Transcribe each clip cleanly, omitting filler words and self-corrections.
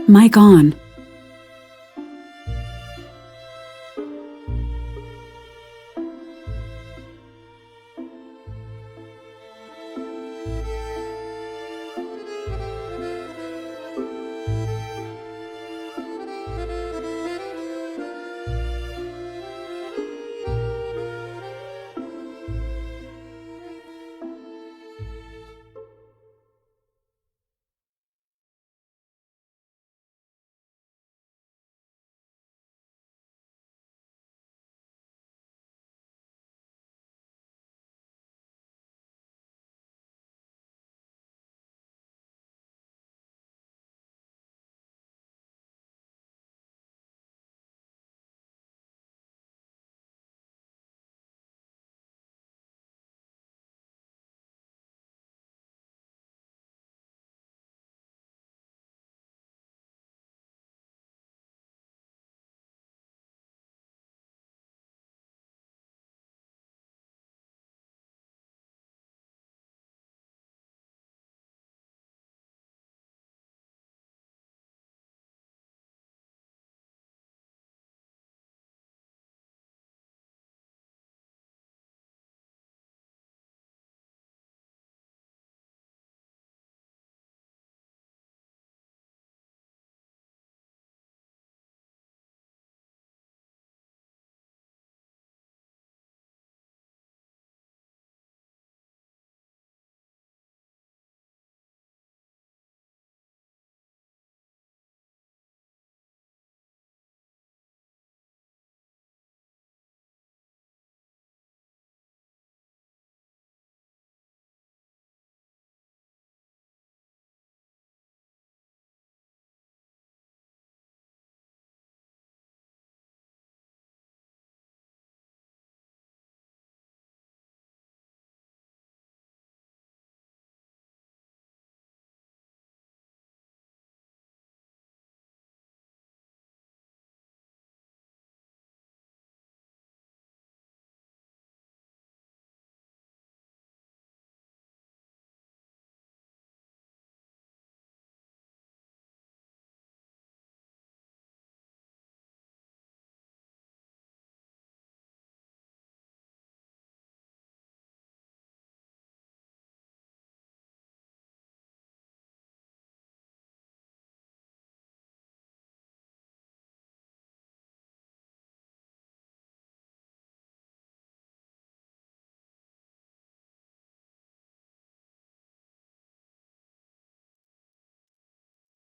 Mic on.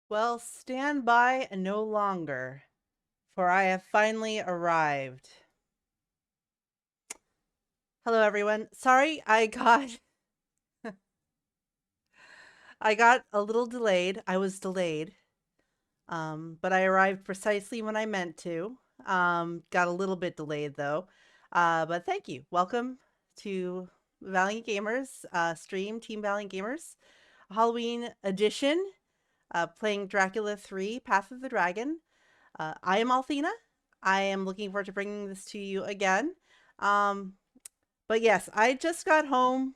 Well, stand by no longer, for I have finally arrived. Hello, everyone. Sorry, I got a little delayed. I was delayed, but I arrived precisely when I meant to. Got a little bit delayed though, but thank you. Welcome to Valiant Gamers stream, Team Valiant Gamers, Halloween edition, playing Dracula 3: Path of the Dragon. I am Althena. I am looking forward to bringing this to you again. Um, but yes, I just got home,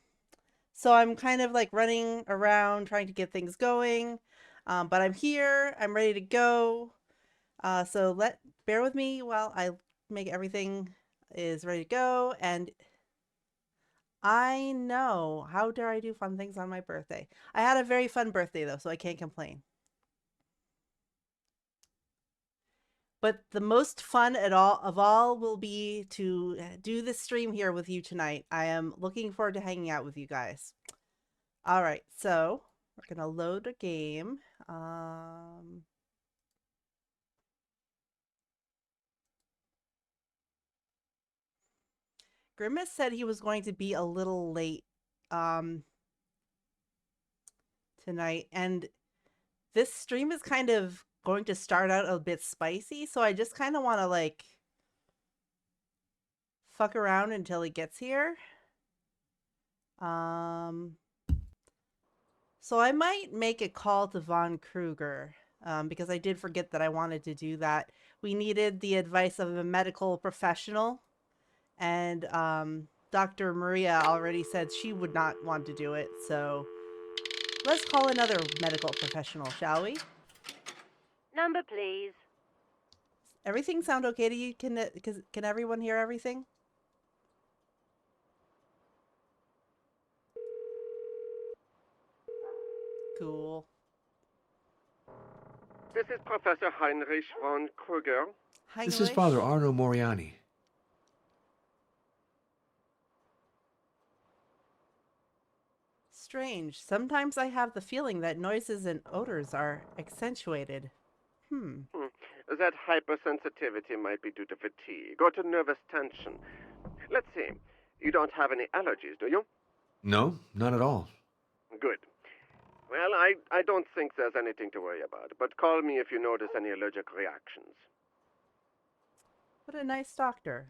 so I'm kind of like running around trying to get things going. But I'm here. I'm ready to go. So bear with me while I make everything is ready to go. And I know, how dare I do fun things on my birthday? I had a very fun birthday though, so I can't complain. But the most fun at all of all will be to do this stream here with you tonight. I am looking forward to hanging out with you guys. All right, so we're gonna load a game. Grimace said he was going to be a little late um, tonight, and this stream is kind of going to start out a bit spicy, so I just kind of want to like fuck around until he gets here. Um, so I might make a call to Von Kruger because I did forget that I wanted to do that. We needed the advice of a medical professional, and Dr. Maria already said she would not want to do it. So let's call another medical professional, shall we? Number, please. Everything sound okay to you? Can everyone hear everything? Cool. This is Professor Heinrich von Kruger. This is Father Heinrich? Arno Moriani. Strange. Sometimes I have the feeling that noises and odors are accentuated. Hmm. That hypersensitivity might be due to fatigue or to nervous tension. Let's see. You don't have any allergies, do you? No, not at all. Good. Well, I don't think there's anything to worry about, but call me if you notice any allergic reactions. What a nice doctor.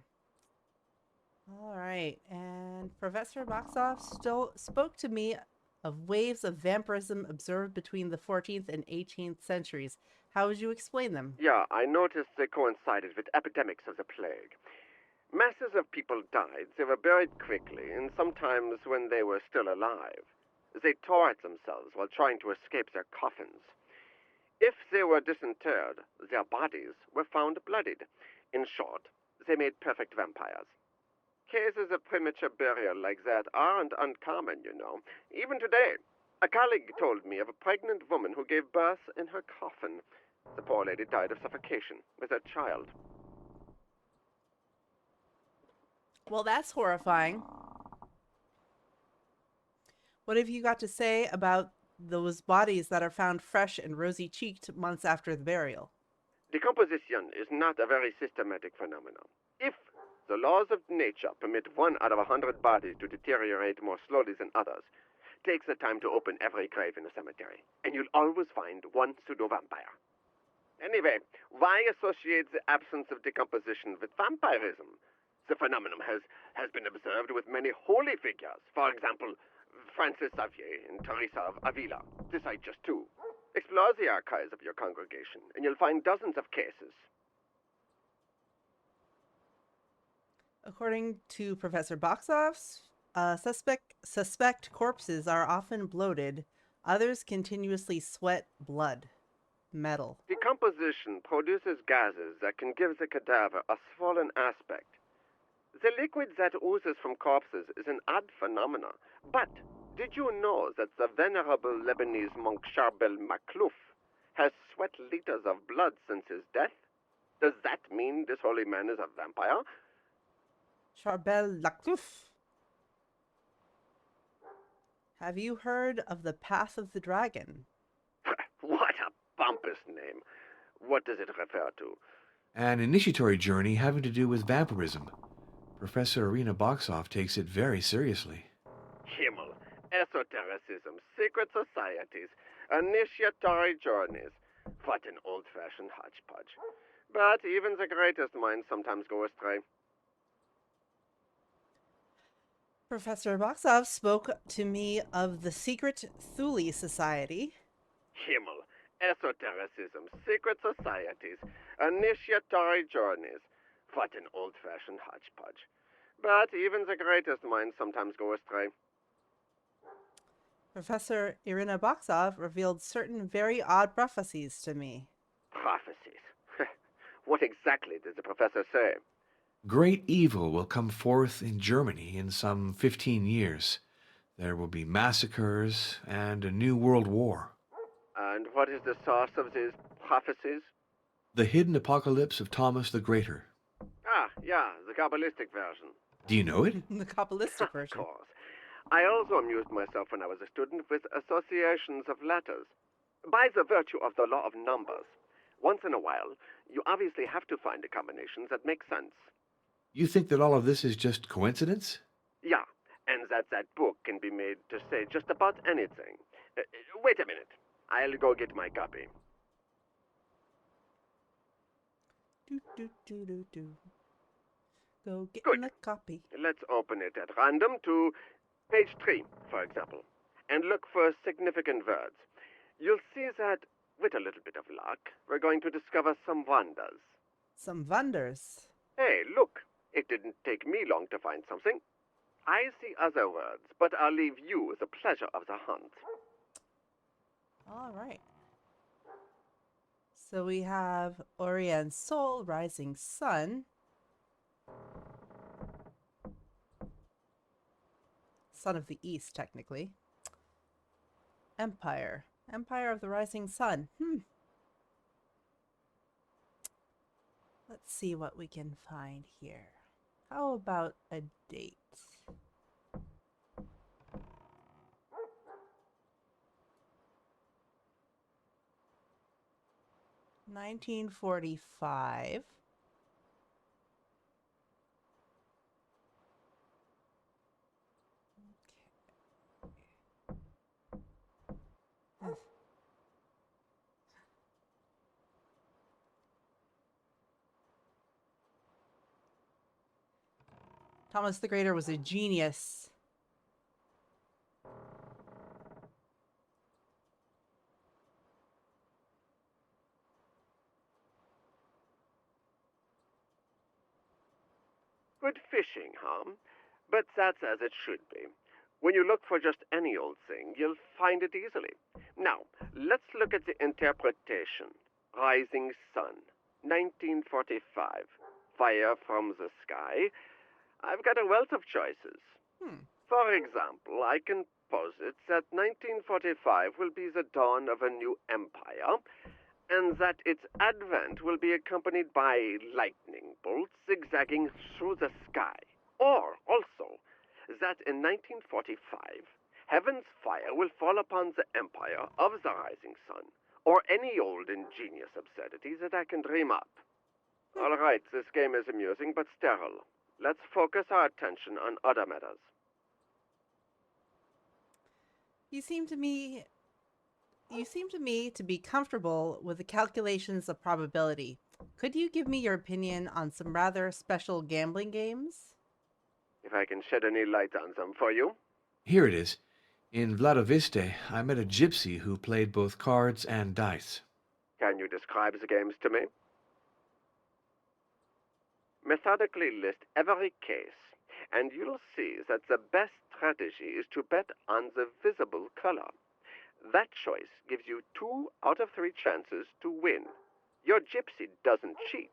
All right. And Professor Boxoff still spoke to me of waves of vampirism observed between the 14th and 18th centuries. How would you explain them? Yeah, I noticed they coincided with epidemics of the plague. Masses of people died, they were buried quickly, and sometimes when they were still alive. They tore at themselves while trying to escape their coffins. If they were disinterred, their bodies were found bloodied. In short, they made perfect vampires. Cases of premature burial like that aren't uncommon, you know. Even today, a colleague told me of a pregnant woman who gave birth in her coffin. The poor lady died of suffocation with her child. Well, that's horrifying. What have you got to say about those bodies that are found fresh and rosy cheeked months after the burial? Decomposition is not a very systematic phenomenon. If the laws of nature permit 1 out of 100 bodies to deteriorate more slowly than others, take the time to open every grave in a cemetery, and you'll always find one pseudo-vampire. Anyway, why associate the absence of decomposition with vampirism? The phenomenon has been observed with many holy figures. For example, Francis Xavier and Teresa of Avila, to cite just two. Explore the archives of your congregation, and you'll find dozens of cases. According to Professor Boxoff's, suspect corpses are often bloated. Others continuously sweat blood. Metal. Decomposition produces gases that can give the cadaver a swollen aspect. The liquid that oozes from corpses is an odd phenomenon, but did you know that the venerable Lebanese monk Charbel Makhlouf has sweat liters of blood since his death? Does that mean this holy man is a vampire? Charbel Laclouf. Have you heard of the Path of the Dragon? What a pompous name. What does it refer to? An initiatory journey having to do with vampirism. Professor Irina Boxoff takes it very seriously. Himmel, esotericism, secret societies, initiatory journeys. What an old-fashioned hodgepodge. But even the greatest minds sometimes go astray. Professor Boxoff spoke to me of the Secret Thule Society. Himmel, esotericism, secret societies, initiatory journeys. What an old-fashioned hodgepodge. But even the greatest minds sometimes go astray. Professor Irina Boxoff revealed certain very odd prophecies to me. Prophecies. What exactly did the professor say? Great evil will come forth in Germany in some 15 years. There will be massacres and a new world war. And what is the source of these prophecies? The hidden apocalypse of Thomas the Greater. Ah, yeah, the Kabbalistic version. Do you know it? The Kabbalistic Of version. course. I also amused myself when I was a student with associations of letters. By the virtue of the law of numbers, once in a while, you obviously have to find a combination that makes sense. You think that all of this is just coincidence? Yeah, and that book can be made to say just about anything. Wait a minute. I'll go get my copy. Do, do, do, do, do. Go get Good. in the copy. Let's open it at random to page 3, for example, and look for significant words. You'll see that, with a little bit of luck, we're going to discover some wonders. Some wonders. Hey, look, it didn't take me long to find something. I see other words, but I'll leave you the pleasure of the hunt. All right. So we have Orien's Soul, Rising Sun. Son of the East, technically. Empire. Empire of the Rising Sun. Let's see what we can find here. How about a date? $1945. Okay. Thomas the Greater was a genius. Good fishing, huh? But that's as it should be. When you look for just any old thing, you'll find it easily. Now, let's look at the interpretation. Rising Sun, 1945. Fire from the sky. I've got a wealth of choices. Hmm. For example, I can posit that 1945 will be the dawn of a new empire, and that its advent will be accompanied by lightning bolts zigzagging through the sky. Or, also, that in 1945, heaven's fire will fall upon the empire of the rising sun, or any old ingenious absurdity that I can dream up. All right, this game is amusing but sterile. Let's focus our attention on other matters. You seem to me to be comfortable with the calculations of probability. Could you give me your opinion on some rather special gambling games? If I can shed any light on them for you. Here it is. In Vladiviste, I met a gypsy who played both cards and dice. Can you describe the games to me? Methodically list every case, and you'll see that the best strategy is to bet on the visible color. That choice gives you 2 out of 3 chances to win. Your gypsy doesn't cheat,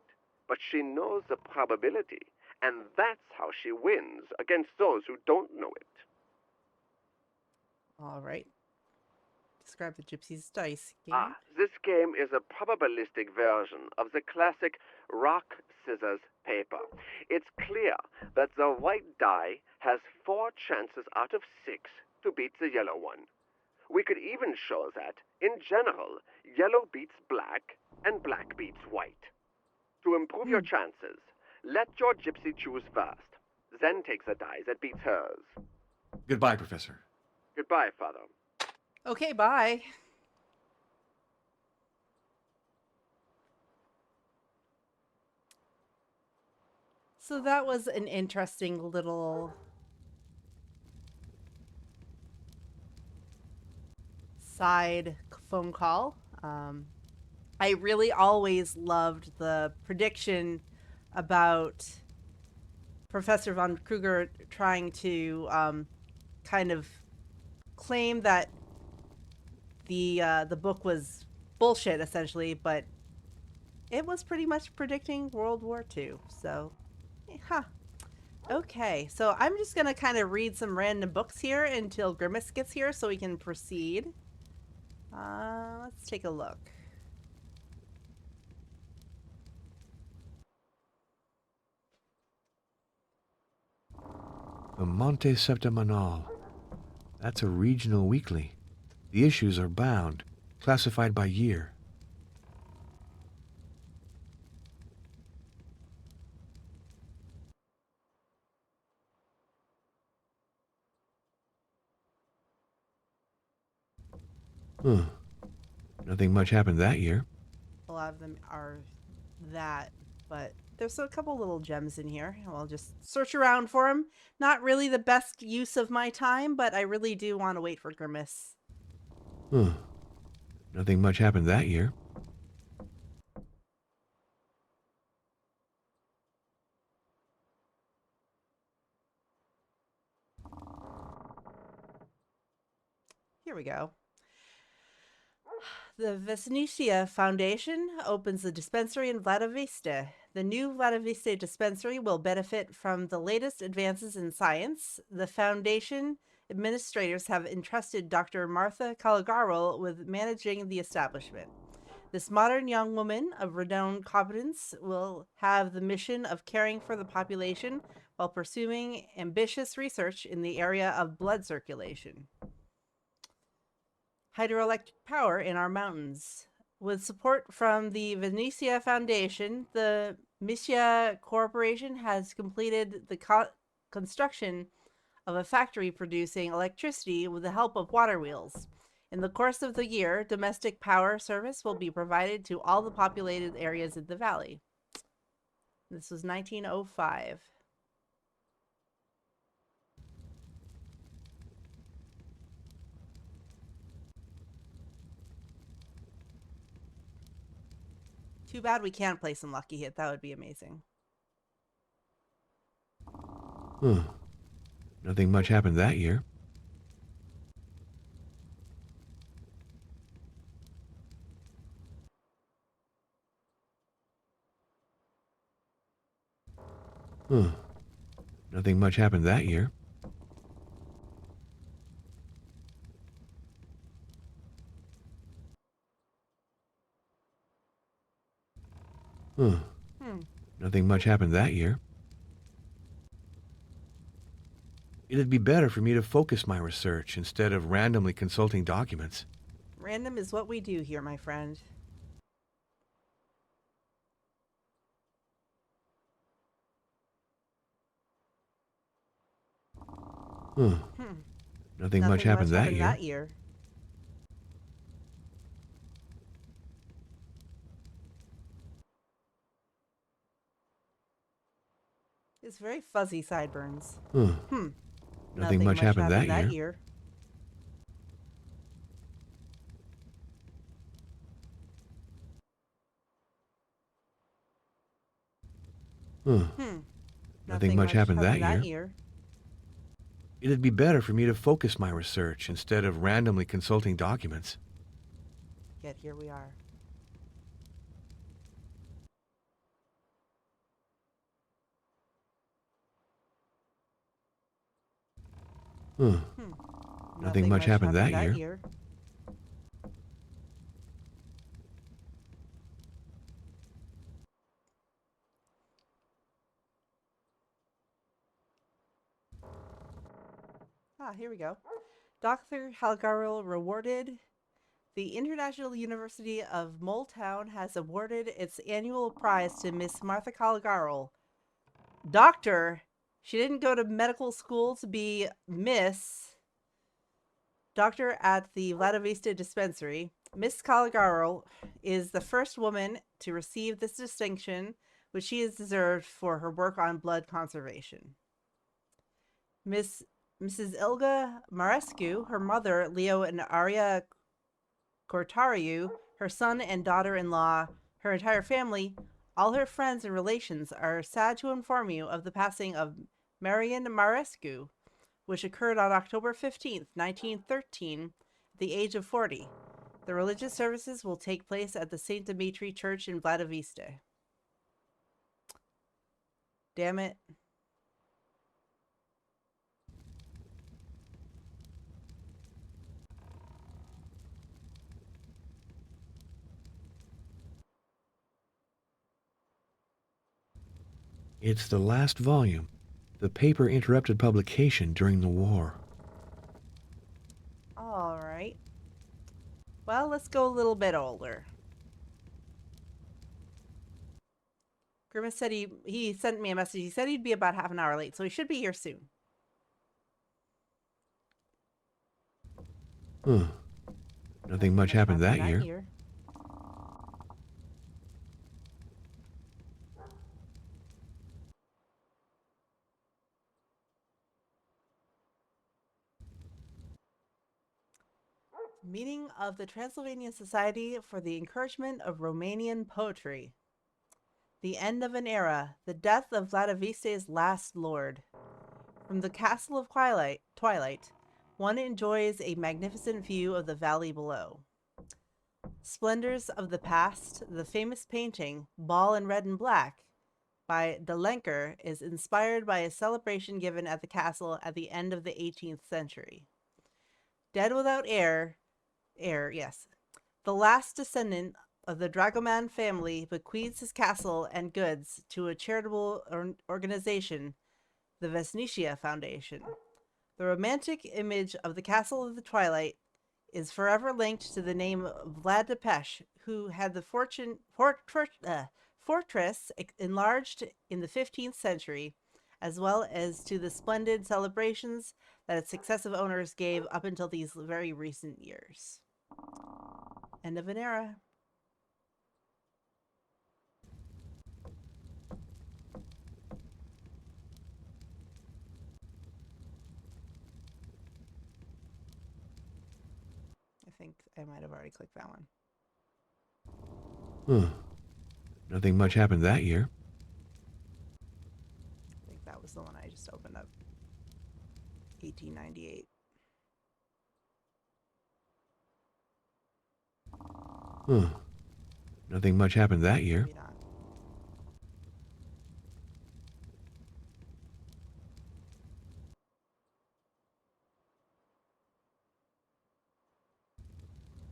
but she knows the probability, and that's how she wins against those who don't know it. All right. Describe the Gypsy's Dice game. This game is a probabilistic version of the classic rock, scissors, paper. It's clear that the white die has 4 chances out of 6 to beat the yellow one. We could even show that, in general, yellow beats black and black beats white. To improve your chances, let your gypsy choose first, then take the die that beats hers. Goodbye, Professor. Goodbye, Father. Okay, bye. So that was an interesting little side phone call. I really always loved the prediction about Professor von Kruger trying to kind of claim that the book was bullshit, essentially, but it was pretty much predicting World War II. So, huh. Okay, so I'm just gonna kind of read some random books here until Grimace gets here, so we can proceed. Let's take a look. The Monte Septimanal. That's a regional weekly. The issues are bound, classified by year. Huh. Nothing much happened that year. A lot of them are that, but there's a couple little gems in here. I'll just search around for them. Not really the best use of my time, but I really do want to wait for Grimace. Huh. Nothing much happened that year. Here we go. The Vesnicia Foundation opens a dispensary in Vladivista. The new Vladivista dispensary will benefit from the latest advances in science. The foundation administrators have entrusted Dr. Martha Caligaro with managing the establishment. This modern young woman of renowned competence will have the mission of caring for the population while pursuing ambitious research in the area of blood circulation. Hydroelectric power in our mountains. With support from the Venetia Foundation, the Missia Corporation has completed the construction of a factory producing electricity with the help of water wheels. In the course of the year, domestic power service will be provided to all the populated areas in the valley. This was 1905. Too bad we can't play some Lucky Hit. That would be amazing. Huh. Nothing much happened that year. Huh. Nothing much happened that year. Huh. Nothing much happened that year. It'd be better for me to focus my research instead of randomly consulting documents. Random is what we do here, my friend. Huh. Nothing much happened that year. It's very fuzzy sideburns. Nothing much happened that year. Nothing much happened that year. It'd be better for me to focus my research instead of randomly consulting documents. Yet here we are. Nothing much happened that year. Here we go. Dr. Halgaril rewarded. The International University of Moultown has awarded its annual prize to Miss Martha Caligaro. Doctor, she didn't go to medical school to be Miss. Doctor at the Vladivista dispensary. Miss Caligaro is the first woman to receive this distinction, which she has deserved for her work on blood conservation. Mrs. Ilga Marescu, her mother, Leo and Aria Cortariu, her son and daughter-in-law, her entire family, all her friends and relations are sad to inform you of the passing of Marian Marescu, which occurred on October 15th, 1913, at the age of 40. The religious services will take place at the St. Dimitri Church in Vladivista. Damn it. It's the last volume. The paper interrupted publication during the war. All right. Well, let's go a little bit older. Grimace said he sent me a message. He said he'd be about half an hour late, so he should be here soon. Nothing much happened that year. Meeting of the Transylvanian Society for the Encouragement of Romanian Poetry. The end of an era. The death of Vladiviste's last lord. From the castle of Twilight, one enjoys a magnificent view of the valley below. Splendors of the Past, the famous painting Ball in Red and Black by de Lenker is inspired by a celebration given at the castle at the end of the 18th century. Dead without heir, yes. The last descendant of the Dragoman family bequeaths his castle and goods to a charitable organization, the Vesnicia Foundation. The romantic image of the Castle of the Twilight is forever linked to the name Vlad Tepes, who had the fortress enlarged in the 15th century, as well as to the splendid celebrations that its successive owners gave up until these very recent years. End of an era. I think I might have already clicked that one. Huh. Nothing much happened that year. I think that was the one I just opened up. 1898. Huh. Nothing much happened that year. Maybe not.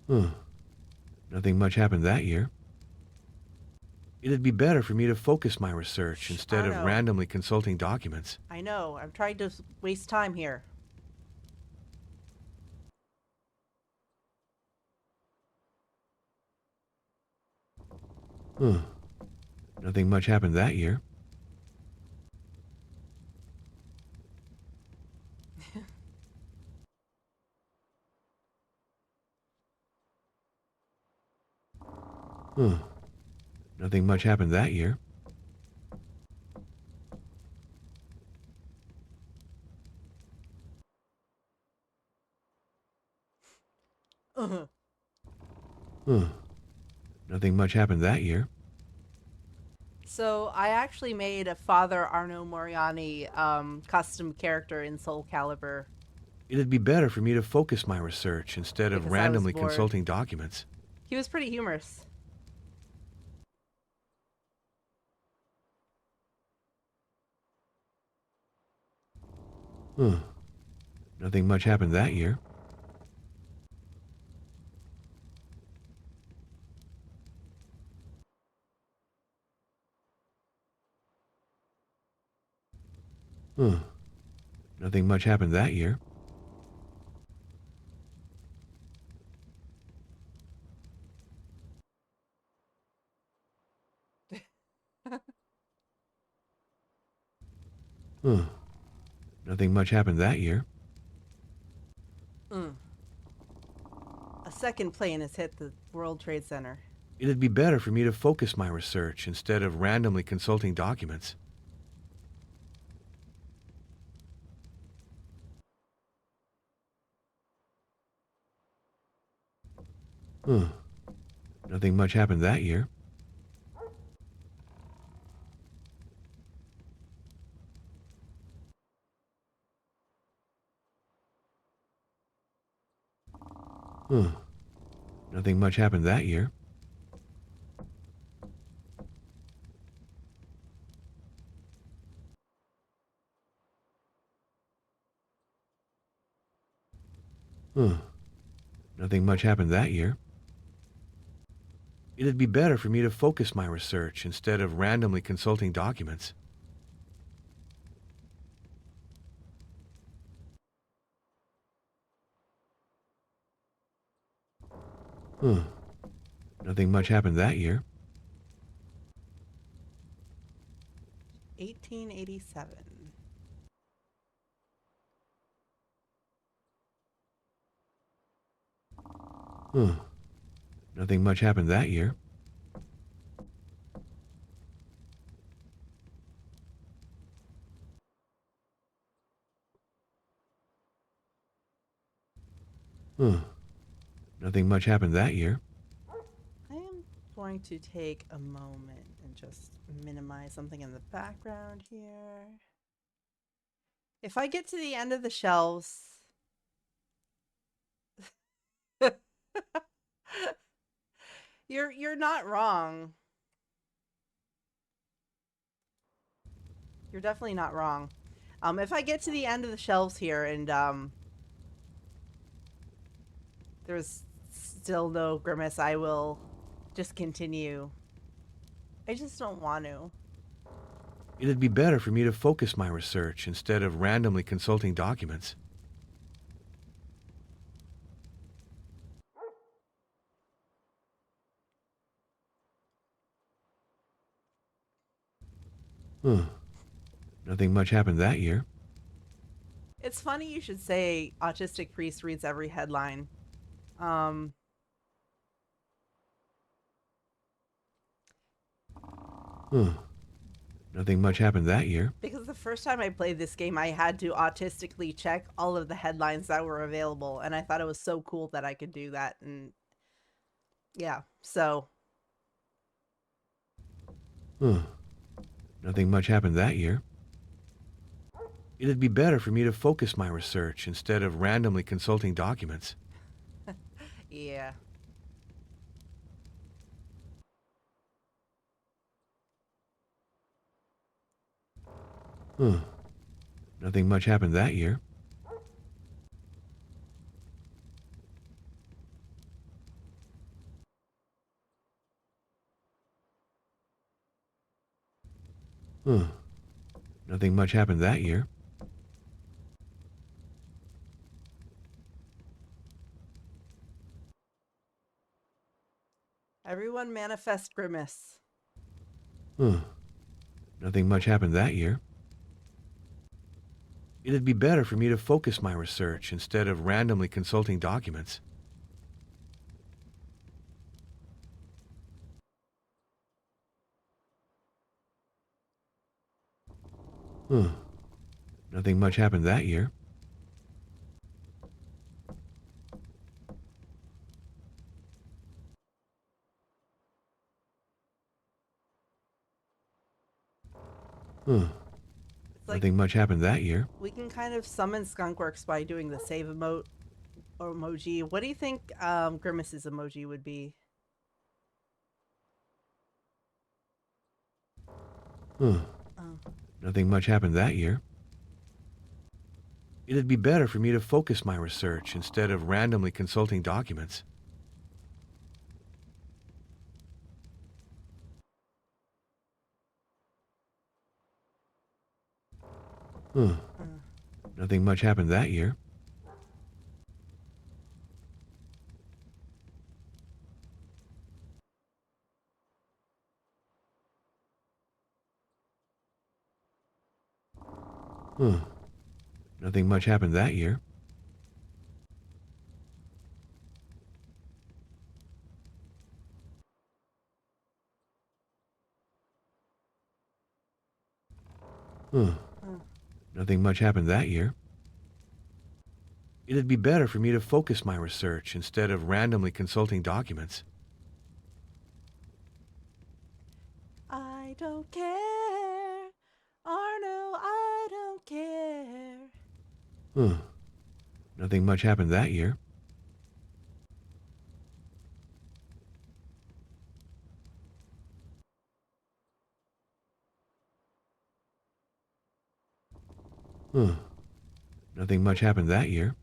Huh. Nothing much happened that year. It'd be better for me to focus my research instead of randomly consulting documents. I know. I'm trying to waste time here. Huh. Nothing much happened that year. Huh. Nothing much happened that year. Uh-huh. Huh. Nothing much happened that year. So I actually made a Father Arno Moriani custom character in Soul Calibur. It'd be better for me to focus my research instead of Because I was randomly bored. consulting documents. He was pretty humorous. Huh. Nothing much happened that year. Huh. Nothing much happened that year. Huh. Nothing much happened that year. Mm. A second plane has hit the World Trade Center. It'd be better for me to focus my research instead of randomly consulting documents. Huh. Nothing much happened that year. Huh. Nothing much happened that year. Huh. Nothing much happened that year. It'd be better for me to focus my research instead of randomly consulting documents. Huh. Nothing much happened that year. 1887. Huh. Nothing much happened that year. Huh. Nothing much happened that year. I am going to take a moment and just minimize something in the background here. If I get to the end of the shelves, You're not wrong. You're definitely not wrong. If I get to the end of the shelves here and there's still no grimace, I will just continue. I just don't want to. It'd be better for me to focus my research instead of randomly consulting documents. Huh. Nothing much happened that year. It's funny you should say autistic priest reads every headline. Um, Huh. Nothing much happened that year. because the first time I played this game, I had to autistically check all of the headlines that were available, and I thought it was so cool that I could do that. And yeah, so Huh. Nothing much happened that year. It'd be better for me to focus my research instead of randomly consulting documents. yeah. Huh. Nothing much happened that year. Huh. Nothing much happened that year. Everyone manifest grimace. Huh. Nothing much happened that year. It'd be better for me to focus my research instead of randomly consulting documents. Huh. Nothing much happened that year. Huh. It's like Nothing much happened that year. we can kind of summon Skunkworks by doing the save emote or emoji. What do you think Grimace's emoji would be? Huh. Oh. Nothing much happened that year. It'd be better for me to focus my research instead of randomly consulting documents. Huh. Uh. Nothing much happened that year. Huh. Nothing much happened that year. Huh. Uh. Nothing much happened that year. It'd be better for me to focus my research instead of randomly consulting documents. I don't care. Arno, I don't care. Huh. Nothing much happened that year. Huh. Nothing much happened that year.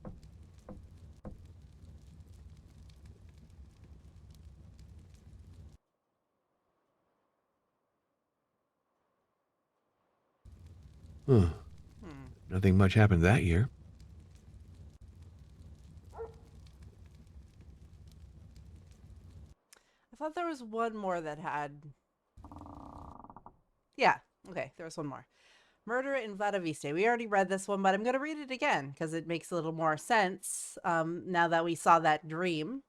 Huh. Hmm. Nothing much happened that year. I thought there was one more that had. Yeah, okay, there was one more. Murder in Vladiviste. We already read this one, but I'm going to read it again because it makes a little more sense now that we saw that dream.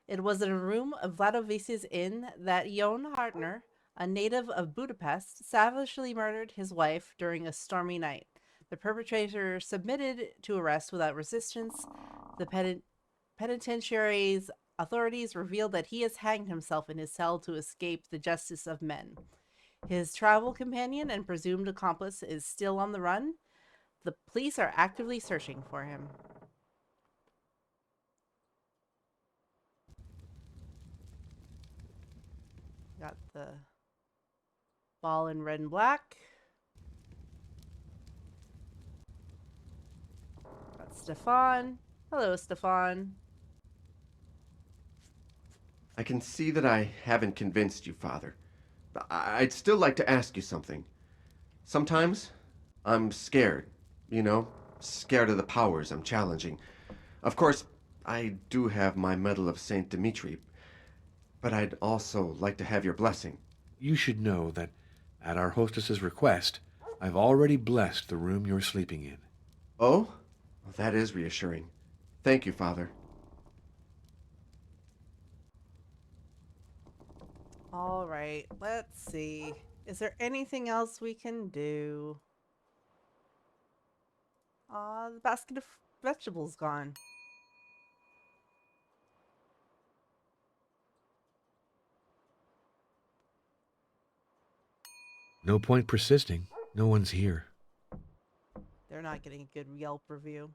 It was in a room of Vladovice's inn that Jon Hartner, a native of Budapest, savagely murdered his wife during a stormy night. The perpetrator submitted to arrest without resistance. The penitentiary's authorities revealed that he has hanged himself in his cell to escape the justice of men. His travel companion and presumed accomplice is still on the run. The police are actively searching for him. Got the ball in red and black. Got Stefan. Hello, Stefan. I can see that I haven't convinced you, Father. I'd still like to ask you something. Sometimes I'm scared, you know, scared of the powers I'm challenging. Of course, I do have my Medal of St. Dimitri, but I'd also like to have your blessing. You should know that, at our hostess's request, I've already blessed the room you're sleeping in. Oh? Well, that is reassuring. Thank you, Father. All right, let's see. Is there anything else we can do? The basket of vegetables gone. No point persisting. No one's here. They're not getting a good Yelp review.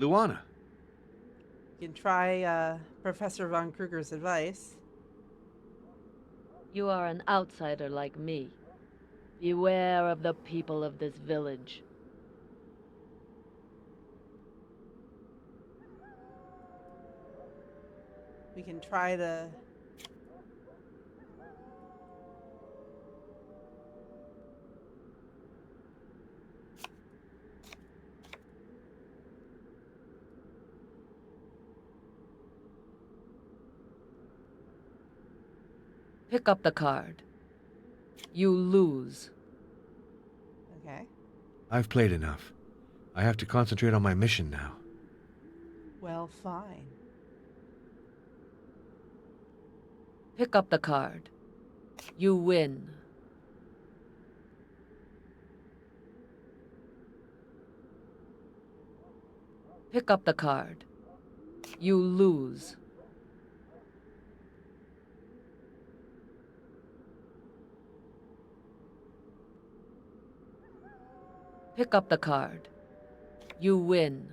Luana. You can try Professor Von Kruger's advice. You are an outsider like me. Beware of the people of this village. We can try to... Pick up the card. You lose. Okay. I've played enough. I have to concentrate on my mission now. Well, fine. Pick up the card. You win. Pick up the card. You lose. Pick up the card. You win.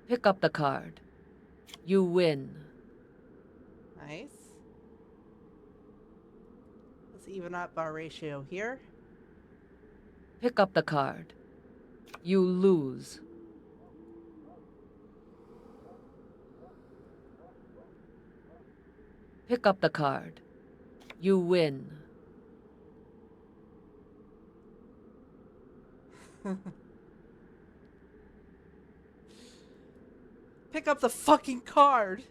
Pick up the card. You win. Nice. Let's even up our ratio here. Pick up the card. You lose. Pick up the card. You win. Pick up the fucking card!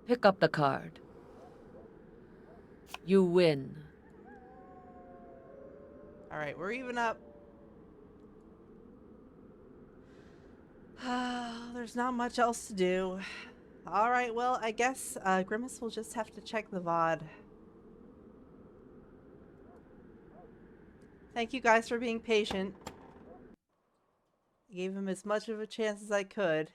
Pick up the card. You win. Alright, we're even up. There's not much else to do. Alright, well, I guess Grimace will just have to check the VOD. Thank you guys for being patient. I gave him as much of a chance as I could.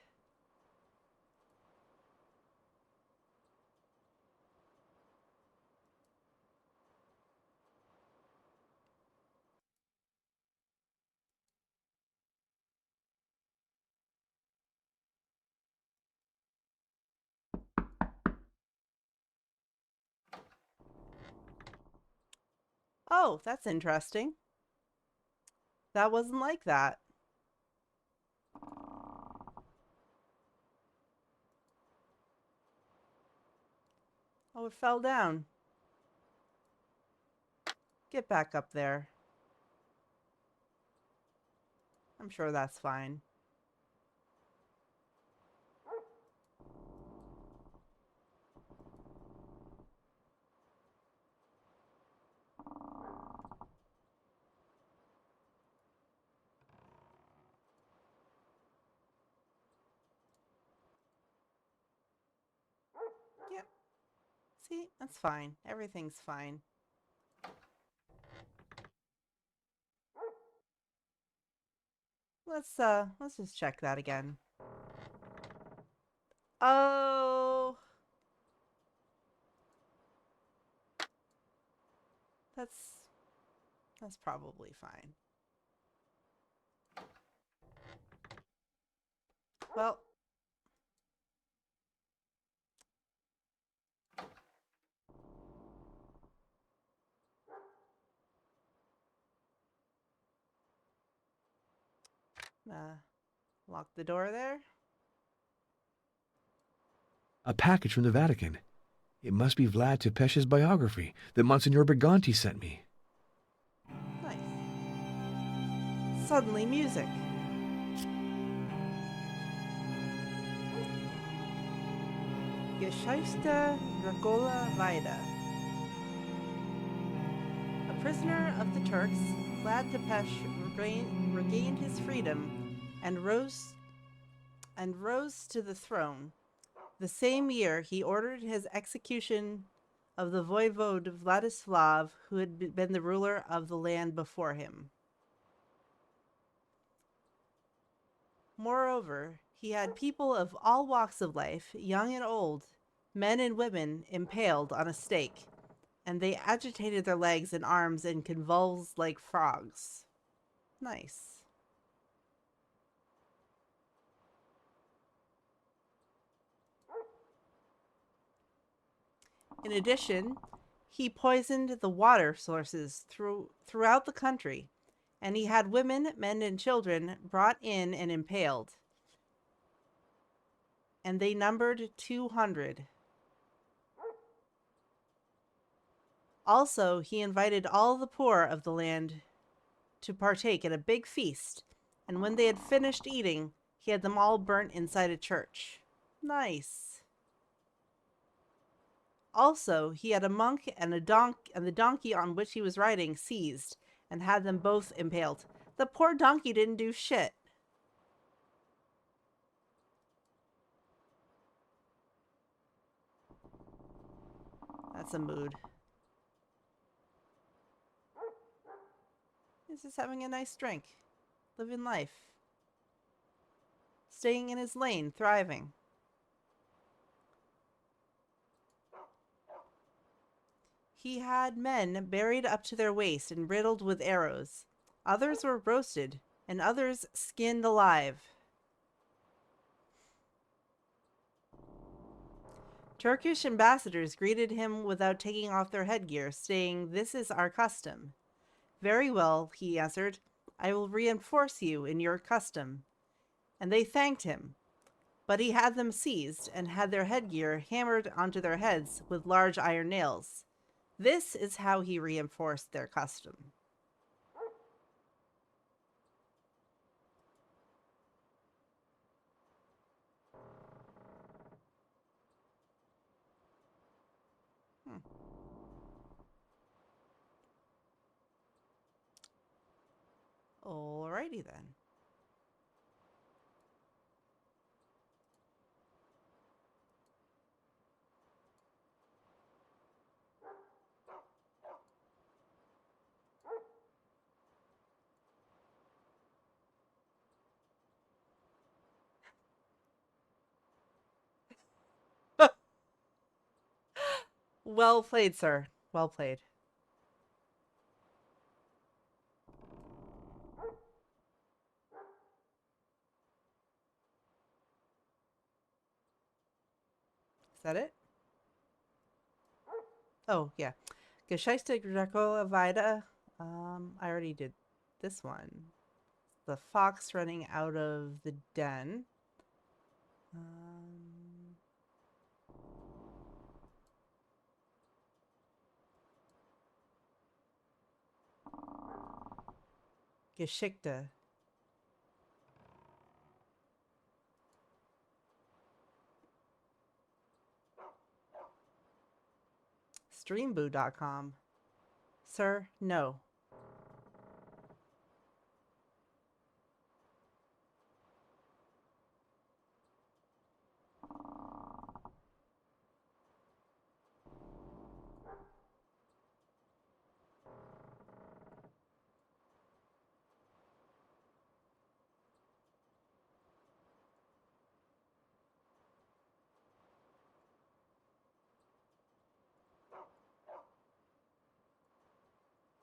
Oh, that's interesting. That wasn't like that. Oh, it fell down. Get back up there. I'm sure that's fine. Yep. See, that's fine. Everything's fine. Let's just check that again. Oh, that's probably fine. Well, lock the door there. A package from the Vatican. It must be Vlad Tepesh's biography that Monsignor Briganti sent me. Nice. Suddenly, music. Geschichte Dracula Vida. A prisoner of the Turks, Vlad Tepesh regained his freedom and rose to the throne. The same year, he ordered his execution of the voivode Vladislav, who had been the ruler of the land before him. Moreover, he had people of all walks of life, young and old, men and women, impaled on a stake, and they agitated their legs and arms and convulsed like frogs. Nice. In addition, he poisoned the water sources throughout the country, and he had women, men, and children brought in and impaled, and they numbered 200. Also, he invited all the poor of the land to partake in a big feast, and when they had finished eating, he had them all burnt inside a church. Nice. Also, he had a monk and the donkey on which he was riding seized, and had them both impaled. The poor donkey didn't do shit. That's a mood. He's just having a nice drink, living life, staying in his lane, thriving. He had men buried up to their waist and riddled with arrows. Others were roasted, and others skinned alive. Turkish ambassadors greeted him without taking off their headgear, saying, "This is our custom." "Very well," he answered, "I will reinforce you in your custom." And they thanked him. But he had them seized and had their headgear hammered onto their heads with large iron nails. This is how he reinforced their custom. Alrighty then. Well played, sir. Well played. Is that it? Oh, yeah. Geschichte Dracula Vida. I already did this one. The fox running out of the den. Geschichte. Streamboo.com. Sir, no.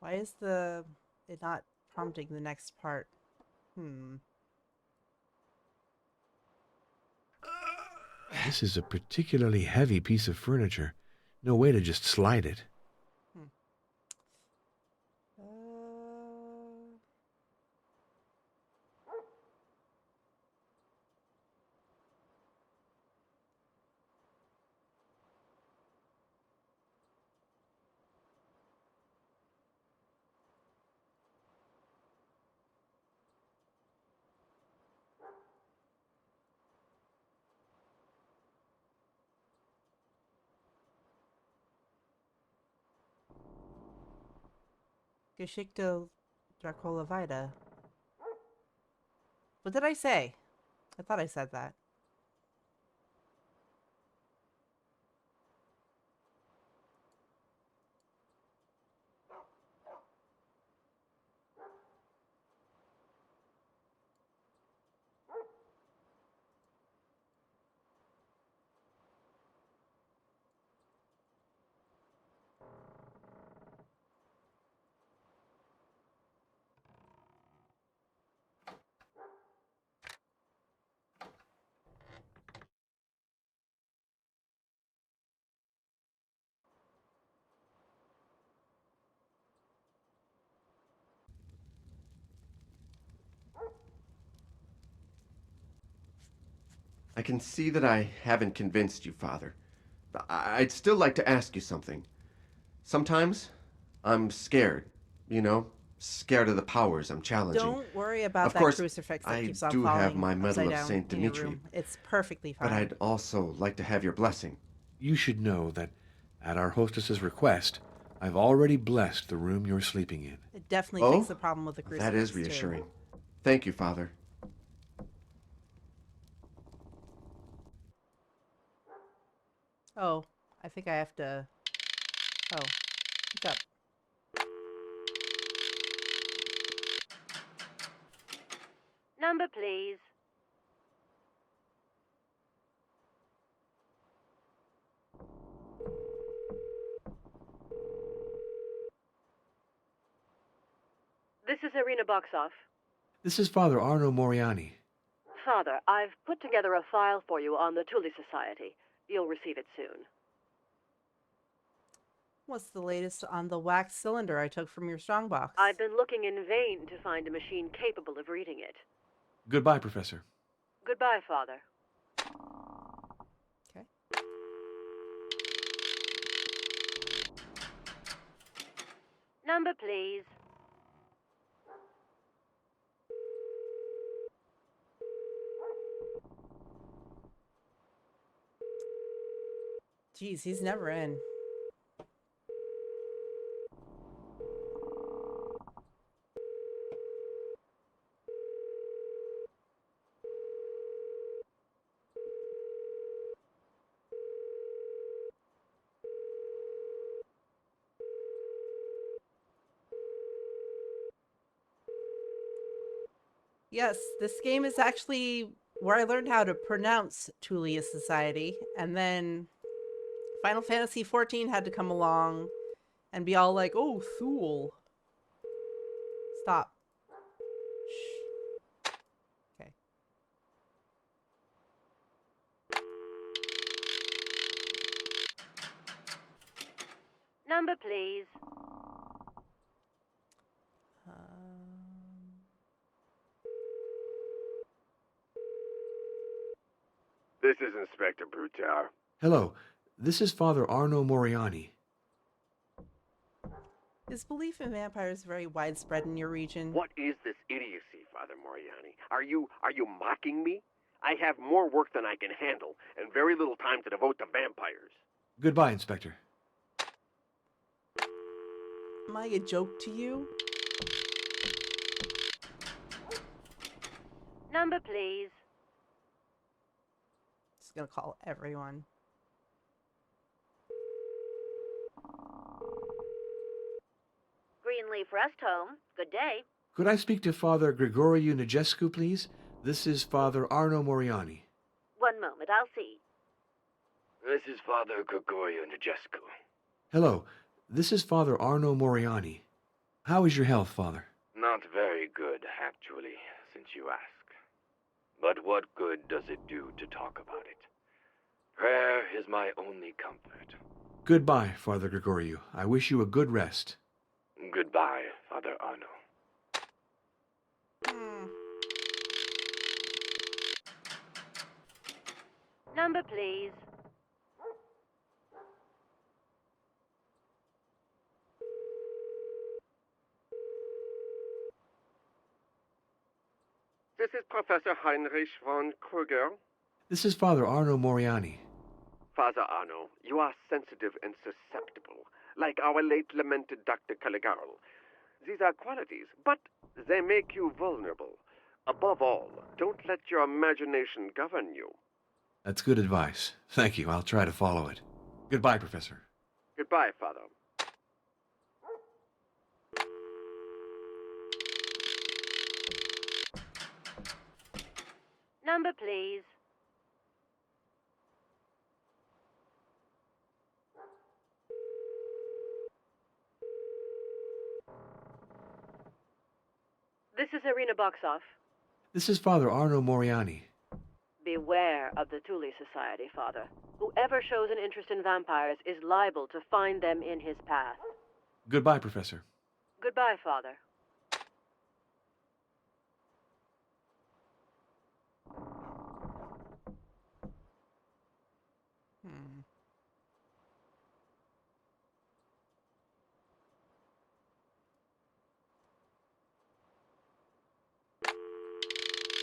Why is it not prompting the next part? This is a particularly heavy piece of furniture. No way to just slide it. Hmm. Geschichte Dracula Vida. What did I say? I thought I said that. I can see that I haven't convinced you, Father. I'd still like to ask you something. Sometimes I'm scared, you know? Scared of the powers I'm challenging. Don't worry about Of that course, crucifix that I keeps on do have falling my upside medal of down Saint in your Dimitri, room. It's perfectly fine. but I'd also like to have your blessing. You should know that, at our hostess's request, I've already blessed the room you're sleeping in. It definitely Oh, fixed the problem with the crucifix. that is reassuring. Thank you, Father. Oh, I think I have to. Oh, pick up. Number, please. This is Arena Boxoff. This is Father Arno Moriani. Father, I've put together a file for you on the Thule Society. You'll receive it soon. What's the latest on the wax cylinder I took from your strongbox? I've been looking in vain to find a machine capable of reading it. Goodbye, Professor. Goodbye, Father. Okay. Number, please. Jeez, he's never in. Yes, this game is actually where I learned how to pronounce Tulia Society, and then Final Fantasy XIV had to come along and be all like, "Oh, Thule." Stop. Shh. Okay. Number, please. This is Inspector Brutar. Hello, this is Father Arno Moriani. Is belief in vampires very widespread in your region? What is this idiocy, Father Moriani? Are you mocking me? I have more work than I can handle, and very little time to devote to vampires. Goodbye, Inspector. Am I a joke to you? Number, please. Just gonna call everyone. Greenleaf Rest Home. Good day. Could I speak to Father Grigoriu Nigescu, please? This is Father Arno Moriani. One moment, I'll see. This is Father Gregorio Nigescu. Hello, this is Father Arno Moriani. How is your health, Father? Not very good, actually, since you ask. But what good does it do to talk about it? Prayer is my only comfort. Goodbye, Father Gregoriou. I wish you a good rest. Goodbye, Father Arno. Number, please. This is Professor Heinrich von Kruger. This is Father Arno Moriani. Father Arno, you are sensitive and susceptible, like our late lamented Dr. Caligari. These are qualities, but they make you vulnerable. Above all, don't let your imagination govern you. That's good advice. Thank you. I'll try to follow it. Goodbye, Professor. Goodbye, Father. Number, please. This is Arena Boxoff. This is Father Arno Moriani. Beware of the Thule Society, Father. Whoever shows an interest in vampires is liable to find them in his path. Goodbye, Professor. Goodbye, Father.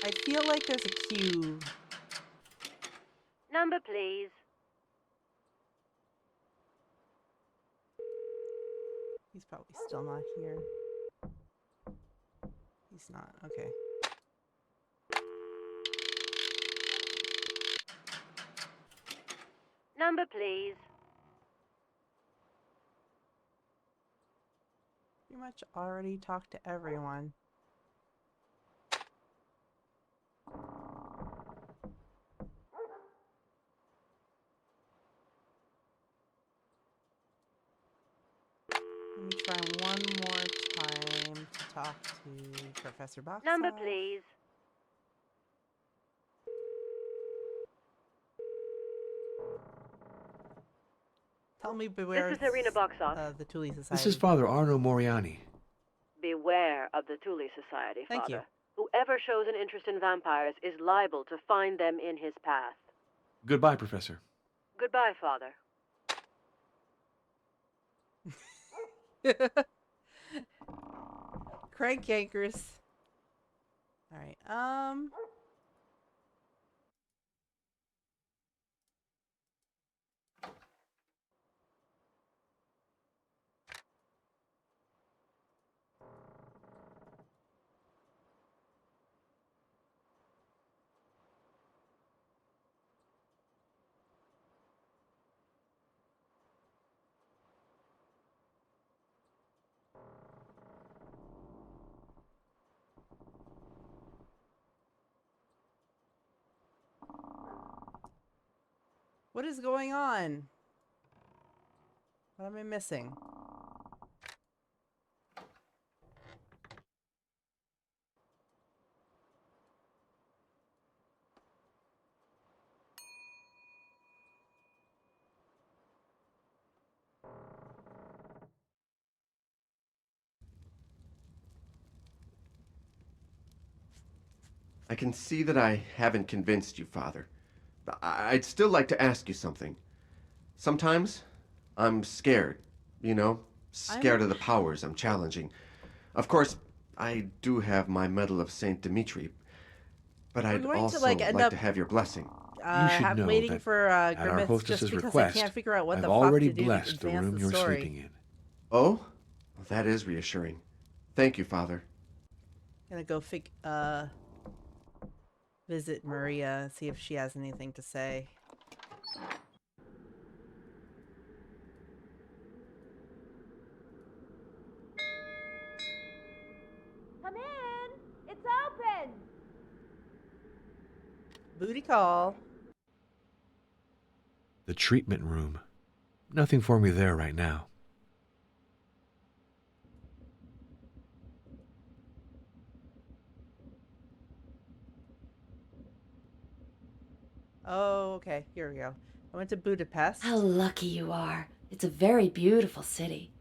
I feel like there's a cue. Number, please. He's probably still not here. He's not. Okay. Number, please. Pretty much already talked to everyone. Let me try one more time to talk to Professor Box. Number, please. Tell me beware. This is Arena Boxoff. The Thule Society. This is Father Arno Moriani. Beware of the Thule Society, Father. Thank you. Whoever shows an interest in vampires is liable to find them in his path. Goodbye, Professor. Goodbye, Father. Crank yankers. All right. What is going on? What am I missing? I can see that I haven't convinced you, Father. But I'd still like to ask you something. Sometimes I'm scared, you know? Scared of the powers I'm challenging. Of course, I do have my Medal of Saint Dimitri, but I'd also like to have your blessing. You should know waiting that for at our Grimmets hostess's just because request, I can't figure out what I've the fuck already to do to blessed the advance room the you're story. sleeping in. Oh? Well, that is reassuring. Thank you, Father. Gonna go visit Maria, see if she has anything to say. Come in! It's open! Booty call. The treatment room. Nothing for me there right now. Oh, okay. Here we go. I went to Budapest. How lucky you are. It's a very beautiful city.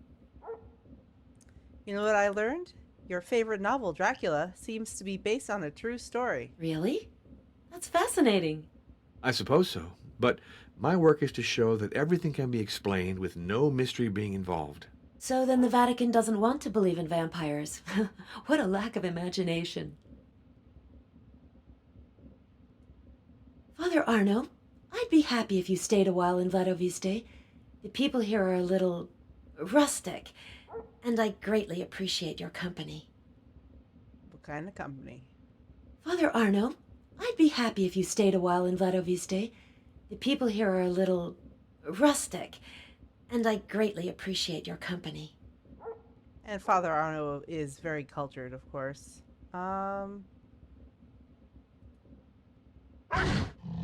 You know what I learned? Your favorite novel, Dracula, seems to be based on a true story. Really? That's fascinating. I suppose so, but my work is to show that everything can be explained with no mystery being involved. So then the Vatican doesn't want to believe in vampires. What a lack of imagination. Father Arno, I'd be happy if you stayed a while in Vladoviste. The people here are a little rustic, and I greatly appreciate your company. What kind of company? Father Arno, I'd be happy if you stayed a while in Vladoviste. The people here are a little rustic, and I greatly appreciate your company. And Father Arno is very cultured, of course.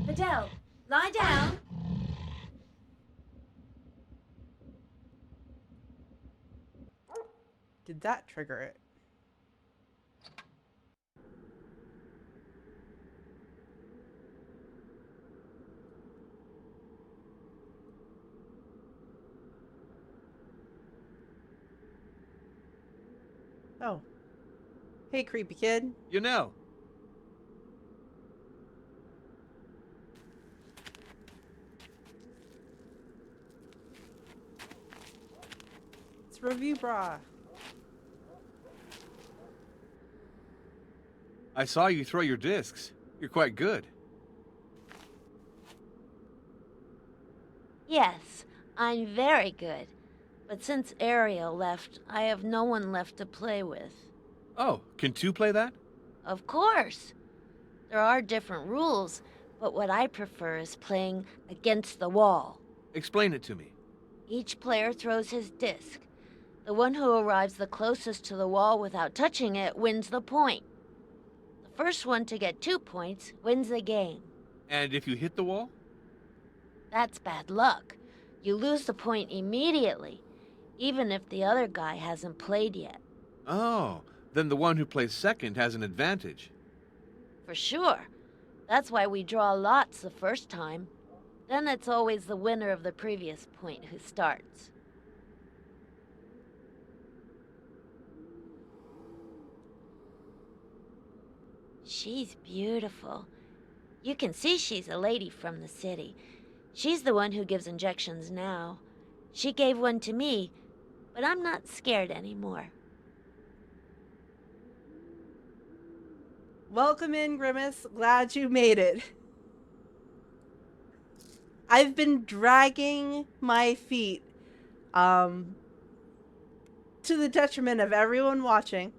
Adele, lie down. Did that trigger it? Oh. Hey, creepy kid. You know. It's Review Bra. I saw you throw your discs. You're quite good. Yes, I'm very good. But since Ariel left, I have no one left to play with. Oh, can two play that? Of course. There are different rules, but what I prefer is playing against the wall. Explain it to me. Each player throws his disc. The one who arrives the closest to the wall without touching it wins the point. The first one to get 2 points wins the game. And if you hit the wall? That's bad luck. You lose the point immediately, even if the other guy hasn't played yet. Oh, then the one who plays second has an advantage. For sure. That's why we draw lots the first time. Then it's always the winner of the previous point who starts. She's beautiful. You can see she's a lady from the city. She's the one who gives injections now. She gave one to me, but I'm not scared anymore. Welcome in, Grimace. Glad you made it. I've been dragging my feet, to the detriment of everyone watching.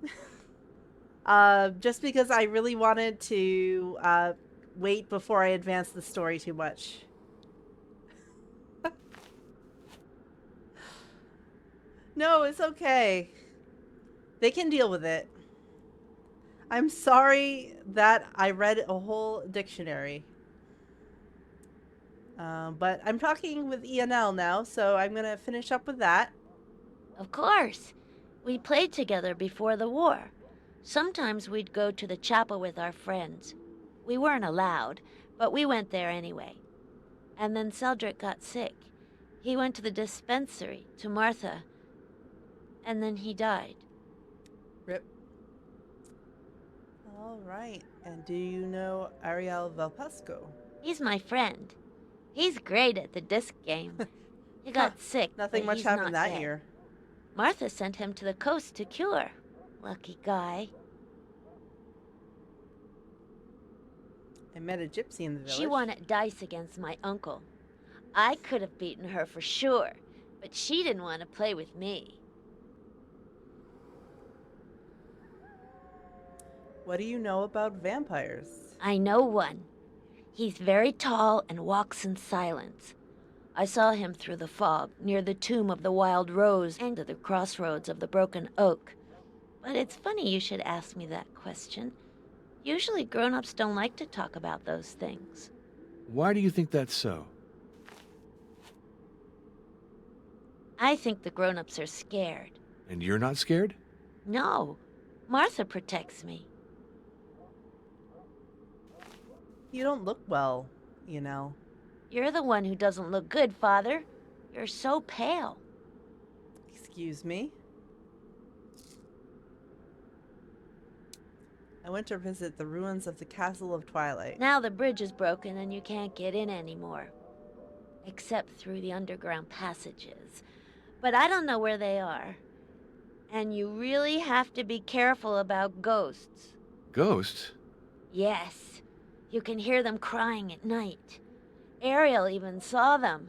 Just because I really wanted to, wait before I advance the story too much. No, it's okay. They can deal with it. I'm sorry that I read a whole dictionary. But I'm talking with ENL now, so I'm going to finish up with that. Of course. We played together before the war. Sometimes we'd go to the chapel with our friends. We weren't allowed, but we went there anyway. And then Cedric got sick. He went to the dispensary, to Martha. And then he died. Rip. All right. And do you know Ariel Valpesco? He's my friend. He's great at the disc game. He got sick, Nothing but much he's happened not that dead. year. Martha sent him to the coast to cure. Lucky guy. I met a gypsy in the village. She won at dice against my uncle. I could have beaten her for sure, but she didn't want to play with me. What do you know about vampires? I know one. He's very tall and walks in silence. I saw him through the fog, near the tomb of the wild rose and at the crossroads of the broken oak. But it's funny you should ask me that question. Usually grown-ups don't like to talk about those things. Why do you think that's so? I think the grown-ups are scared. And you're not scared? No, Martha protects me. You don't look well. you know. You're the one who doesn't look good, Father. You're so pale. Excuse me. I went to visit the ruins of the Castle of Twilight. Now the bridge is broken and you can't get in anymore. Except through the underground passages. But I don't know where they are. And you really have to be careful about ghosts. Ghosts? Yes. You can hear them crying at night. Ariel even saw them.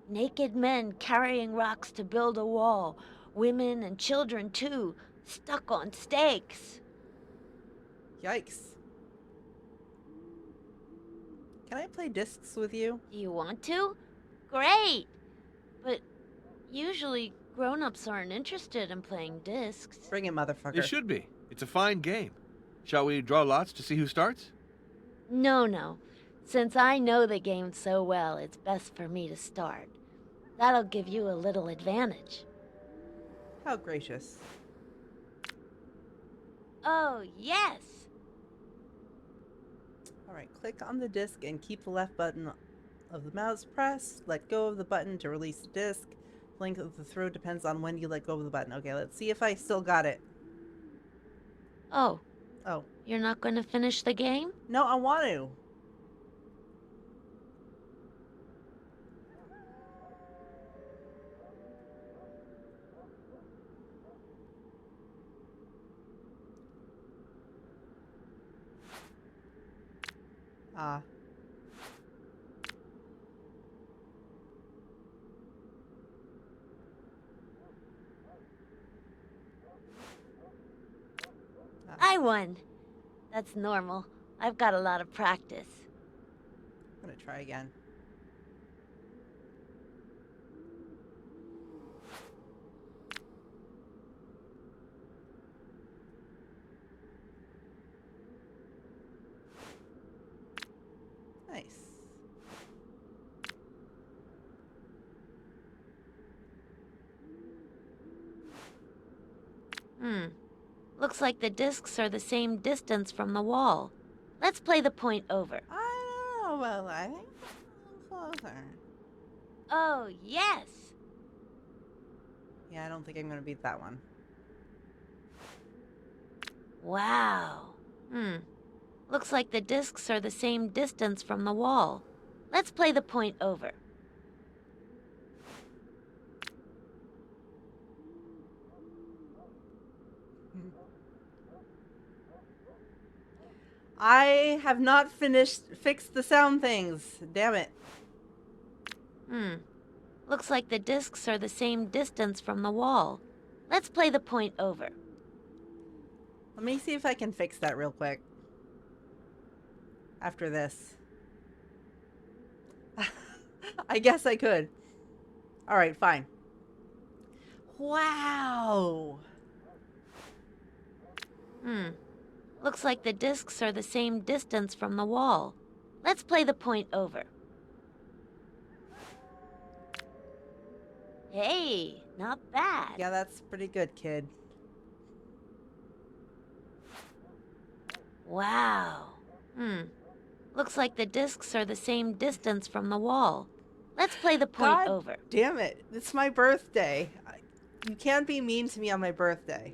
Naked men carrying rocks to build a wall. Women and children, too, stuck on stakes. Yikes. Can I play discs with you? Do you want to? Great! But usually grown-ups aren't interested in playing discs. Bring it, motherfucker. It should be. It's a fine game. Shall we draw lots to see who starts? No. Since I know the game so well, it's best for me to start. That'll give you a little advantage. How gracious. Oh, yes! Alright, click on the disc and keep the left button of the mouse pressed. Let go of the button to release the disc. Length of the throw depends on when you let go of the button. Okay, let's see if I still got it. Oh, Oh. you're not going to finish the game? No, I want to. Ah. I won. That's normal. I've got a lot of practice. I'm gonna try again. Nice. Looks like the discs are the same distance from the wall. Let's play the point over. I don't know, well, I think it's a little closer. Oh, yes! Yeah, I don't think I'm gonna beat that one. Wow. Looks like the discs are the same distance from the wall. Let's play the point over. I have not fixed the sound things. Damn it. Looks like the discs are the same distance from the wall. Let's play the point over. Let me see if I can fix that real quick. After this. I guess I could. Alright, fine. Wow. Looks like the discs are the same distance from the wall. Let's play the point over. Hey, not bad. Yeah, that's pretty good, kid. Wow. Looks like the discs are the same distance from the wall. Let's play the point God over. Damn it. It's my birthday. You can't be mean to me on my birthday.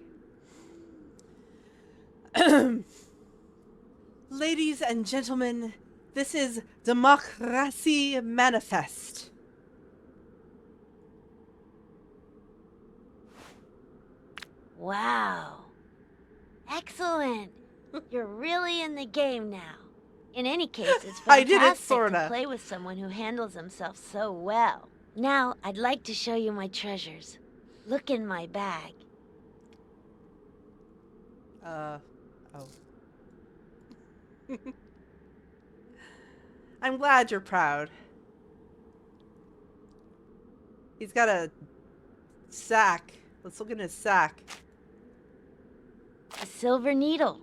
Ladies and gentlemen, this is Democracy Manifest. Wow. Excellent. You're really in the game now. In any case, it's I did it, fantastic sorta. to play with someone who handles himself so well. Now, I'd like to show you my treasures. Look in my bag. Oh. I'm glad you're proud. He's got a sack. Let's look in his sack. A silver needle.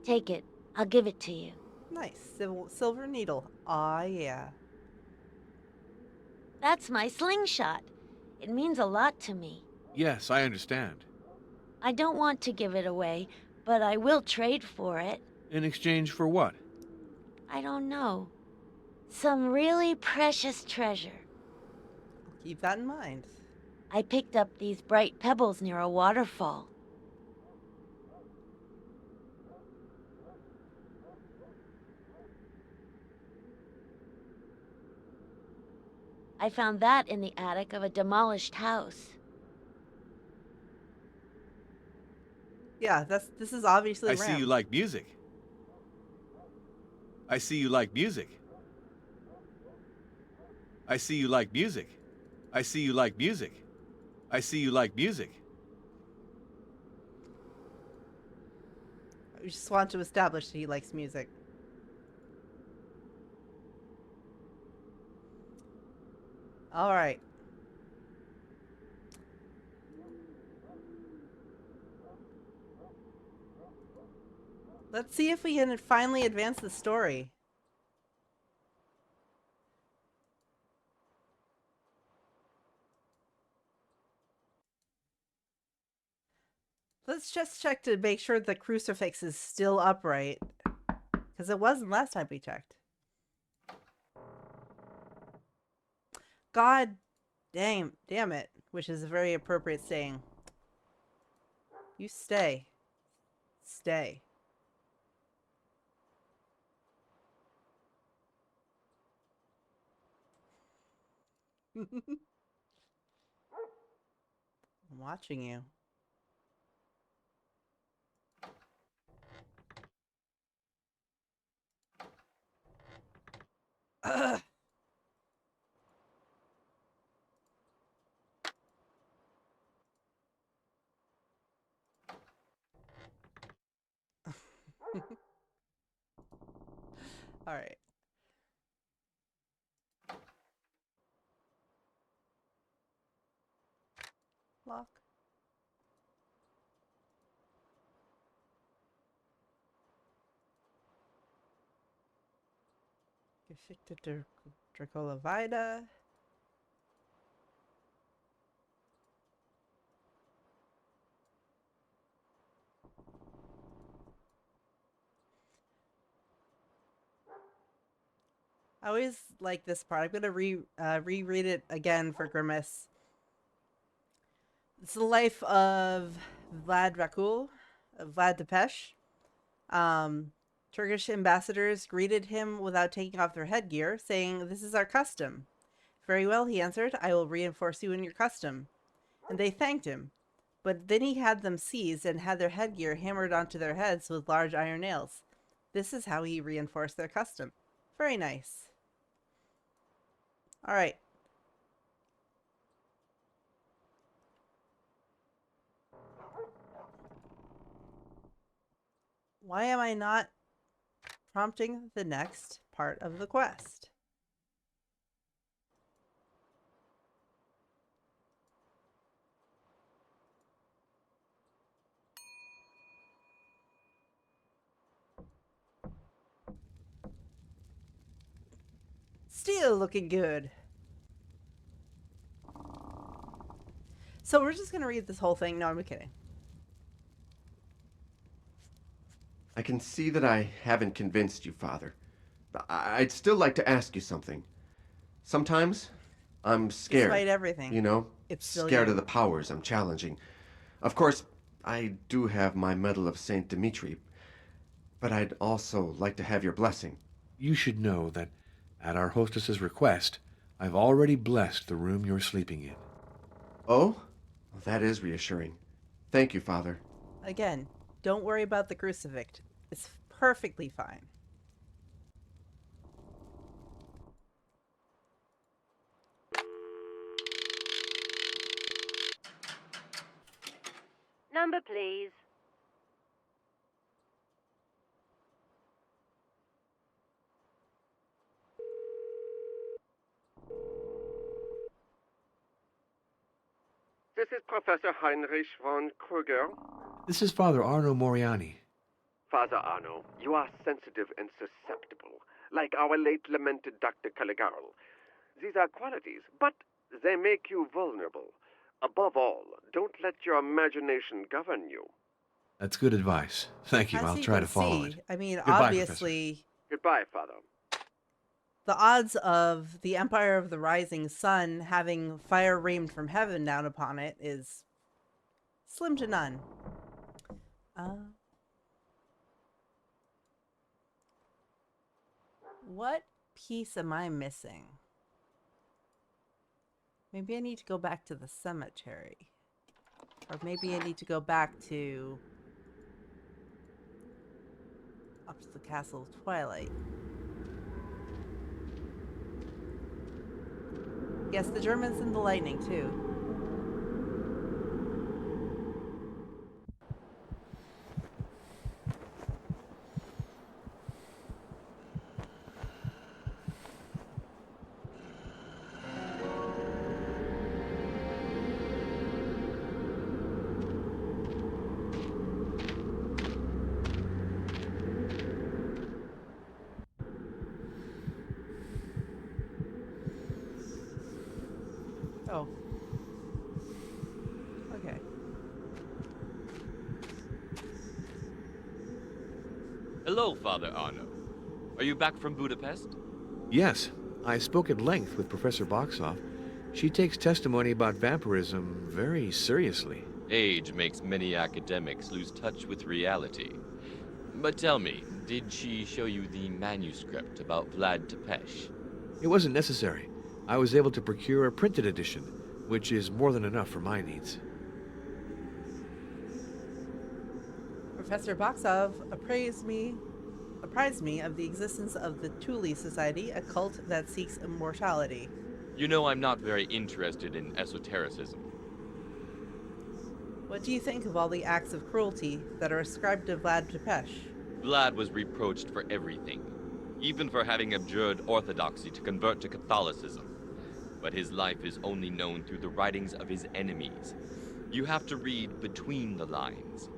Take it. I'll give it to you. Nice. Silver needle. Aw, yeah. That's my slingshot. It means a lot to me. Yes, I understand. I don't want to give it away, but I will trade for it. In exchange for what? I don't know. Some really precious treasure. Keep that in mind. I picked up these bright pebbles near a waterfall. I found that in the attic of a demolished house. Yeah, this is obviously I see Ram. you like music. I see you like music. I see you like music. I see you like music. I see you like music. I just want to establish that he likes music. All right. Let's see if we can finally advance the story. Let's just check to make sure the crucifix is still upright. Because it wasn't last time we checked. God damn it. Which is a very appropriate saying. You stay. Stay. I'm watching you. Ugh. All right. Lock. Geschichte Dracula Vida. I always like this part. I'm gonna reread it again for Grimace. It's the life of Vlad Dracul, Vlad Tepes. Turkish ambassadors greeted him without taking off their headgear, saying, "This is our custom." "Very well," he answered. "I will reinforce you in your custom." And they thanked him. But then he had them seized and had their headgear hammered onto their heads with large iron nails. This is how he reinforced their custom. Very nice. All right. Why am I not prompting the next part of the quest? Still looking good. So we're just going to read this whole thing. No, I'm kidding. I can see that I haven't convinced you, Father. I'd still like to ask you something. Sometimes I'm scared. Despite everything, you know? it's still Scared you. of the powers I'm challenging. Of course, I do have my Medal of Saint Dimitri, but I'd also like to have your blessing. You should know that, at our hostess's request, I've already blessed the room you're sleeping in. Oh? Well, that is reassuring. Thank you, Father. Again, don't worry about the crucifix. It's perfectly fine. Number, please. This is Professor Heinrich von Kruger. This is Father Arno Moriani. Father Arno, you are sensitive and susceptible, like our late lamented Dr. Caligari. These are qualities, but they make you vulnerable. Above all, don't let your imagination govern you. That's good advice. Thank you. As I'll you try can to follow see, it. I mean, Goodbye, obviously, Goodbye, Father. the odds of the Empire of the Rising Sun having fire rained from heaven down upon it is slim to none. What piece am I missing? Maybe I need to go back to the cemetery. Or maybe I need to go back to... up to the Castle of Twilight. Yes, the Germans and the lightning, too. Oh. Okay. Hello, Father Arno. Are you back from Budapest? Yes, I spoke at length with Professor Boxoff. She takes testimony about vampirism very seriously. Age makes many academics lose touch with reality. But tell me, did she show you the manuscript about Vlad Tepes? It wasn't necessary. I was able to procure a printed edition, which is more than enough for my needs. Professor Boxov apprised me of the existence of the Thule Society, a cult that seeks immortality. You know I'm not very interested in esotericism. What do you think of all the acts of cruelty that are ascribed to Vlad Tepes? Vlad was reproached for everything, even for having abjured orthodoxy to convert to Catholicism. But his life is only known through the writings of his enemies. You have to read between the lines.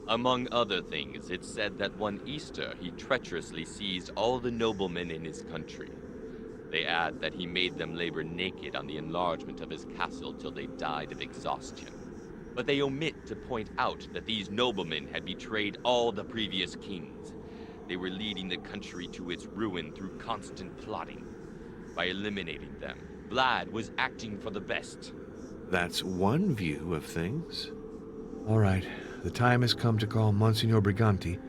Among other things, it's said that one Easter he treacherously seized all the noblemen in his country. They add that he made them labor naked on the enlargement of his castle till they died of exhaustion. But they omit to point out that these noblemen had betrayed all the previous kings. They were leading the country to its ruin through constant plotting. By eliminating them, Vlad was acting for the best. That's one view of things. All right, the time has come to call Monsignor Briganti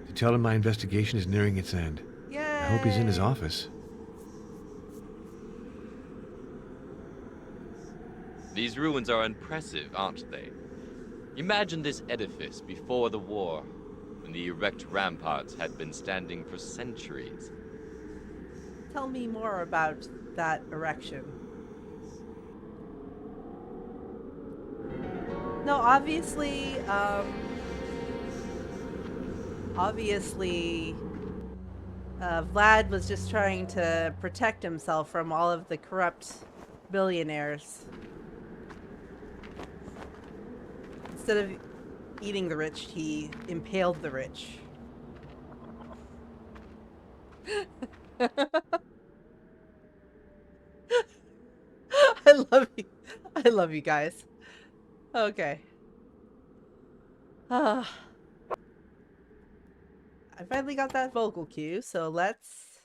to tell him my investigation is nearing its end. Yay! I hope he's in his office. These ruins are impressive, aren't they? Imagine this edifice before the war, when the erect ramparts had been standing for centuries. Tell me more about that erection. No, obviously, Vlad was just trying to protect himself from all of the corrupt billionaires. Instead of eating the rich, he impaled the rich. I love you guys. Okay. I finally got that vocal cue, so let's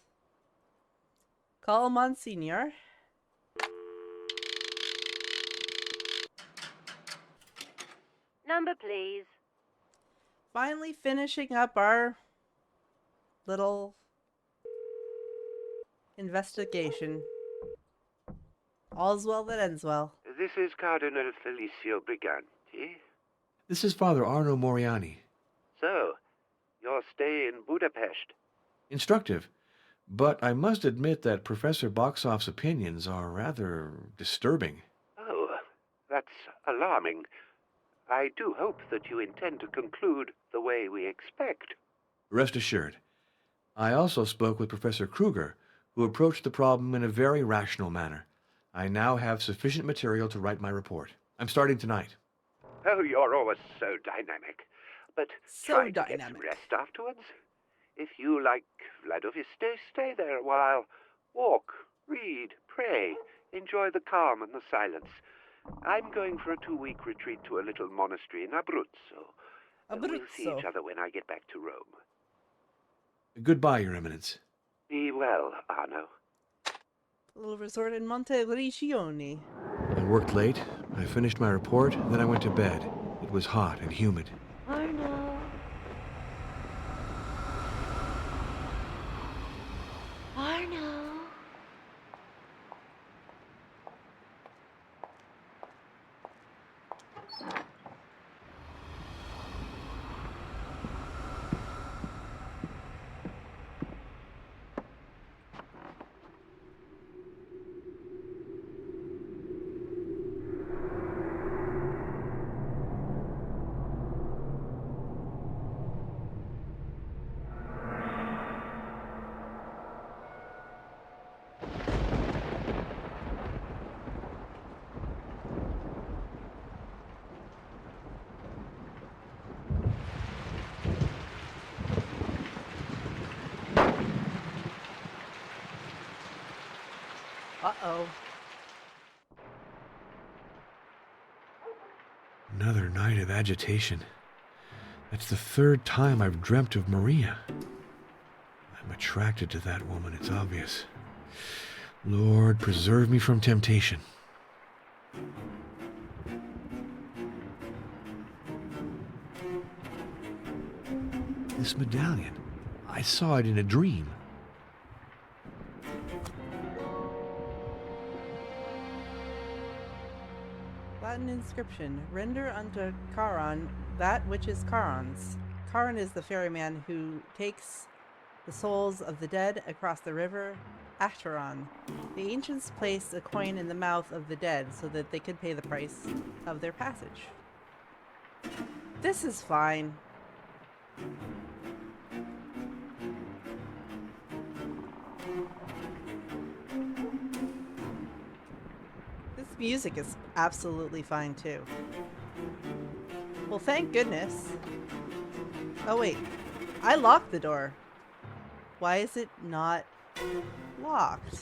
call Monsignor. Number, please. Finally finishing up our little investigation. All's well that ends well. This is Cardinal Felicio Briganti. This is Father Arno Moriani. So, your stay in Budapest. Instructive, but I must admit that Professor Boxoff's opinions are rather disturbing. Oh, that's alarming. I do hope that you intend to conclude the way we expect. Rest assured. I also spoke with Professor Kruger, who approached the problem in a very rational manner. I now have sufficient material to write my report. I'm starting tonight. Oh, you're always so dynamic. But So try to get dynamic. some rest afterwards. If you like Vladoviste, stay there a while. Walk, read, pray, enjoy the calm and the silence. I'm going for a 2-week retreat to a little monastery in Abruzzo. We'll see each other when I get back to Rome. Goodbye, Your Eminence. Be well, Arno. A little resort in Monte Regione. I worked late. I finished my report, then I went to bed. It was hot and humid. Arno. Arno. Uh-oh. Another night of agitation. That's the third time I've dreamt of Maria. I'm attracted to that woman, it's obvious. Lord, preserve me from temptation. This medallion. I saw it in a dream. Latin inscription. Render unto Charon that which is Charon's. Charon is the ferryman who takes the souls of the dead across the river Acheron. The ancients placed a coin in the mouth of the dead so that they could pay the price of their passage. This is fine. This music is absolutely fine too. Well, thank goodness. Oh wait, I locked the door. Why is it not locked?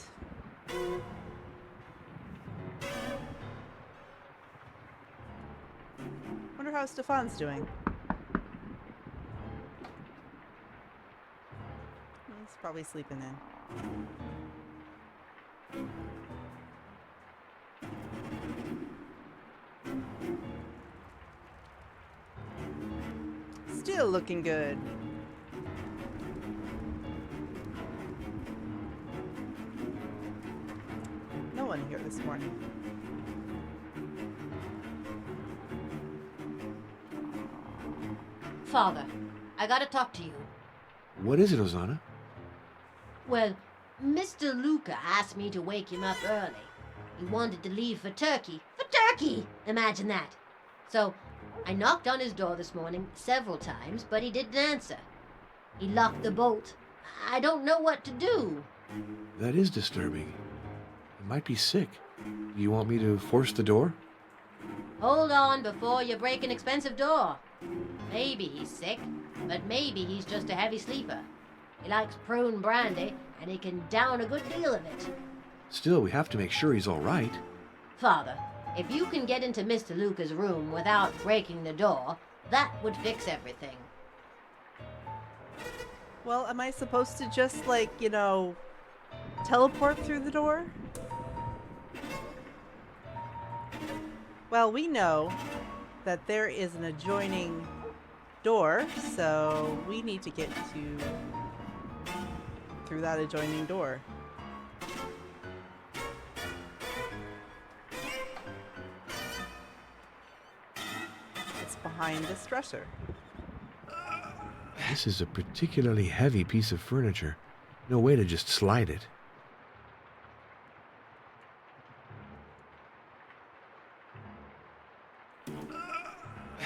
Wonder how Stefan's doing. He's probably sleeping in. Still looking good. No one here this morning. Father, I gotta talk to you. What is it, Ozana? Well, Mr. Luca asked me to wake him up early. He wanted to leave for Turkey. For Turkey! Imagine that. So, I knocked on his door this morning several times, but he didn't answer. He locked the bolt. I don't know what to do. That is disturbing. He might be sick. Do you want me to force the door? Hold on before you break an expensive door. Maybe he's sick, but maybe he's just a heavy sleeper. He likes prune brandy, and he can down a good deal of it. Still, we have to make sure he's all right. Father, if you can get into Mr. Luca's room without breaking the door, that would fix everything. Well, am I supposed to just, like, you know, teleport through the door? Well, we know that there is an adjoining door, so we need to get through that adjoining door. It's behind this dresser. This is a particularly heavy piece of furniture. No way to just slide it.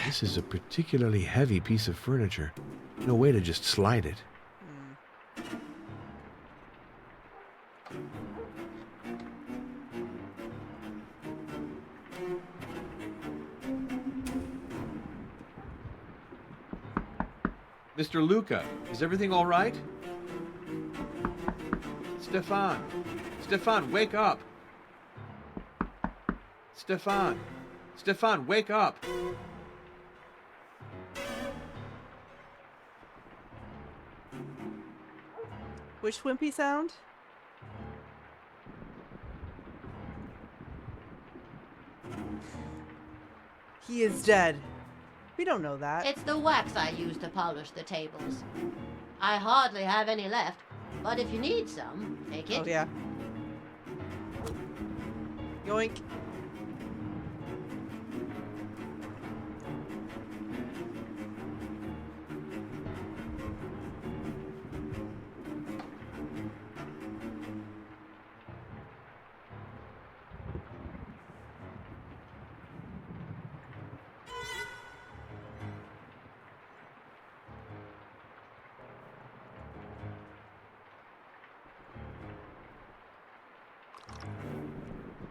This is a particularly heavy piece of furniture. No way to just slide it. Mr. Luca, is everything all right? Stefan! Stefan, wake up! Stefan! Stefan, wake up! Which wimpy sound? He is dead. We don't know that. It's the wax I use to polish the tables. I hardly have any left, but if you need some, take it. Oh, yeah. Yoink.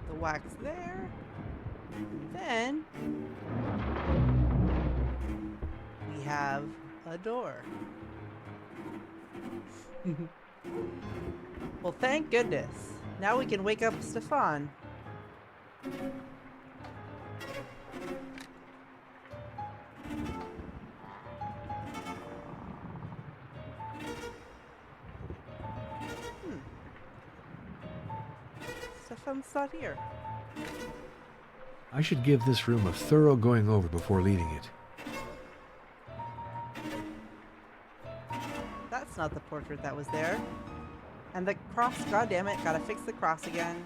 The wax there. Then we have a door. Well, thank goodness. Now we can wake up Stefan. Stefan's not here. I should give this room a thorough going over before leaving it. That's not the portrait that was there. And the cross, goddammit, gotta fix the cross again.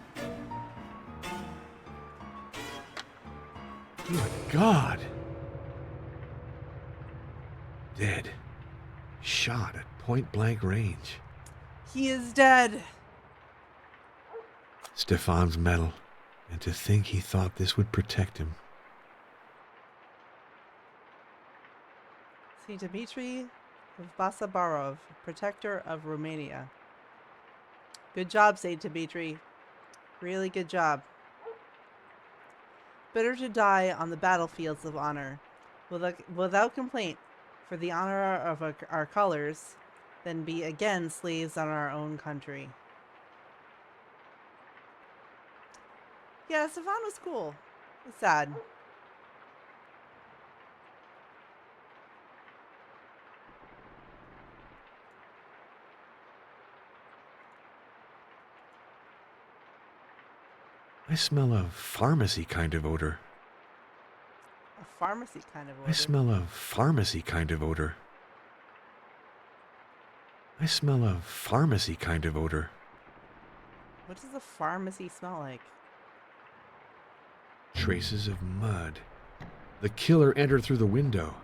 Good God! Dead. Shot at point-blank range. He is dead! Stefan's medal. And to think he thought this would protect him. Saint Dimitri of Basabarov, protector of Romania. Good job, Saint Dimitri. Really good job. Better to die on the battlefields of honor, without complaint, for the honor of our colors, than be again slaves on our own country. Yeah, Stefan was cool. It's sad. I smell a pharmacy kind of odor. A pharmacy kind of odor. I smell a pharmacy kind of odor. I smell a pharmacy kind of odor. What does a pharmacy smell like? Traces of mud. The killer entered through the window.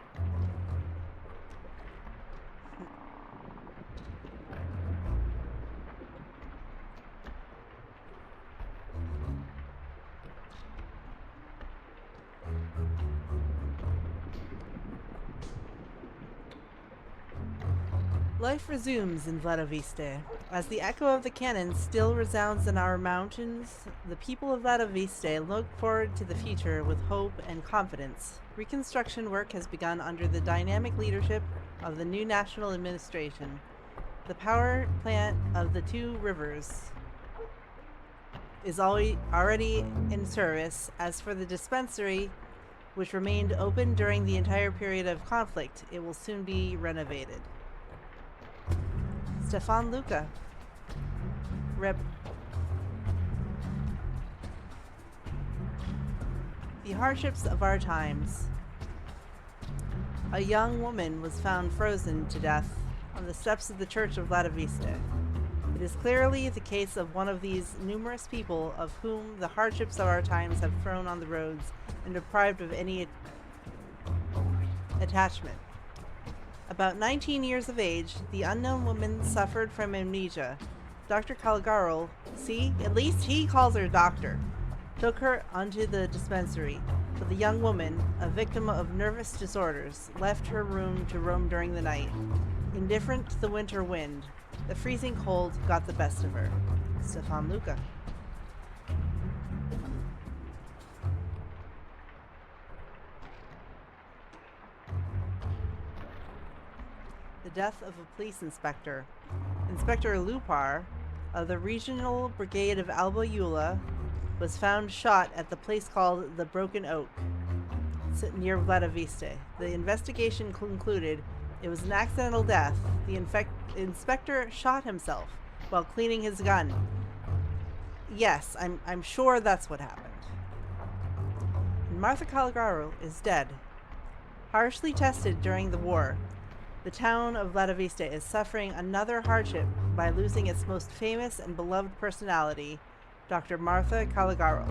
Life resumes in Vladoviste. As the echo of the cannon still resounds in our mountains, the people of Vladoviste look forward to the future with hope and confidence. Reconstruction work has begun under the dynamic leadership of the new national administration. The power plant of the Two Rivers is already in service. As for the dispensary, which remained open during the entire period of conflict, it will soon be renovated. Stefan Luca. Rip. The hardships of our times. A young woman was found frozen to death on the steps of the church of Vladoviste. It is clearly the case of one of these numerous people of whom the hardships of our times have thrown on the roads and deprived of any attachment. About 19 years of age, the unknown woman suffered from amnesia. Dr. Caligaro, see, at least he calls her doctor, took her onto the dispensary, but the young woman, a victim of nervous disorders, left her room to roam during the night. Indifferent to the winter wind, the freezing cold got the best of her. Stefan Luca. The death of a police inspector. Inspector Lupar of the Regional Brigade of Alba Iulia was found shot at the place called the Broken Oak, near Vladoviste. The investigation concluded it was an accidental death. The inspector shot himself while cleaning his gun. Yes, I'm sure that's what happened. In Martha Caligaro is dead. Harshly tested during the war, the town of Vladivista is suffering another hardship by losing its most famous and beloved personality, Dr. Martha Caligaro.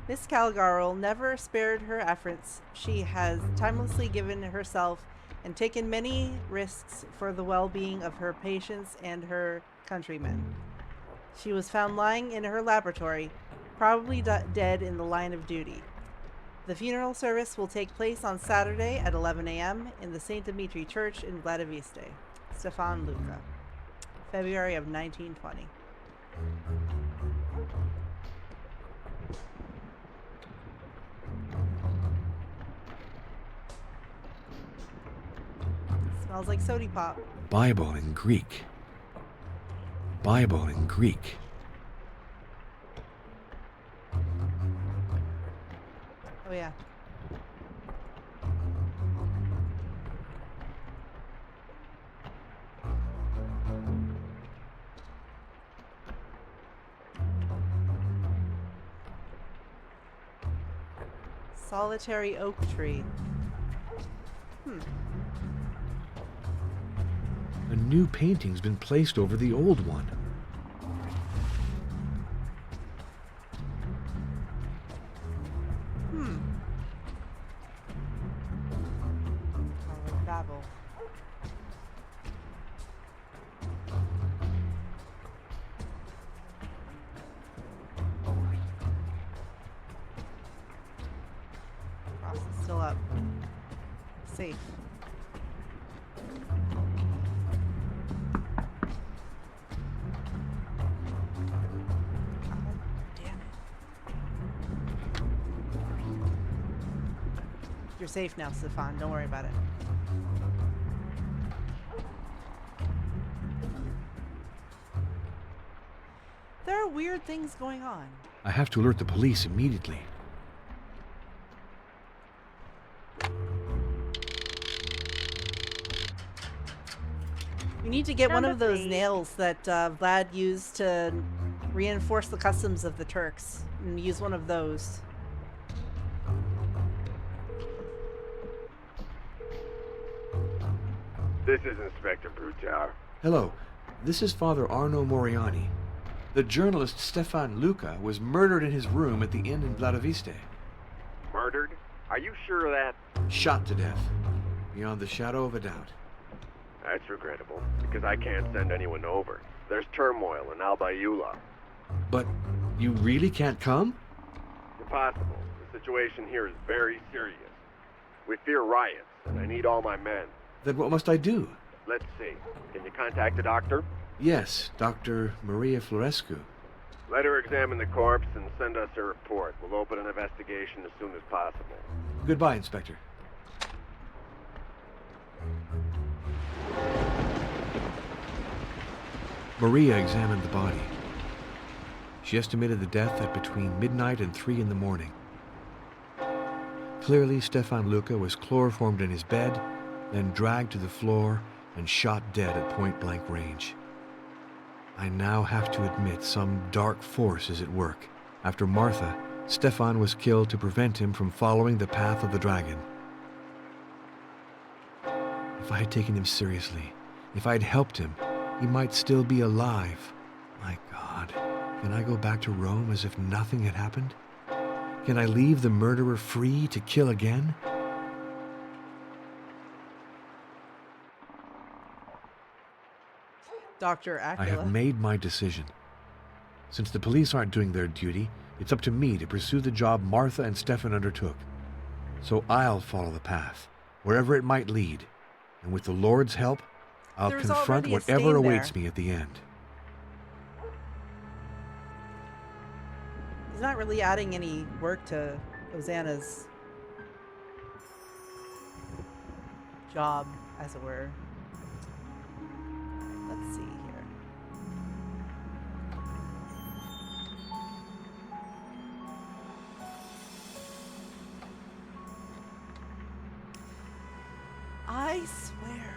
Miss Caligaro never spared her efforts. She has timelessly given herself and taken many risks for the well-being of her patients and her countrymen. She was found lying in her laboratory, probably dead in the line of duty. The funeral service will take place on Saturday at 11 a.m. in the St. Dimitri Church in Vladivista. Stefan Luca, February of 1920. Smells like sody pop. Bible in Greek. Bible in Greek. Oh, yeah. Solitary oak tree. A new painting's been placed over the old one. Tower of Babel. Cross is still up. Safe. You're safe now, Stefan. Don't worry about it. There are weird things going on. I have to alert the police immediately. We need to get one Number of those 3. nails that Vlad used to reinforce the customs of the Turks. And use one of those. This is Inspector Brutar. Hello, this is Father Arno Moriani. The journalist Stefan Luca was murdered in his room at the inn in Vladivista. Murdered? Are you sure of that? Shot to death, beyond the shadow of a doubt. That's regrettable, because I can't send anyone over. There's turmoil in Albayula. But you really can't come? Impossible. The situation here is very serious. We fear riots, and I need all my men. Then what must I do? Let's see. Can you contact a doctor? Yes, Dr. Maria Florescu. Let her examine the corpse and send us a report. We'll open an investigation as soon as possible. Goodbye, Inspector. Maria examined the body. She estimated the death at between midnight and 3 in the morning. Clearly, Stefan Luca was chloroformed in his bed, then dragged to the floor and shot dead at point-blank range. I now have to admit some dark force is at work. After Martha, Stefan was killed to prevent him from following the path of the dragon. If I had taken him seriously, if I had helped him, he might still be alive. My God, can I go back to Rome as if nothing had happened? Can I leave the murderer free to kill again? Dr. I Acula. have made my decision. Since the police aren't doing their duty, it's up to me to pursue the job Martha and Stefan undertook. So I'll follow the path, wherever it might lead. And with the Lord's help, I'll There's confront already a whatever stain awaits there. me at the end. He's not really adding any work to Hosanna's job, as it were. Let's see here. I swear.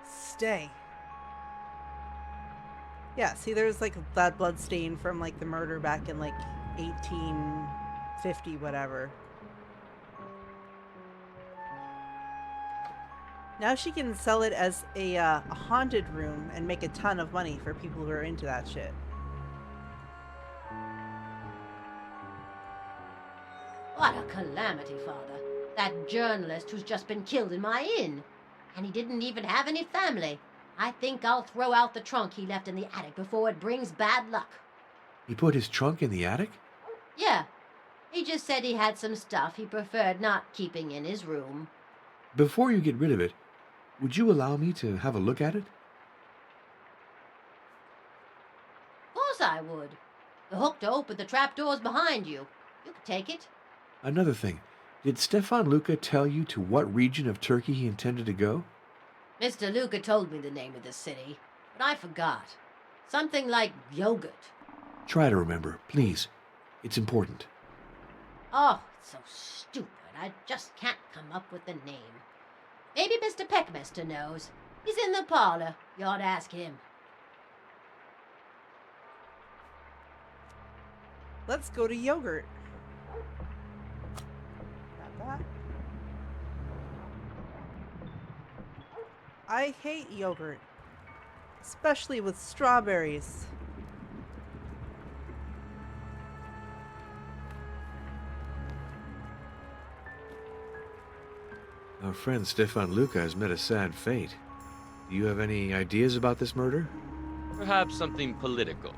Stay. Yeah, see, there's like that blood stain from like the murder back in like 1850, whatever. Now she can sell it as a haunted room and make a ton of money for people who are into that shit. What a calamity, Father. That journalist who's just been killed in my inn. And he didn't even have any family. I think I'll throw out the trunk he left in the attic before it brings bad luck. He put his trunk in the attic? Yeah, he just said he had some stuff he preferred not keeping in his room. Before you get rid of it, would you allow me to have a look at it? Of course I would. The hook to open the trapdoor's behind you. You could take it. Another thing, did Stefan Luca tell you to what region of Turkey he intended to go? Mr. Luca told me the name of the city, but I forgot. Something like yogurt. Try to remember, please. It's important. Oh, it's so stupid. I just can't come up with the name. Maybe Mr. Peckmester knows. He's in the parlor. You ought to ask him. Let's go to yogurt. Grab that. I hate yogurt, especially with strawberries. Our friend Stefan Luca has met a sad fate. Do you have any ideas about this murder? Perhaps something political.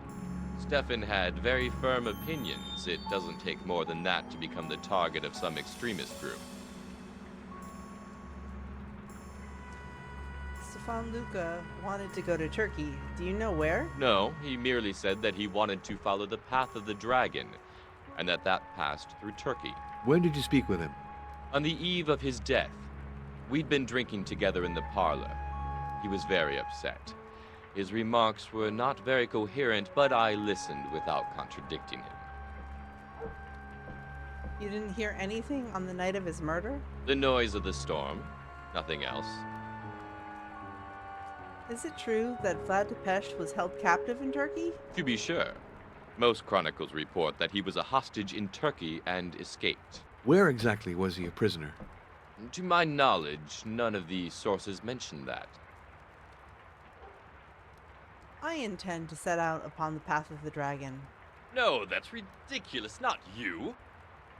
Stefan had very firm opinions. It doesn't take more than that to become the target of some extremist group. Stefan Luca wanted to go to Turkey. Do you know where? No, he merely said that he wanted to follow the path of the dragon, and that passed through Turkey. When did you speak with him? On the eve of his death, we'd been drinking together in the parlor. He was very upset. His remarks were not very coherent, but I listened without contradicting him. You didn't hear anything on the night of his murder? The noise of the storm, nothing else. Is it true that Vlad Tepes was held captive in Turkey? To be sure. Most chronicles report that he was a hostage in Turkey and escaped. Where exactly was he a prisoner? To my knowledge, none of the sources mention that. I intend to set out upon the path of the dragon. No, that's ridiculous, not you.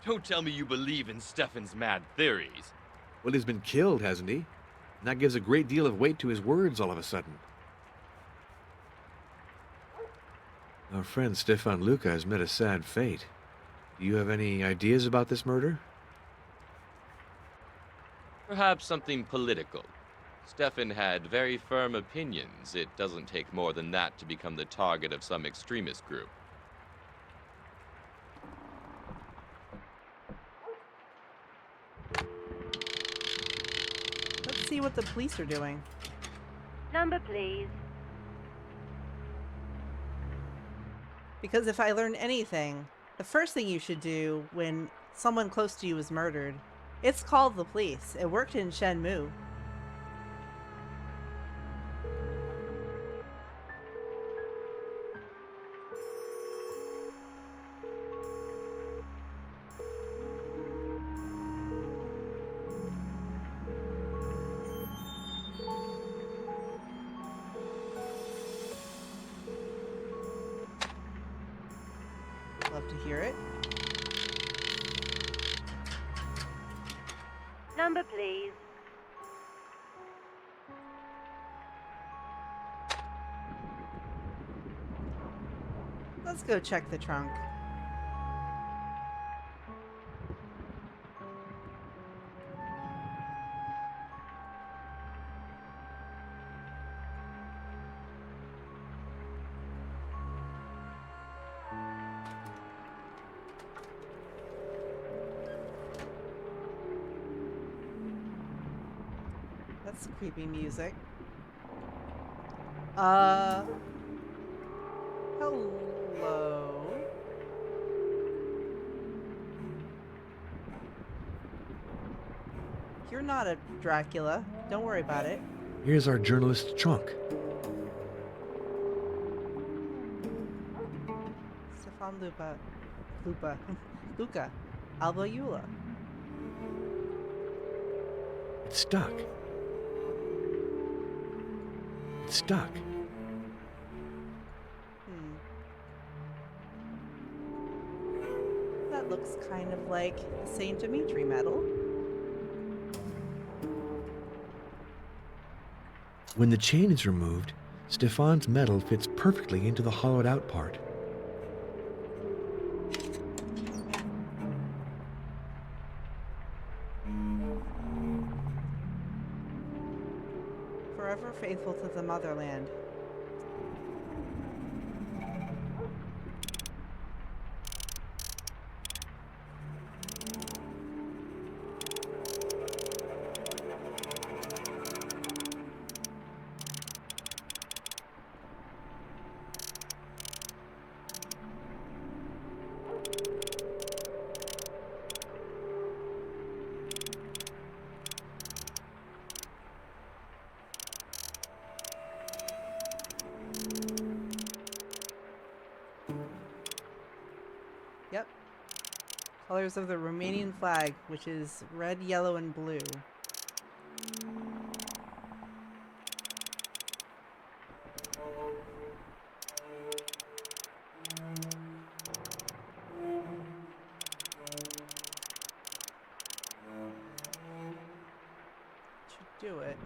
Don't tell me you believe in Stefan's mad theories. Well, he's been killed, hasn't he? And that gives a great deal of weight to his words all of a sudden. Our friend Stefan Luca has met a sad fate. Do you have any ideas about this murder? Perhaps something political. Stefan had very firm opinions. It doesn't take more than that to become the target of some extremist group. Let's see what the police are doing. Number, please. Because if I learn anything, the first thing you should do when someone close to you is murdered, it's call the police. It worked in Shenmue. Love to hear it. Number, please. Let's go check the trunk. That's creepy music. Hello? You're not a Dracula. Don't worry about it. Here's our journalist's trunk. Stefan Luca Albayula. It's stuck. It's stuck. That looks kind of like the St. Dimitri medal. When the chain is removed, Stefan's medal fits perfectly into the hollowed out part. Forever faithful to the motherland. Yep. Colors of the Romanian flag, which is red, yellow, and blue. Should do it.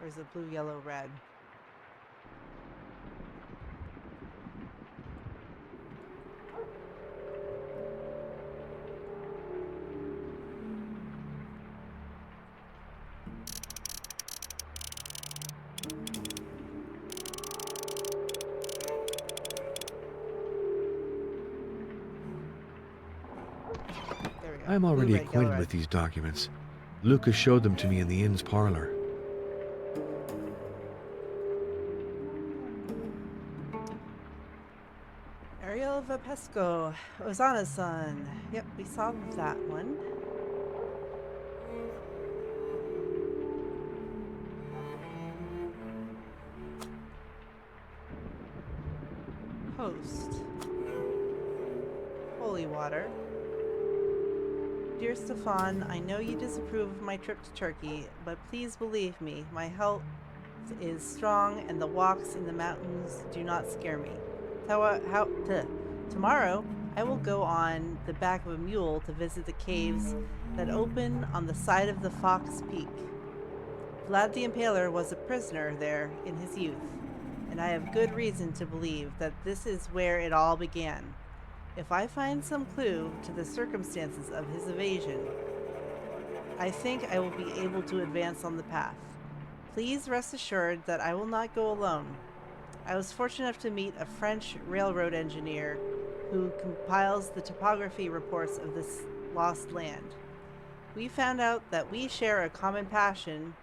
Or is it blue, yellow, red? There we go. I'm already Blue, red, acquainted yellow, with red. these documents. Lucas showed them to me in the inn's parlor. Ariel Vapesco, Ozana's son. Yep, we saw that one. Host. Holy water. Dear Stefan, I know you disapprove of my trip to Turkey, but please believe me, my health is strong and the walks in the mountains do not scare me. Tomorrow, I will go on the back of a mule to visit the caves that open on the side of the Fox Peak. Vlad the Impaler was a prisoner there in his youth, and I have good reason to believe that this is where it all began. If I find some clue to the circumstances of his evasion, I think I will be able to advance on the path. Please rest assured that I will not go alone. I was fortunate enough to meet a French railroad engineer who compiles the topography reports of this lost land. We found out that we share a common passion,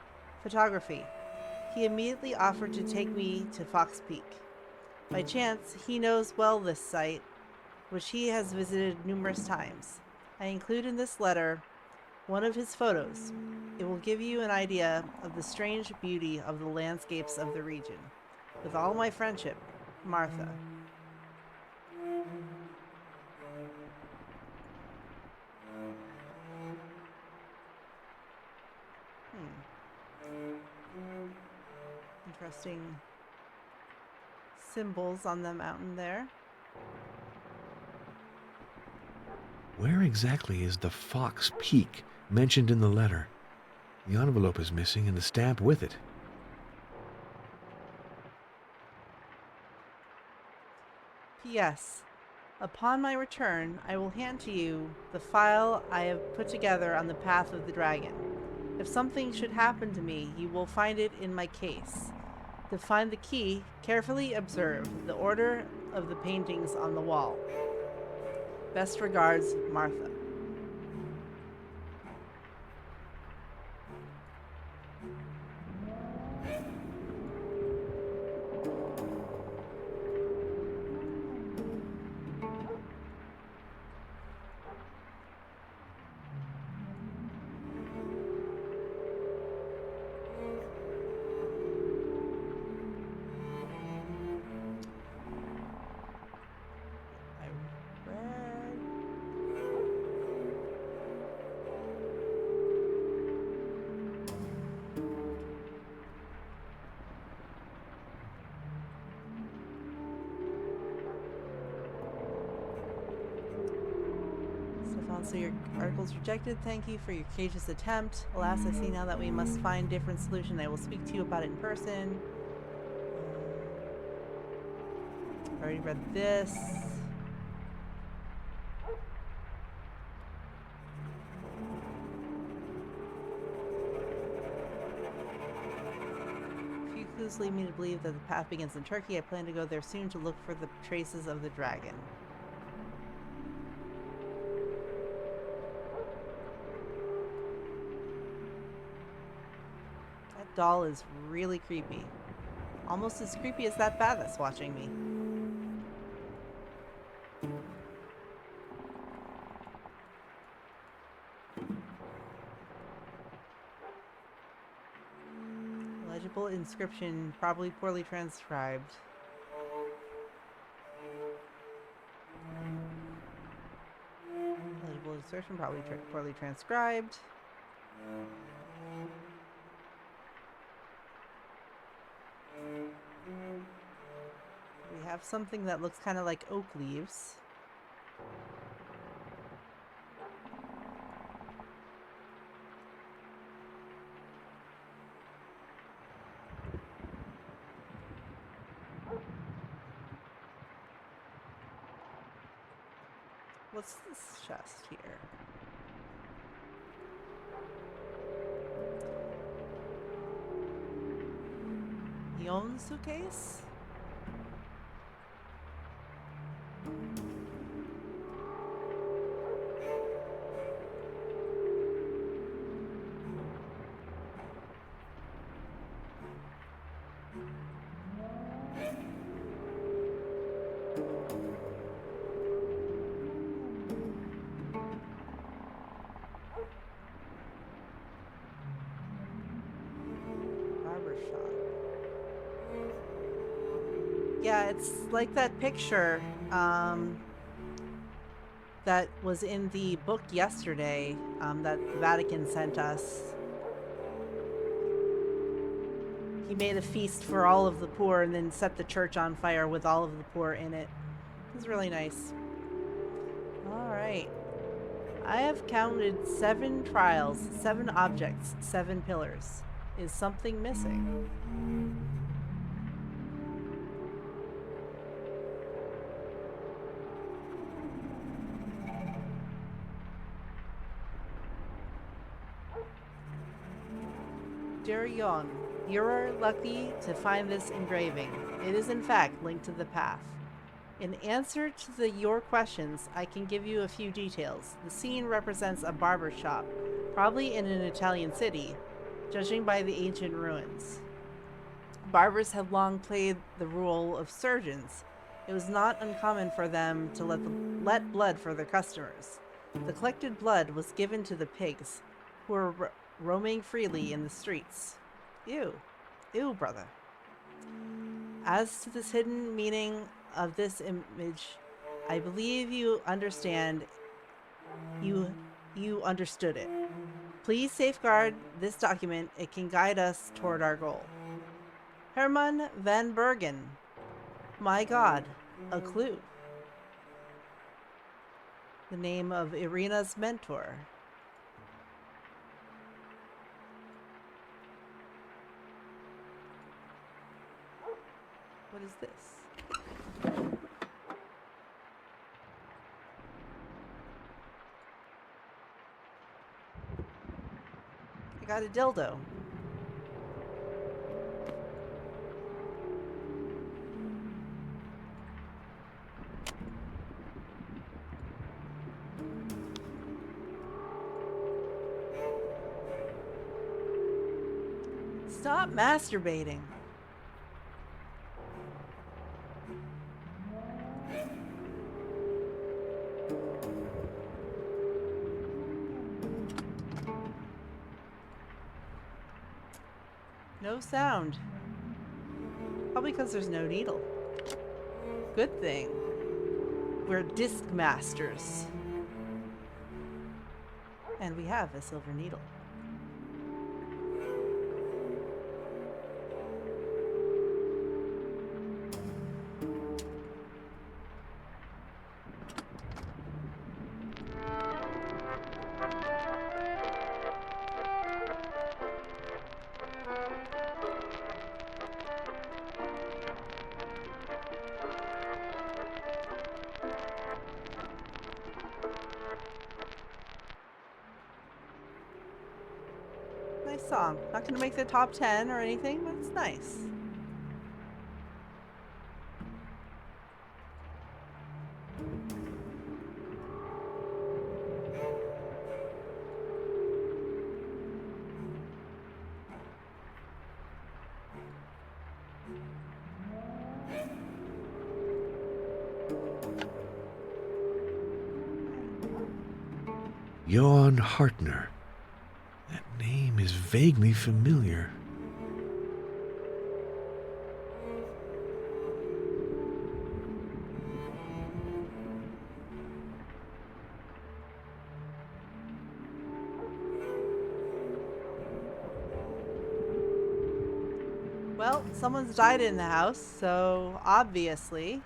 photography. He immediately offered to take me to Fox Peak. By chance, he knows well this site, which he has visited numerous times. I include in this letter one of his photos. It will give you an idea of the strange beauty of the landscapes of the region. With all my friendship, Martha. Interesting symbols on the mountain there. Where exactly is the Fox Peak mentioned in the letter? The envelope is missing and the stamp with it. P.S. Upon my return, I will hand to you the file I have put together on the path of the dragon. If something should happen to me, you will find it in my case. To find the key, carefully observe the order of the paintings on the wall. Best regards, Martha. Also, your article's rejected. Thank you for your courageous attempt. Alas, I see now that we must find different solution. I will speak to you about it in person. Already read this. Few clues lead me to believe that the path begins in Turkey. I plan to go there soon to look for the traces of the dragon. That doll is really creepy. Almost as creepy as that bat that's watching me. Legible inscription, probably poorly transcribed. Legible inscription, probably poorly transcribed. We have something that looks kind of like oak leaves. What's this chest here? Yon suitcase? Yeah, it's like that picture that was in the book yesterday that the Vatican sent us. He made a feast for all of the poor and then set the church on fire with all of the poor in it. It was really nice. Alright. I have counted 7 trials, 7 objects, 7 pillars. Is something missing? Dear Yon, you're lucky to find this engraving. It is in fact linked to the path. In answer to your questions, I can give you a few details. The scene represents a barber shop, probably in an Italian city, judging by the ancient ruins. Barbers have long played the role of surgeons. It was not uncommon for them to let blood for their customers. The collected blood was given to the pigs, who were roaming freely in the streets. Ew. Ew, brother. As to this hidden meaning of this image, I believe you understand. You understood it. Please safeguard this document. It can guide us toward our goal. Herman van Bergen. My God, a clue. The name of Irina's mentor. What is this? I got a dildo. Stop masturbating. No sound. Probably because there's no needle. Good thing. We're disc masters. And we have a silver needle. song. Not gonna make the top 10 or anything, but it's nice. Johann Hartner. That name is vaguely familiar. Well, someone's died in the house, so obviously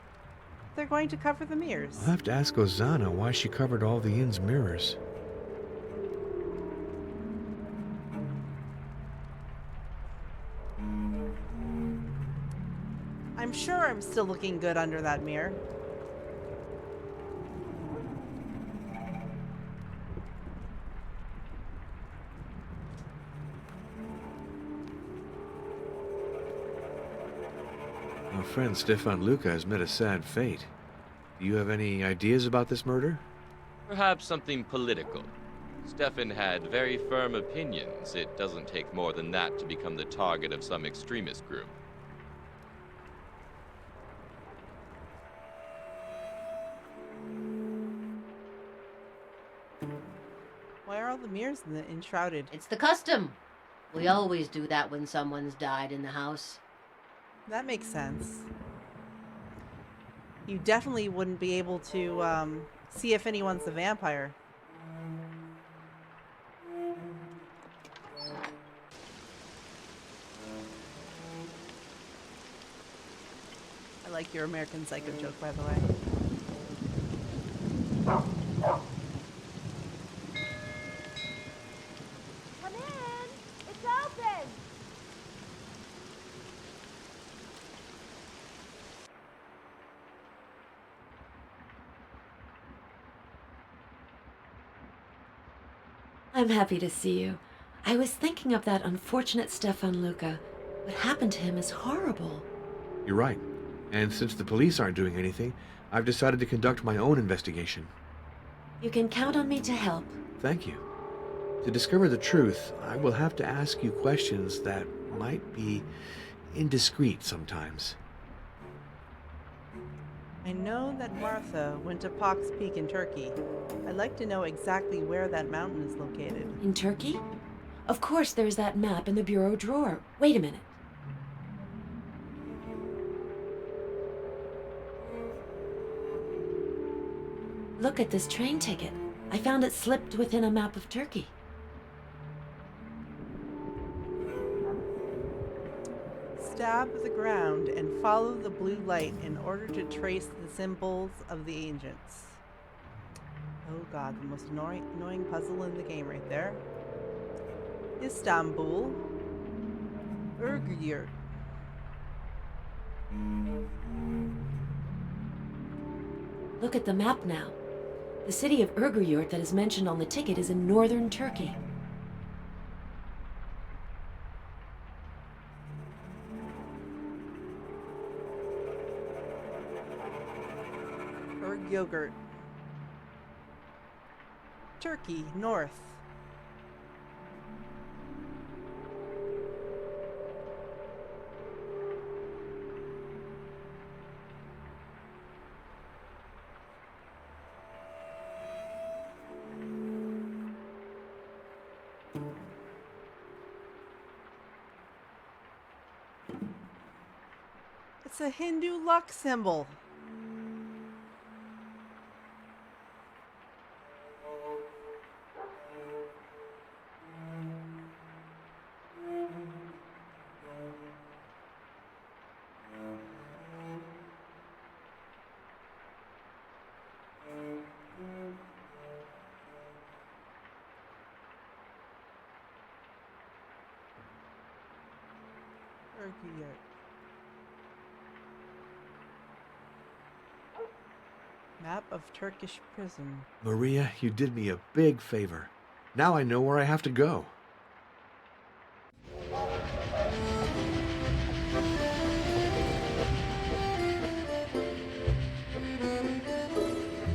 they're going to cover the mirrors. I'll have to ask Ozana why she covered all the inn's mirrors. I'm sure I'm still looking good under that mirror. Our friend Stefan Luca has met a sad fate. Do you have any ideas about this murder? Perhaps something political. Stefan had very firm opinions. It doesn't take more than that to become the target of some extremist group. Why are all the mirrors enshrouded? It's the custom. We always do that when someone's died in the house. That makes sense. You definitely wouldn't be able to see if anyone's a vampire. I like your American Psycho joke, by the way. Come in! It's open! I'm happy to see you. I was thinking of that unfortunate Stefan Luca. What happened to him is horrible. You're right. And since the police aren't doing anything, I've decided to conduct my own investigation. You can count on me to help. Thank you. To discover the truth, I will have to ask you questions that might be indiscreet sometimes. I know that Martha went to Pox Peak in Turkey. I'd like to know exactly where that mountain is located. In Turkey? Of course, there's that map in the bureau drawer. Wait a minute. Look at this train ticket. I found it slipped within a map of Turkey. Stab the ground and follow the blue light in order to trace the symbols of the ancients. Oh god, the most annoying puzzle in the game right there. Istanbul. Urgyurt. Look at the map now. The city of Urgyurt that is mentioned on the ticket is in northern Turkey. Yogurt. Turkey, north. It's a Hindu luck symbol. Map of Turkish prison. Maria, you did me a big favor. Now I know where I have to go.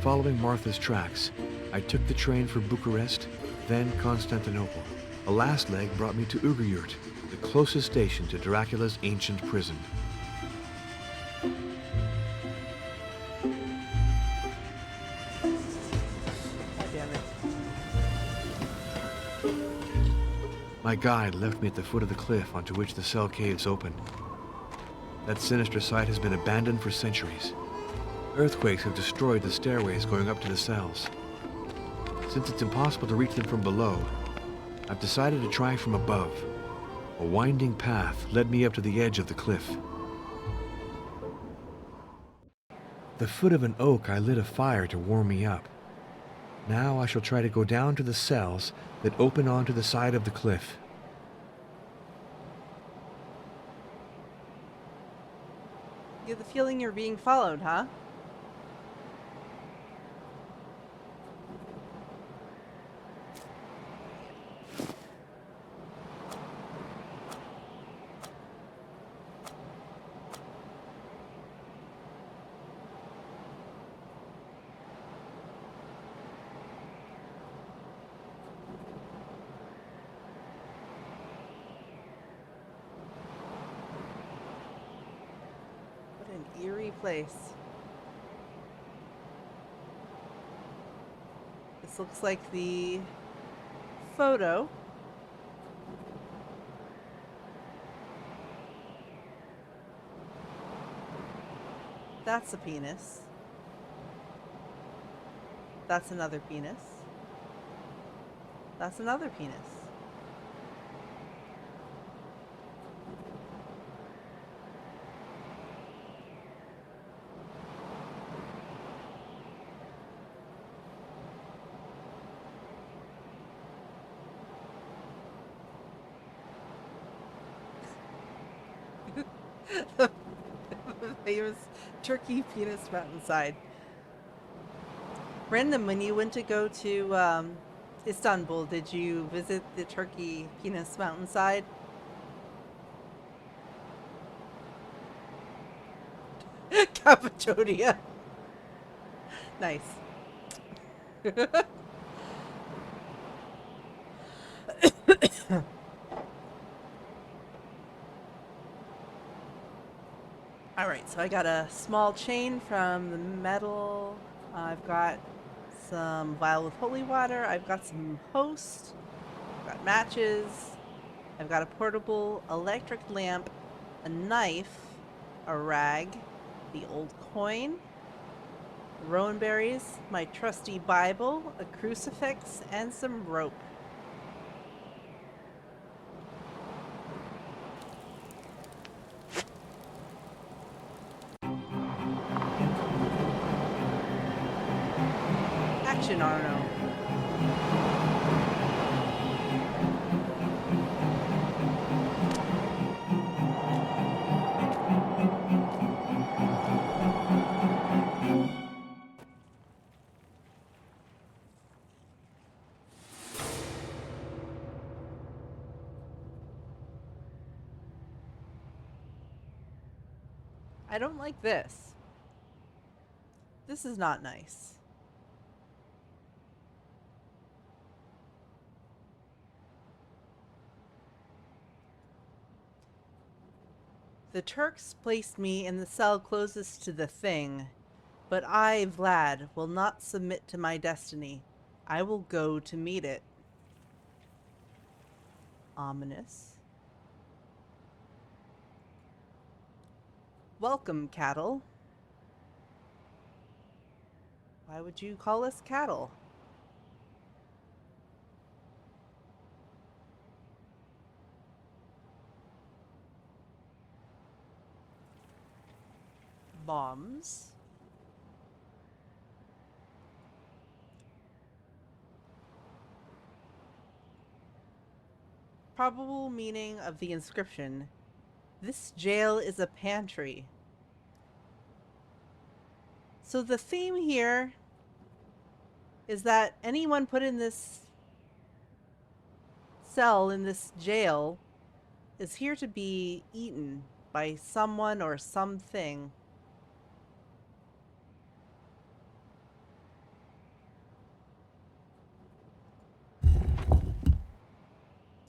following Martha's tracks, I took the train for Bucharest, then Constantinople. The last leg brought me to Ugryurt, the closest station to Dracula's ancient prison. God damn it. My guide left me at the foot of the cliff onto which the cell caves open. That sinister site has been abandoned for centuries. Earthquakes have destroyed the stairways going up to the cells. Since it's impossible to reach them from below, I've decided to try from above. A winding path led me up to the edge of the cliff. At the foot of an oak, I lit a fire to warm me up. Now I shall try to go down to the cells that open onto the side of the cliff. You have the feeling you're being followed, huh? An eerie place. This looks like the photo. That's a penis. That's another penis. That's another penis. The famous Turkey penis mountainside. Brendan, when you went to go to Istanbul, did you visit the Turkey penis mountainside? Cappadocia. Nice. Alright, so I got a small chain from the metal. I've got some vial with holy water. I've got some host. I've got matches. I've got a portable electric lamp, a knife, a rag, the old coin, rowan berries, my trusty Bible, a crucifix, and some rope. Action, Arno. I don't like this. This is not nice. The Turks placed me in the cell closest to the thing, but I, Vlad, will not submit to my destiny. I will go to meet it. Ominous. Welcome, cattle. Why would you call us cattle? Bombs. Probable meaning of the inscription. This jail is a pantry. So the theme here is that anyone put in this cell, in this jail, is here to be eaten by someone or something.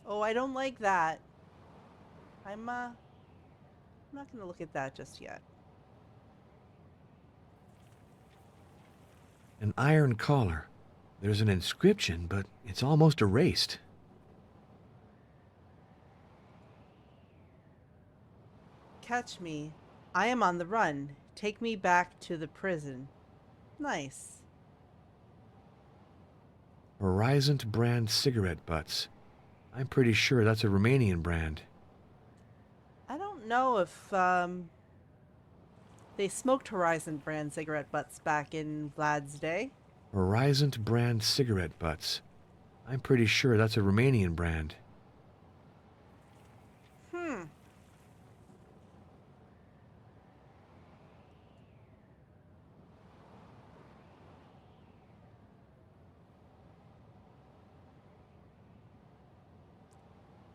Oh, I don't like that. I'm not gonna look at that just yet. An iron collar. There's an inscription, but it's almost erased. Catch me. I am on the run. Take me back to the prison. Nice. Horizon brand cigarette butts. I'm pretty sure that's a Romanian brand. I don't know if they smoked Horizon brand cigarette butts back in Vlad's day. Horizon brand cigarette butts. I'm pretty sure that's a Romanian brand.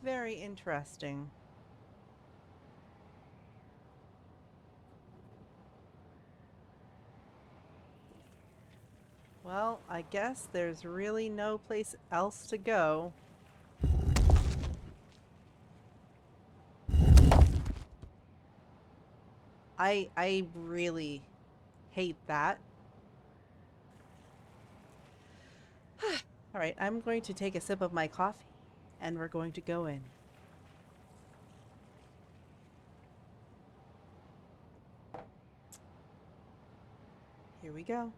Very interesting. Well, I guess there's really no place else to go. I really hate that. All right, I'm going to take a sip of my coffee and we're going to go in. Here we go.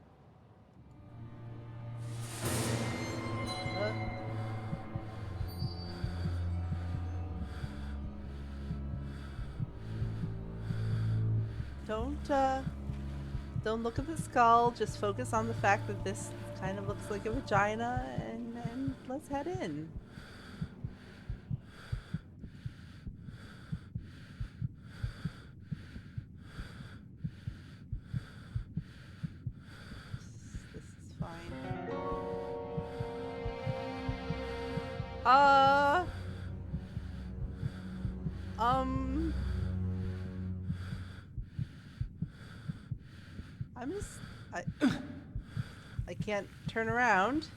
Don't look at the skull. Just focus on the fact that this kind of looks like a vagina, and let's head in. This is fine. I'm just I can't turn around.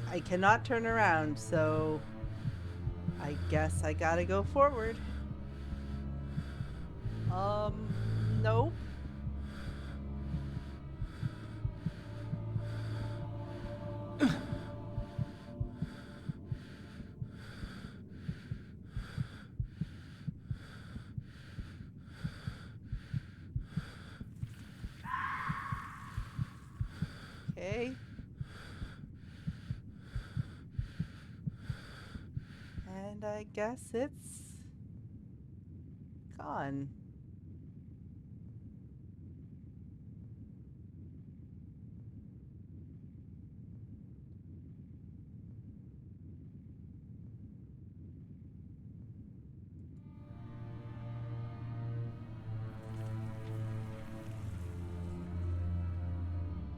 I cannot turn around, so I guess I gotta go forward. Nope. Okay. And I guess it's gone.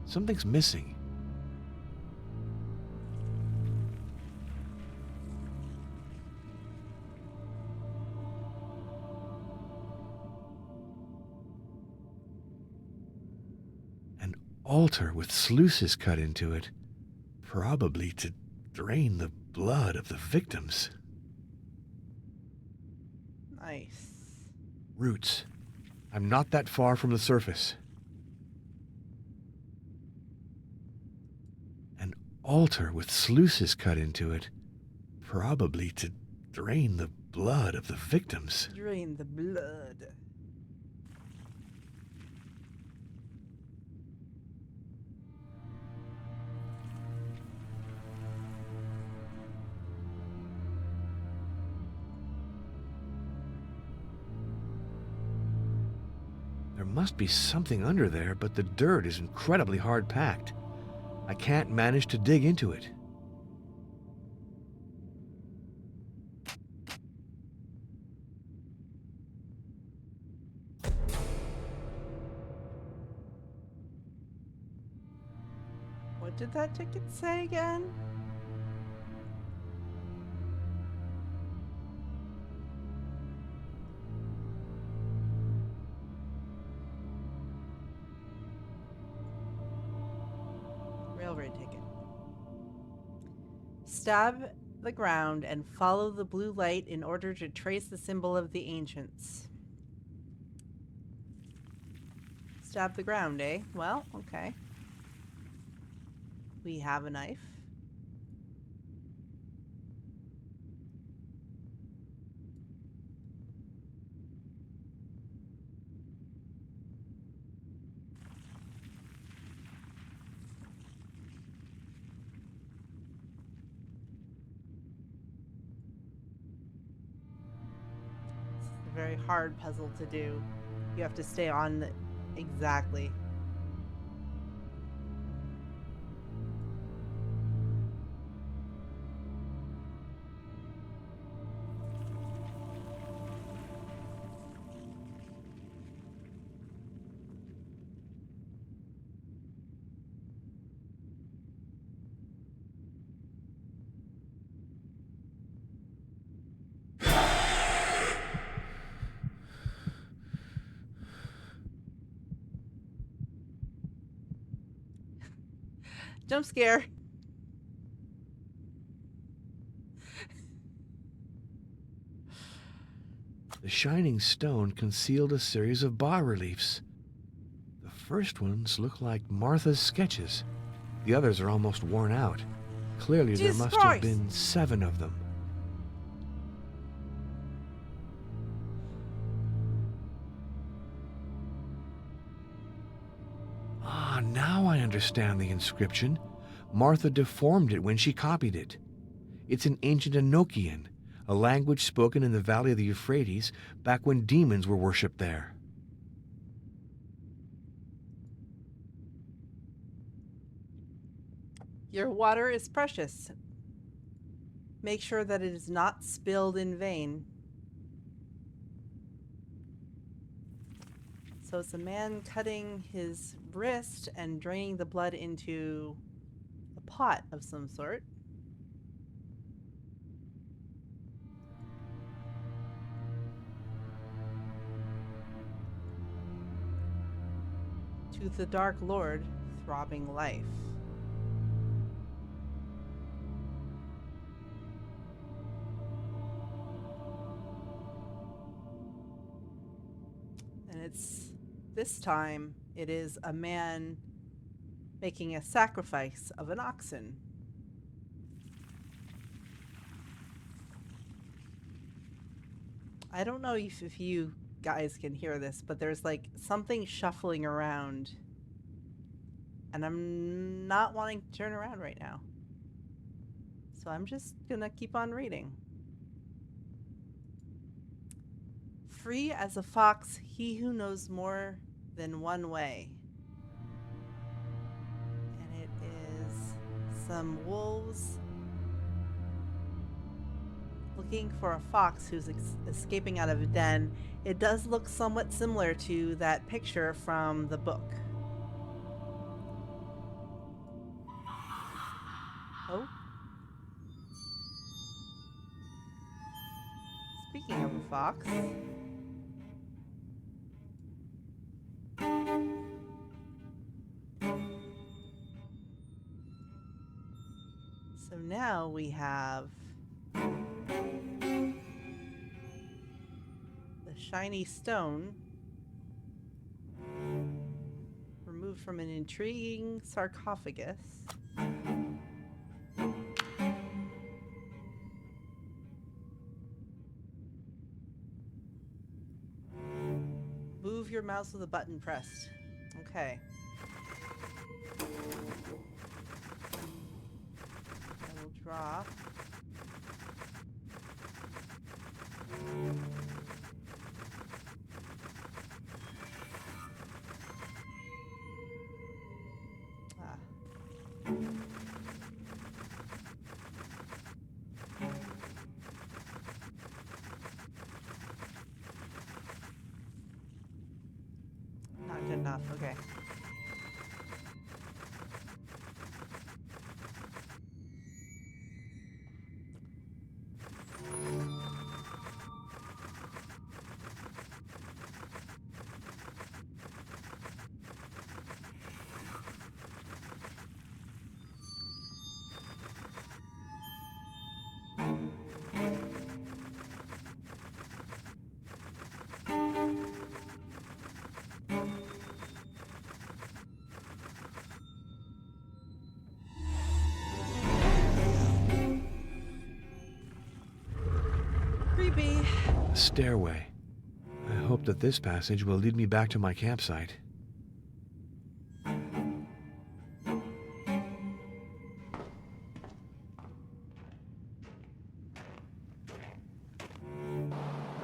Something's missing. An altar with sluices cut into it, probably to drain the blood of the victims. Nice. Roots. I'm not that far from the surface. An altar with sluices cut into it, probably to drain the blood of the victims. Drain the blood. There must be something under there, but the dirt is incredibly hard packed. I can't manage to dig into it. What did that ticket say again? railroad ticket. Stab the ground and follow the blue light in order to trace the symbol of the ancients. Stab the ground, eh? Well, okay. We have a knife. It's a very hard puzzle to do. You have to stay on exactly. Jump scare. The shining stone concealed a series of bas-reliefs. The first ones look like Martha's sketches. The others are almost worn out. Clearly, there Jesus must Christ. have been 7 of them. Ah, now I understand the inscription. Martha deformed it when she copied it. It's an ancient Enochian, a language spoken in the valley of the Euphrates back when demons were worshipped there. Your water is precious. Make sure that it is not spilled in vain. So it's a man cutting his wrist and draining the blood into a pot of some sort. To the Dark Lord, throbbing life. And this time, it is a man making a sacrifice of an oxen. I don't know if you guys can hear this, but there's like something shuffling around. And I'm not wanting to turn around right now. So I'm just gonna keep on reading. Free as a fox, he who knows more than one way. And it is some wolves looking for a fox who's escaping out of a den. It does look somewhat similar to that picture from the book. Oh. Speaking of a fox. So now we have the shiny stone removed from an intriguing sarcophagus. Move your mouse with a button pressed. Okay. I will draw. Not good enough. Okay. A stairway. I hope that this passage will lead me back to my campsite.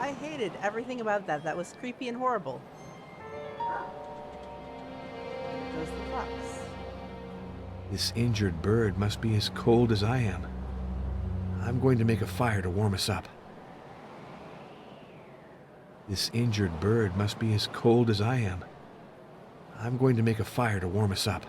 I hated everything about that. That was creepy and horrible. There goes the fox. This injured bird must be as cold as I am. I'm going to make a fire to warm us up. This injured bird must be as cold as I am. I'm going to make a fire to warm us up.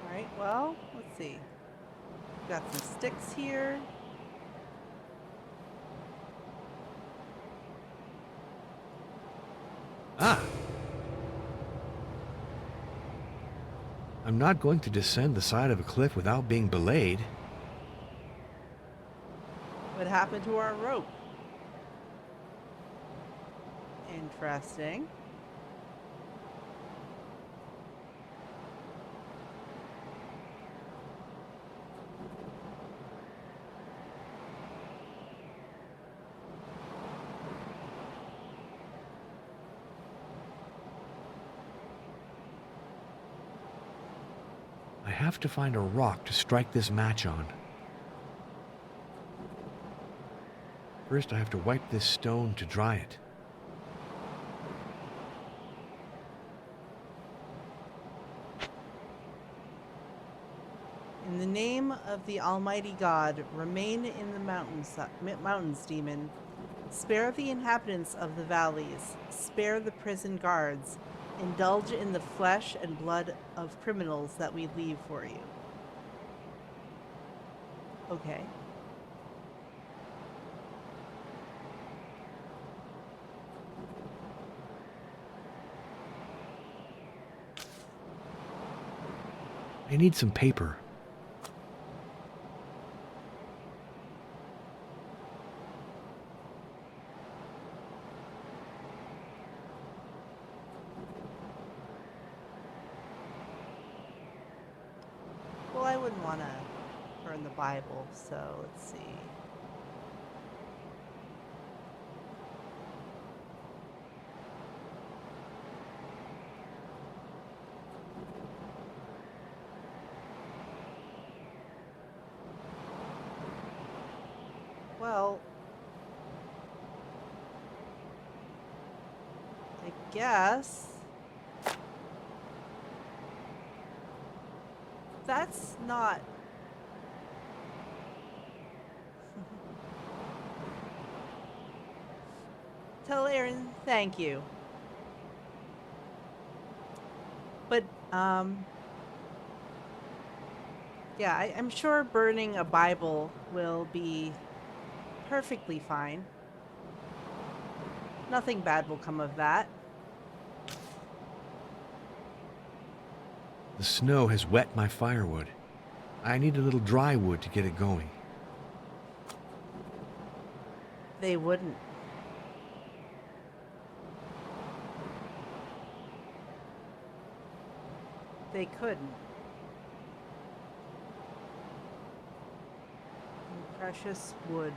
Alright, well, let's see. We've got some sticks here. Ah! I'm not going to descend the side of a cliff without being belayed. What happened to our rope? Interesting. I have to find a rock to strike this match on. First, I have to wipe this stone to dry it. In the name of the Almighty God, remain in the mountains, demon. Spare the inhabitants of the valleys. Spare the prison guards. Indulge in the flesh and blood of criminals that we leave for you. Okay. I need some paper. Well, I wouldn't want to burn the Bible, so let's see. Well, I guess that's not tell Aaron thank you. But yeah, I'm sure burning a Bible will be perfectly fine. Nothing bad will come of that. The snow has wet my firewood. I need a little dry wood to get it going. They wouldn't. They couldn't. Precious wood.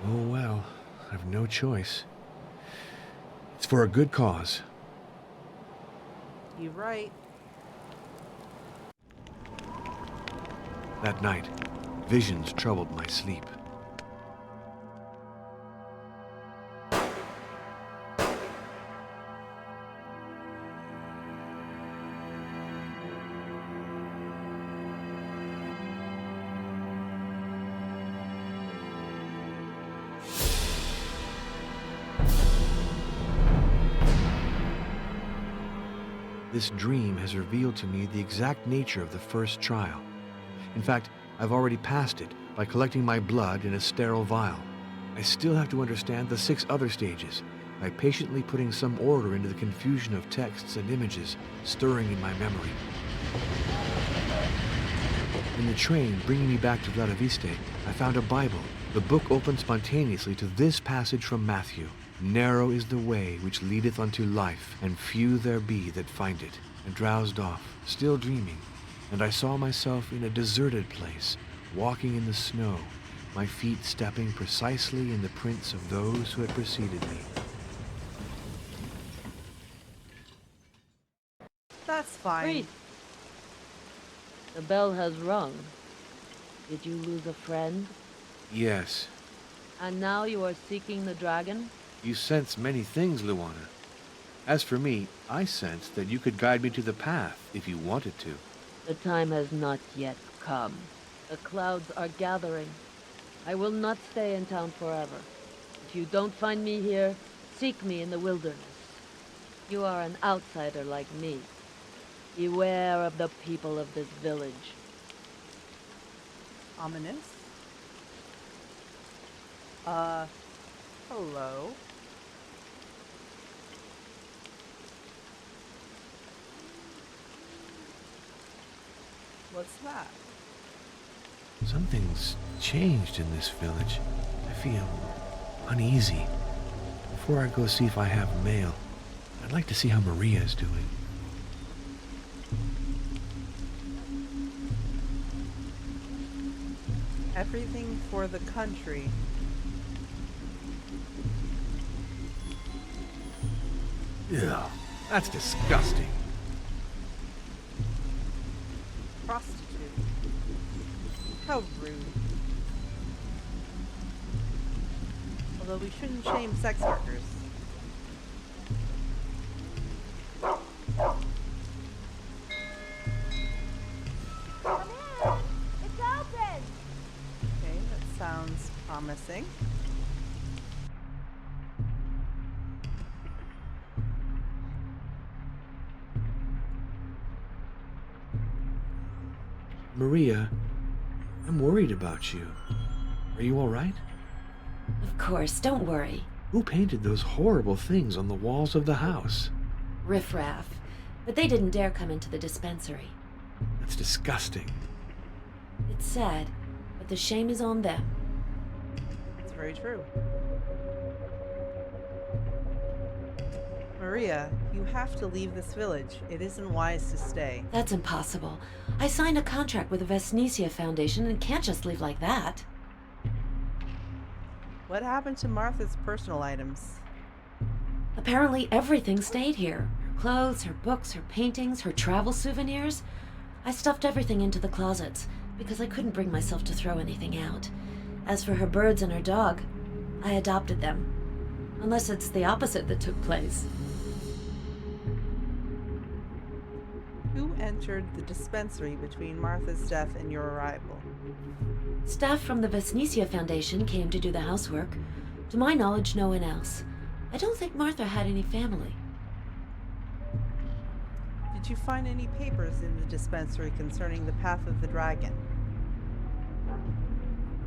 Oh well, I've no choice. It's for a good cause. You're right. That night, visions troubled my sleep. This dream has revealed to me the exact nature of the first trial. In fact, I've already passed it, by collecting my blood in a sterile vial. I still have to understand the 6 other stages by patiently putting some order into the confusion of texts and images stirring in my memory. In the train bringing me back to Villa Vista, I found a Bible. The book opened spontaneously to this passage from Matthew. Narrow is the way which leadeth unto life, and few there be that find it. I drowsed off, still dreaming, and I saw myself in a deserted place, walking in the snow, my feet stepping precisely in the prints of those who had preceded me. That's fine. Great. The bell has rung. Did you lose a friend? Yes, And now you are seeking the dragon? you sense many things, Luana. As for me, I sense that you could guide me to the path if you wanted to. The time has not yet come. The clouds are gathering. I will not stay in town forever. If you don't find me here, seek me in the wilderness. You are an outsider like me. Beware of the people of this village. Ominous. Hello. What's that? Something's changed in this village. I feel uneasy. Before I go see if I have mail, I'd like to see how Maria is doing. Everything for the country. Ugh, that's disgusting. Prostitute. How rude. Although we shouldn't shame sex workers. Come in! It's open! Okay, that sounds promising. Maria, I'm worried about you. Are you all right? Of course, don't worry. Who painted those horrible things on the walls of the house? Riffraff. But they didn't dare come into the dispensary. That's disgusting. It's sad, but the shame is on them. It's very true. Maria, you have to leave this village. It isn't wise to stay. That's impossible. I signed a contract with the Vesnicia Foundation and can't just leave like that. What happened to Martha's personal items? Apparently everything stayed here. Her clothes, her books, her paintings, her travel souvenirs. I stuffed everything into the closets because I couldn't bring myself to throw anything out. As for her birds and her dog, I adopted them. Unless it's the opposite that took place. Who entered the dispensary between Martha's death and your arrival? Staff from the Vesnicia Foundation came to do the housework. To my knowledge, no one else. I don't think Martha had any family. Did you find any papers in the dispensary concerning the Path of the Dragon?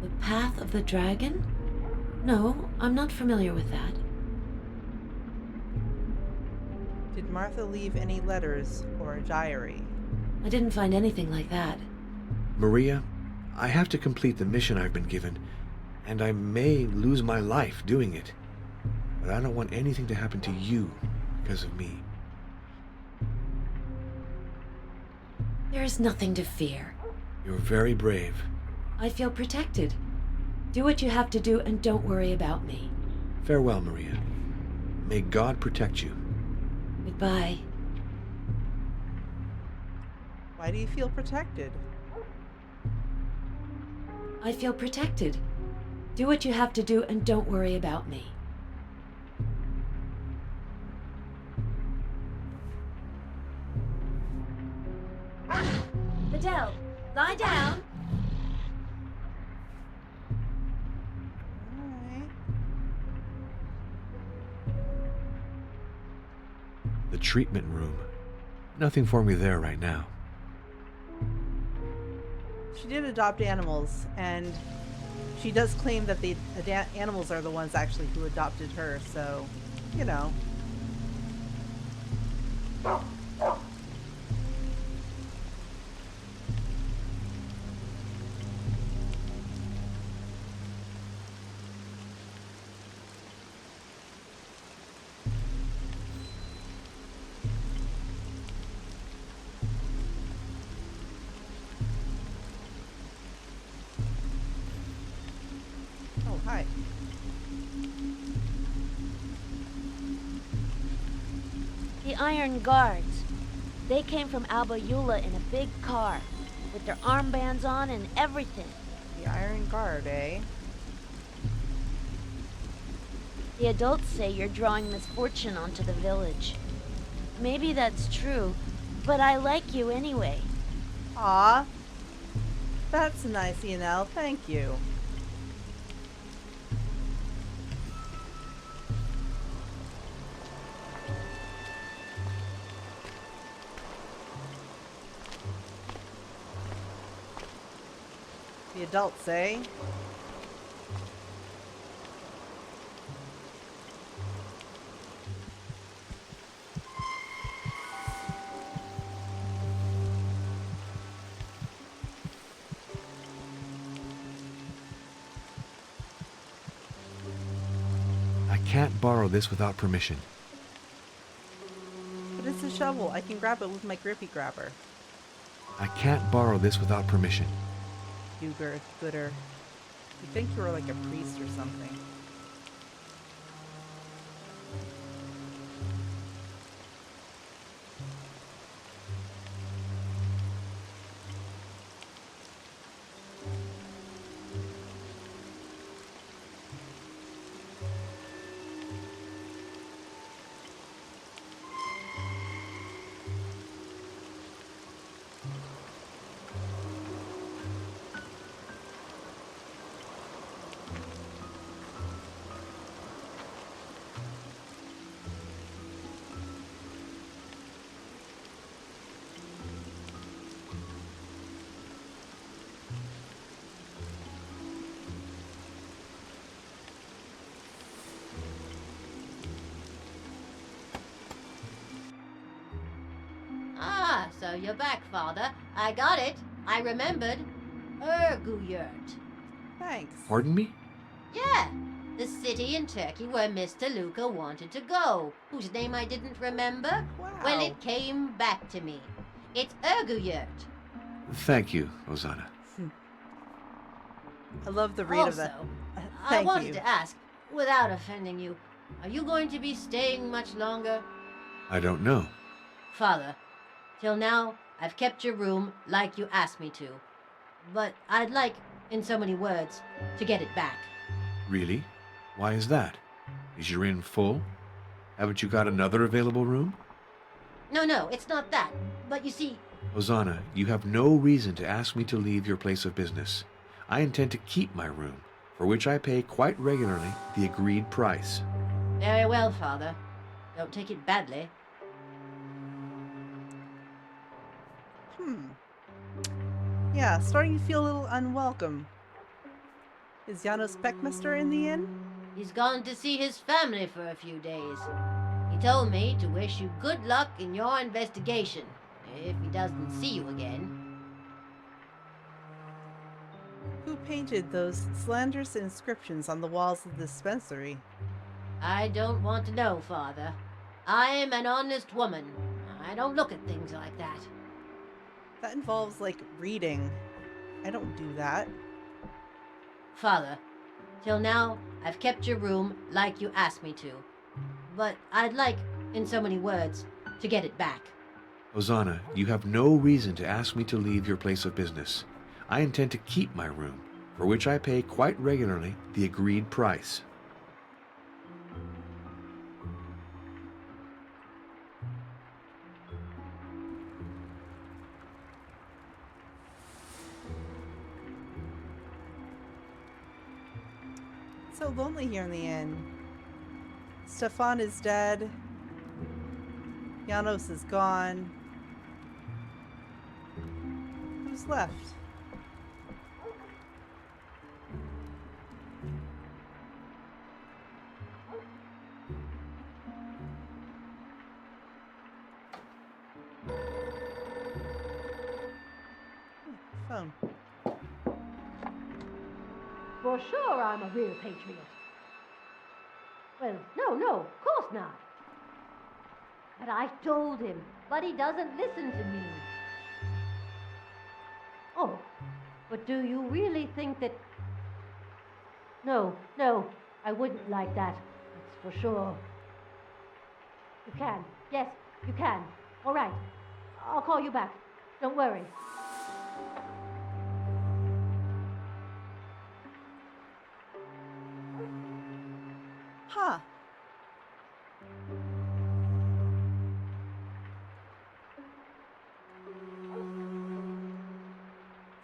The Path of the Dragon? No, I'm not familiar with that. Did Martha leave any letters or a diary? I didn't find anything like that. Maria, I have to complete the mission I've been given, and I may lose my life doing it. But I don't want anything to happen to you because of me. There is nothing to fear. You're very brave. I feel protected. Do what you have to do and don't worry about me. Farewell, Maria. May God protect you. Goodbye. Why do you feel protected? I feel protected. Do what you have to do and don't worry about me. Vidal, lie down. Alright. The treatment room. Nothing for me there right now. she did adopt animals, and she does claim that the animals are the ones actually who adopted her, so, you know. Oh, hi. The Iron Guards. They came from Alba Eula in a big car, with their armbands on and everything. The Iron Guard, eh? The adults say you're drawing misfortune onto the village. Maybe that's true, but I like you anyway. Aw. That's nice, Enel. Thank you. The adults, eh? I can't borrow this without permission. But it's a shovel. I can grab it with my grippy grabber. I can't borrow this without permission. You gooder. You think you were like a priest or something. Ah, so you're back, Father. I got it. I remembered. Erguyurt. Thanks. Pardon me? Yeah, the city in Turkey where Mr. Luca wanted to go, whose name I didn't remember. Wow. Well, it came back to me. It's Erguyurt. Thank you, Ozana. I love the read of Also, that. I Thank wanted you. to ask, without offending you, are you going to be staying much longer? I don't know. Father, till now, I've kept your room like you asked me to. But I'd like, in so many words, to get it back. Really? Why is that? Is your inn full? Haven't you got another available room? No, it's not that. But you see, Ozana, you have no reason to ask me to leave your place of business. I intend to keep my room, for which I pay quite regularly the agreed price. very well, Father. Don't take it badly. Yeah, starting to feel a little unwelcome. Is Janos Peckmaster in the inn? He's gone to see his family for a few days. He told me to wish you good luck in your investigation, if he doesn't see you again. Who painted those slanderous inscriptions on the walls of the dispensary? I don't want to know, Father. I am an honest woman. I don't look at things like that. That involves, like, reading. I don't do that. Father, till now, I've kept your room like you asked me to. But I'd like, in so many words, to get it back. Ozana, you have no reason to ask me to leave your place of business. I intend to keep my room, for which I pay quite regularly the agreed price. It's so lonely here in the inn. Stefan is dead. Janos is gone. Who's left? For sure I'm a real patriot. Well, no, of course not. But I told him, but he doesn't listen to me. Oh, but do you really think that... No, I wouldn't like that. That's for sure. You can. Yes, you can. All right. I'll call you back. Don't worry. Huh.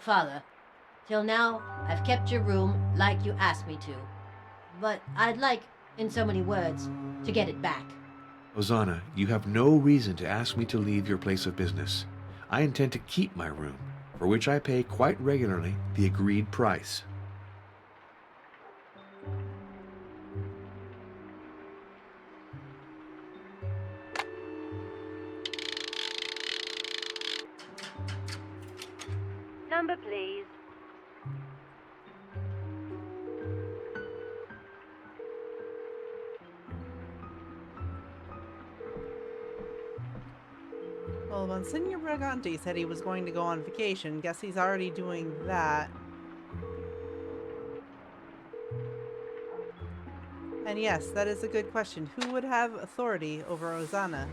Father, till now, I've kept your room like you asked me to. But I'd like, in so many words, to get it back. Hosanna, you have no reason to ask me to leave your place of business. I intend to keep my room, for which I pay quite regularly the agreed price. Number, please. Well, Monsignor Brigante said he was going to go on vacation. Guess he's already doing that. And yes, that is a good question. Who would have authority over Hosanna?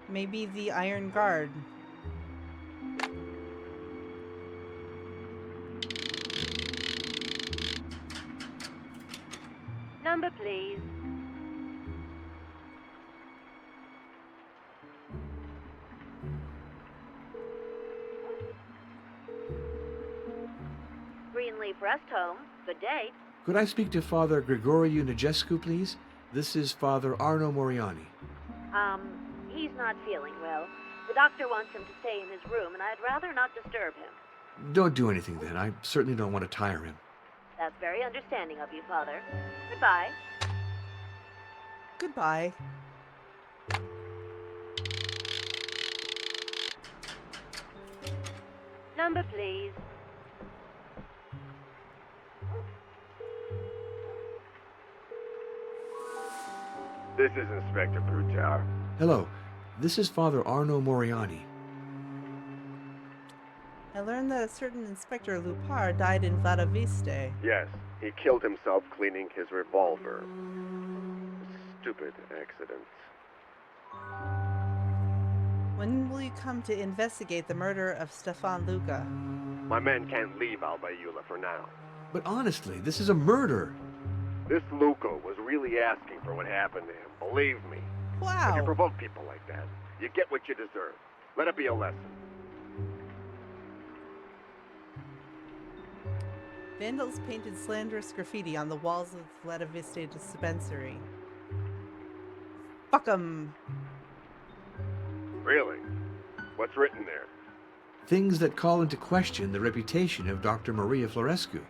Maybe the Iron Guard. Number, please. Greenleaf Rest Home. Good day. Could I speak to Father Grigoriu Nigescu, please? This is Father Arno Moriani. He's not feeling well. The doctor wants him to stay in his room, and I'd rather not disturb him. Don't do anything then. I certainly don't want to tire him. That's very understanding of you, Father. Goodbye. Goodbye. Number, please. This is Inspector Brutar. Hello, this is Father Arno Moriani. I learned that a certain Inspector Lupar died in Vladiviste. Yes, he killed himself cleaning his revolver. Stupid accident. When will you come to investigate the murder of Stefan Luca? My men can't leave Albayula for now. But honestly, this is a murder. This Luca was really asking for what happened to him, believe me. If you Wow. provoke people like that, you get what you deserve. Let it be a lesson. Vandals painted slanderous graffiti on the walls of Vladiviste dispensary. Fuck 'em. Really? What's written there? Things that call into question the reputation of Dr. Maria Florescu.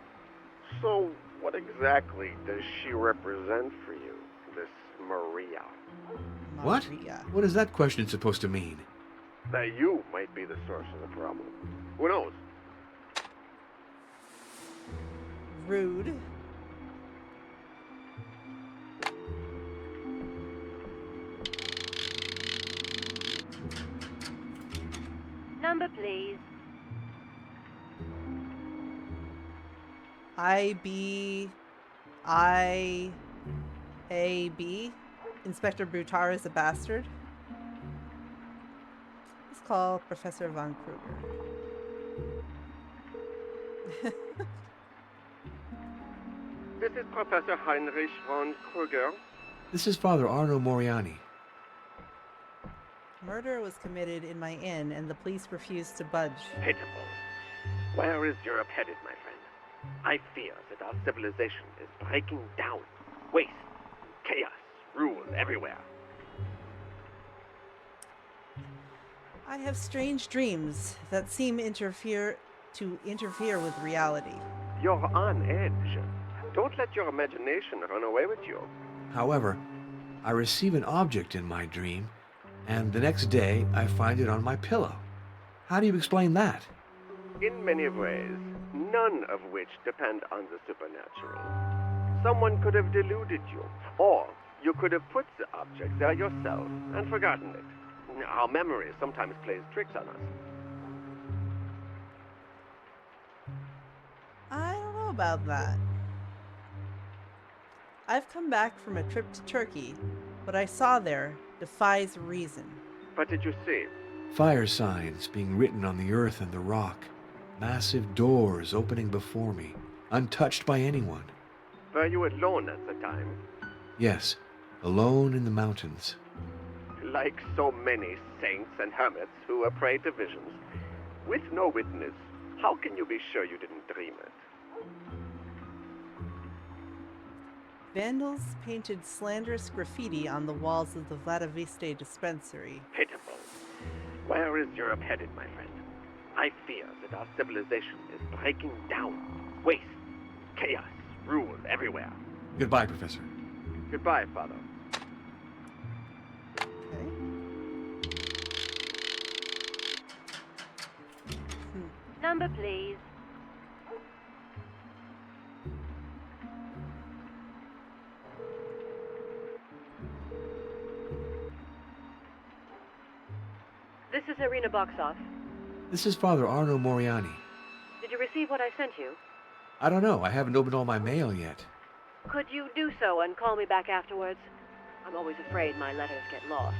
So, what exactly does she represent for you, this Maria? What? Maria. What is that question supposed to mean? That you might be the source of the problem. Who knows? Rude. Number, please. IB. Inspector Brutar is a bastard. Let's call Professor von Kruger. This is Professor Heinrich von Kruger. This is Father Arno Moriani. Murder was committed in my inn, and the police refused to budge. Pitiful. Where is Europe headed, my friend? I fear that our civilization is breaking down. Waste, chaos, rule everywhere. I have strange dreams that seem to interfere with reality. You're on edge. Don't let your imagination run away with you. However, I receive an object in my dream, and the next day I find it on my pillow. How do you explain that? In many ways, none of which depend on the supernatural. Someone could have deluded you, or you could have put the object there yourself and forgotten it. Our memory sometimes plays tricks on us. I don't know about that. I've come back from a trip to Turkey. What I saw there defies reason. What did you see? Fire signs being written on the earth and the rock. Massive doors opening before me, untouched by anyone. Were you alone at the time? Yes, alone in the mountains. Like so many saints and hermits who are prey to visions. With no witness, how can you be sure you didn't dream it? Vandals painted slanderous graffiti on the walls of the Vladiviste dispensary. Pitiful. Where is Europe headed, my friend? I fear that our civilization is breaking down. Waste, chaos, rule everywhere. Goodbye, Professor. Goodbye, Father. Okay. Number, please. This is Arena Boxoff. This is Father Arno Moriani. Did you receive what I sent you? I don't know. I haven't opened all my mail yet. Could you do so and call me back afterwards? I'm always afraid my letters get lost.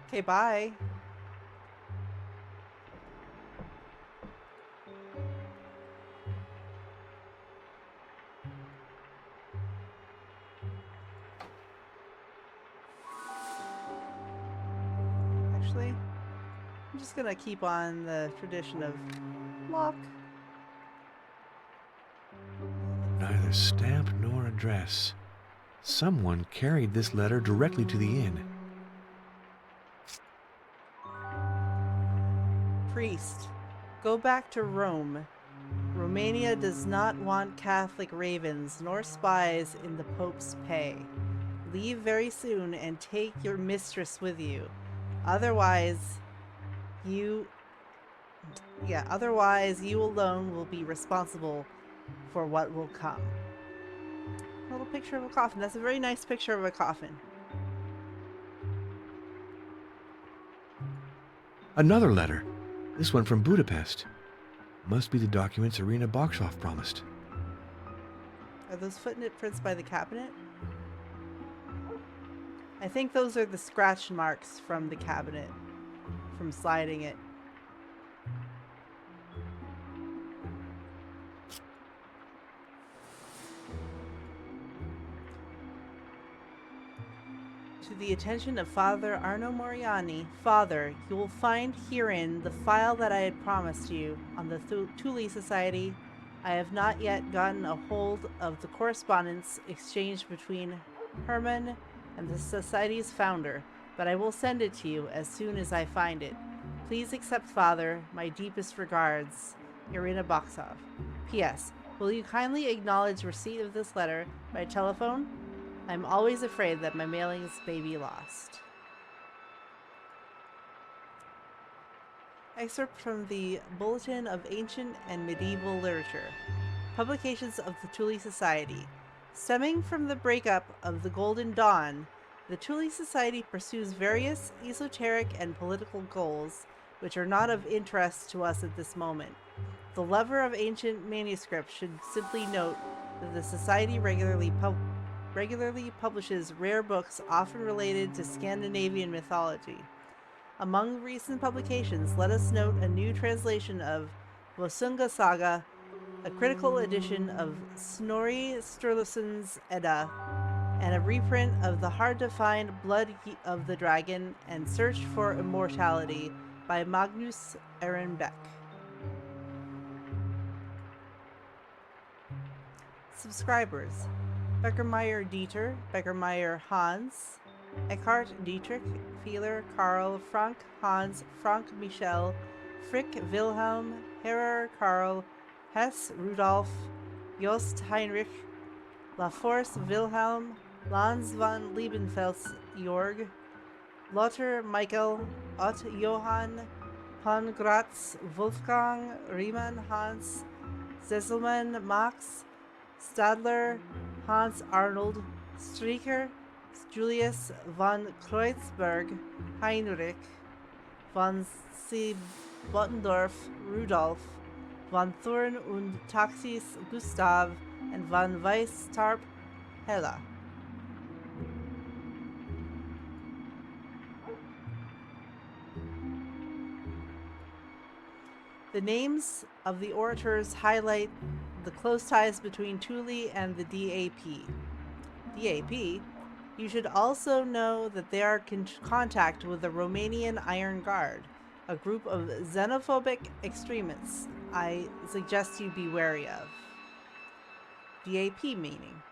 Okay, bye. Actually, I'm just gonna keep on the tradition of lock. Neither stamp nor address. Someone carried this letter directly to the inn. Priest, go back to Rome. Romania does not want Catholic ravens nor spies in the Pope's pay. Leave very soon and take your mistress with you. Otherwise, you alone will be responsible for what will come. A little picture of a coffin. That's a very nice picture of a coffin. Another letter. This one from Budapest. Must be the documents Arena Boxoff promised. Are those footprints by the cabinet? I think those are the scratch marks from the cabinet, from sliding it. To the attention of Father Arno Moriani, Father, you will find herein the file that I had promised you on the Thule Society. I have not yet gotten a hold of the correspondence exchanged between Herman and the Society's founder, but I will send it to you as soon as I find it. Please accept, Father, my deepest regards, Irina Boxov. P.S. Will you kindly acknowledge receipt of this letter by telephone? I'm always afraid that my mailings may be lost. Excerpt from the Bulletin of Ancient and Medieval Literature. Publications of the Thule Society. Stemming from the breakup of the Golden Dawn, the Thule Society pursues various esoteric and political goals, which are not of interest to us at this moment. The lover of ancient manuscripts should simply note that the Society regularly publishes rare books often related to Scandinavian mythology. Among recent publications, let us note a new translation of Vosunga Saga, a critical edition of Snorri Sturluson's Edda, and a reprint of the hard-to-find Blood of the Dragon and Search for Immortality by Magnus Ehrenbeck. Subscribers: Beckermeyer Dieter, Beckermeyer Hans, Eckhart Dietrich, Fieler Karl, Frank Hans, Frank Michel, Frick Wilhelm, Herrer Karl, Hess Rudolf, Jost Heinrich, Laforce Wilhelm, Lanz van Liebenfels Jorg, Lothar Michael, Ott Johann, von Gratz, Wolfgang, Riemann, Hans, Zesselmann, Max, Stadler, Hans Arnold, Streicher, Julius von Kreuzberg, Heinrich, von Sebottendorf, Rudolf, von Thurn und Taxis, Gustav, and von Weistarp, Hella. The names of the orators highlight the close ties between Thule and the DAP. DAP, you should also know that they are in contact with the Romanian Iron Guard, a group of xenophobic extremists I suggest you be wary of. DAP meeting.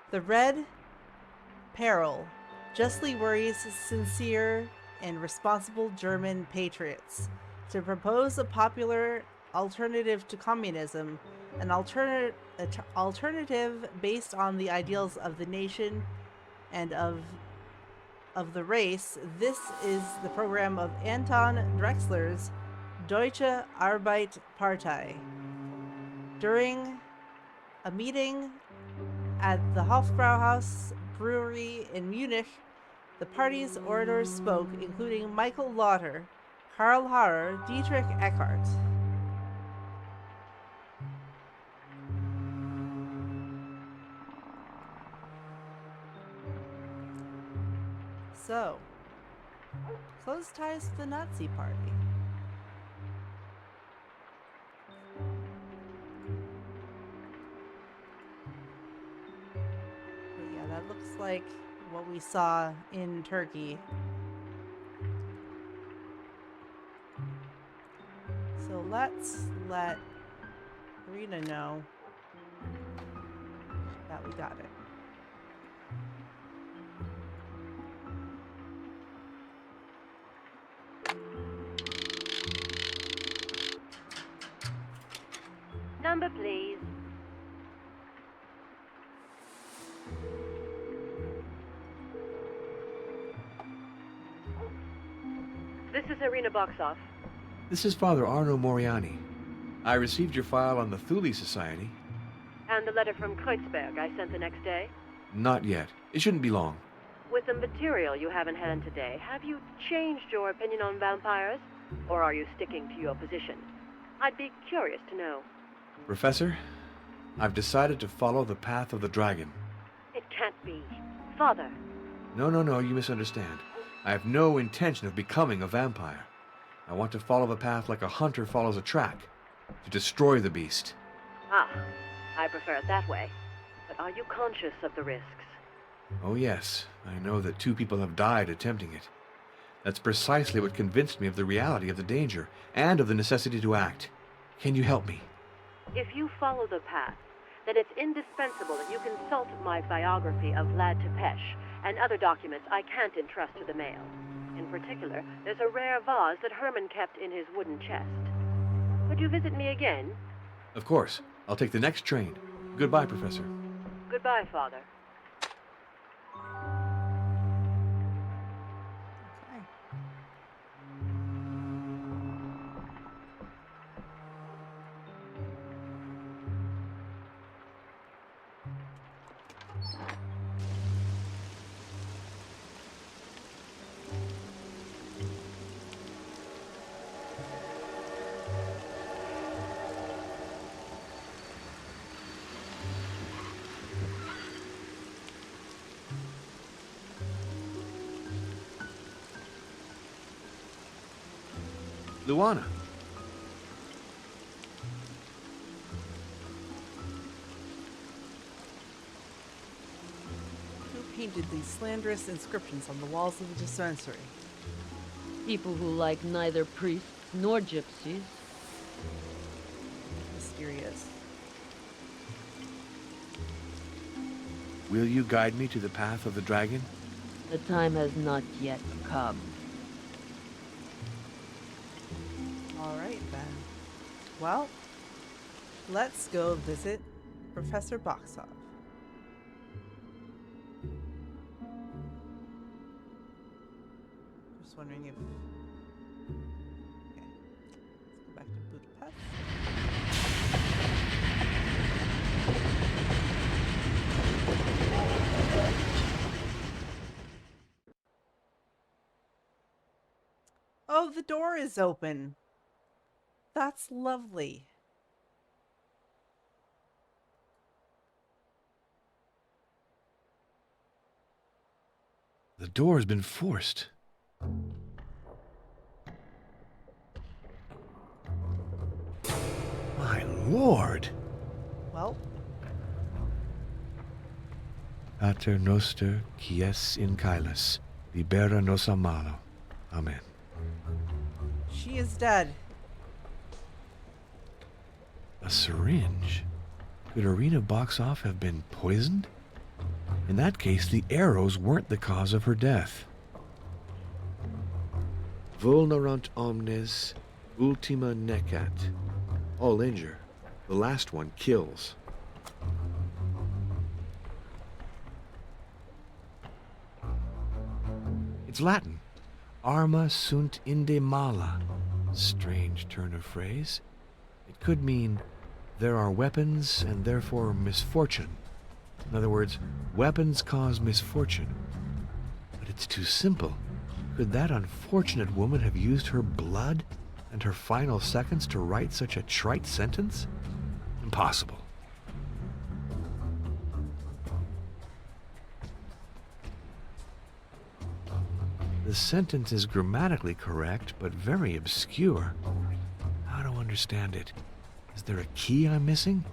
The Red Peril justly worries sincere and responsible German patriots to propose a popular alternative to communism, an alternative based on the ideals of the nation and of the race. This is the program of Anton Drexler's Deutsche Arbeiterpartei. During a meeting at the Hofbrauhaus Brewery in Munich, the party's orators spoke, including Michael Lauter, Karl Harrer, Dietrich Eckart. So, close ties to the Nazi Party. But yeah, that looks like what we saw in Turkey. So let's let Rena know that we got it. Number, please. This is Irina Boxoff. This is Father Arno Moriani. I received your file on the Thule Society. And the letter from Kreuzberg I sent the next day. Not yet. It shouldn't be long. With the material you have in hand today, have you changed your opinion on vampires? Or are you sticking to your position? I'd be curious to know. Professor, I've decided to follow the path of the dragon. It can't be. Father. No, you misunderstand. I have no intention of becoming a vampire. I want to follow the path like a hunter follows a track, to destroy the beast. Ah, I prefer it that way. But are you conscious of the risks? Oh yes, I know that 2 people have died attempting it. That's precisely what convinced me of the reality of the danger, and of the necessity to act. Can you help me? If you follow the path, then it's indispensable that you consult my biography of Vlad Tepes and other documents I can't entrust to the mail. In particular, there's a rare vase that Herman kept in his wooden chest. Could you visit me again? Of course. I'll take the next train. Goodbye, Professor. Goodbye, Father. Okay. Luana. Who painted these slanderous inscriptions on the walls of the dispensary? People who like neither priests nor gypsies. Mysterious. Will you guide me to the path of the dragon? The time has not yet come. All right, then. Well, let's go visit Professor Boxoff. Just wondering if Oh, the door is open. That's lovely. The door has been forced. My lord! Well, Pater noster, qui es in caelis, libera nos a malo. Amen. she is dead. A syringe? Could Irina Boxoff have been poisoned? In that case, the arrows weren't the cause of her death. Vulnerant omnes, ultima necat. All injure. The last one kills. It's Latin. Arma sunt inde mala. Strange turn of phrase. It could mean there are weapons and therefore misfortune. In other words, weapons cause misfortune. But it's too simple. Could that unfortunate woman have used her blood and her final seconds to write such a trite sentence? Impossible. The sentence is grammatically correct, but very obscure. How to understand it? Is there a key I'm missing?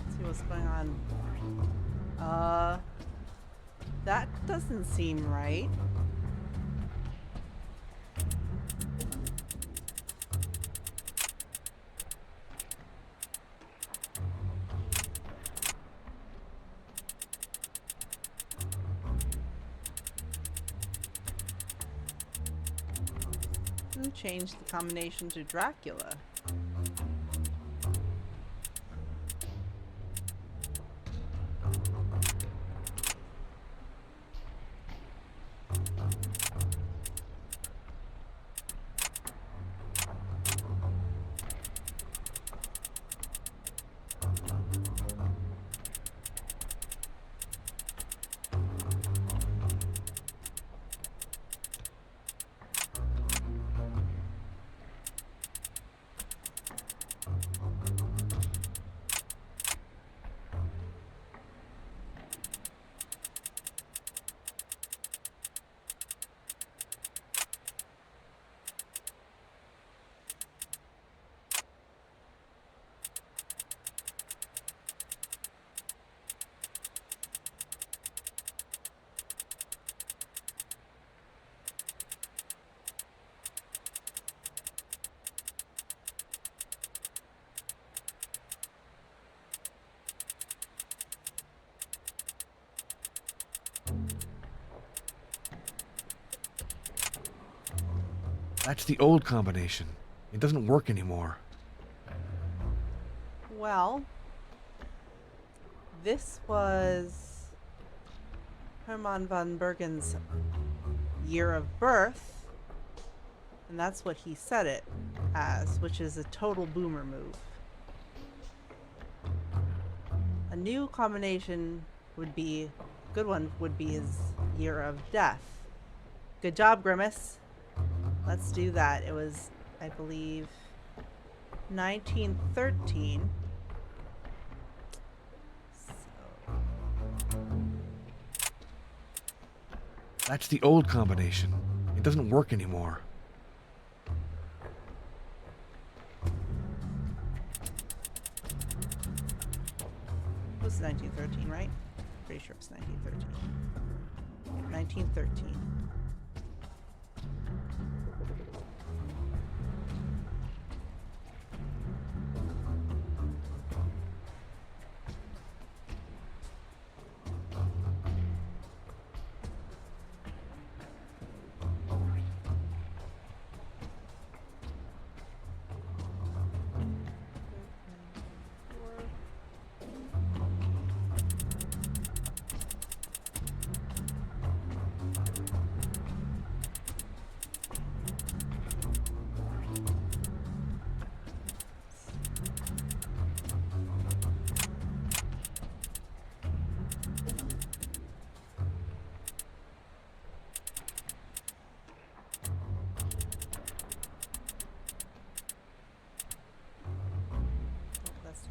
Let's see what's going on. That doesn't seem right. Who changed the combination to Dracula? That's the old combination. It doesn't work anymore. Well, this was Hermann von Bergen's year of birth, and that's what he said it as, which is a total boomer move. A new combination would be, good one would be his year of death. Good job, Grimace. Let's do that. It was, I believe, 1913. That's the old combination. It doesn't work anymore. It was 1913, right? Pretty sure it was 1913. 1913.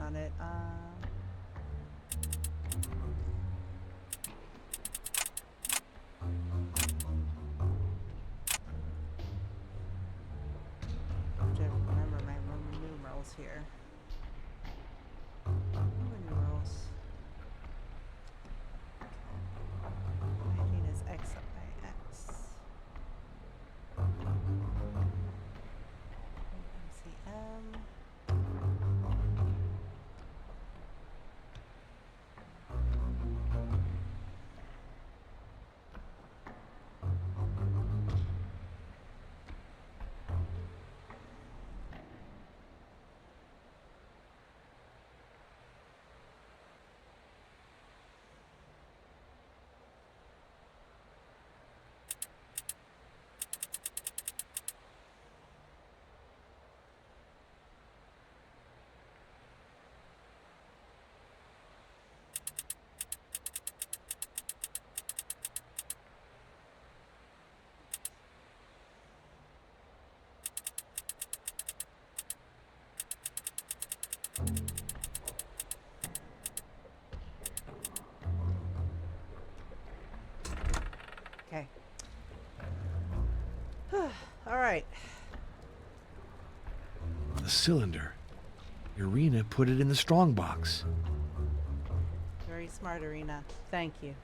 on it. I have to remember my Roman numerals here. Roman numerals. Hygiene is X I X. MCM. Okay. All right. The cylinder. Irina put it in the strong box. Very smart, Irina. Thank you.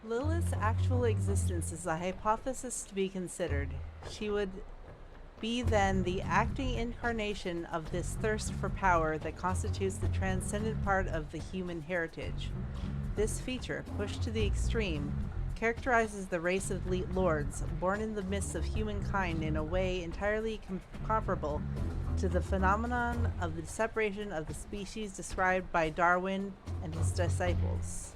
Lilith's actual existence is a hypothesis to be considered. She would be then the acting incarnation of this thirst for power that constitutes the transcendent part of the human heritage. This feature, pushed to the extreme, characterizes the race of lords, born in the midst of humankind in a way entirely comparable to the phenomenon of the separation of the species described by Darwin and his disciples.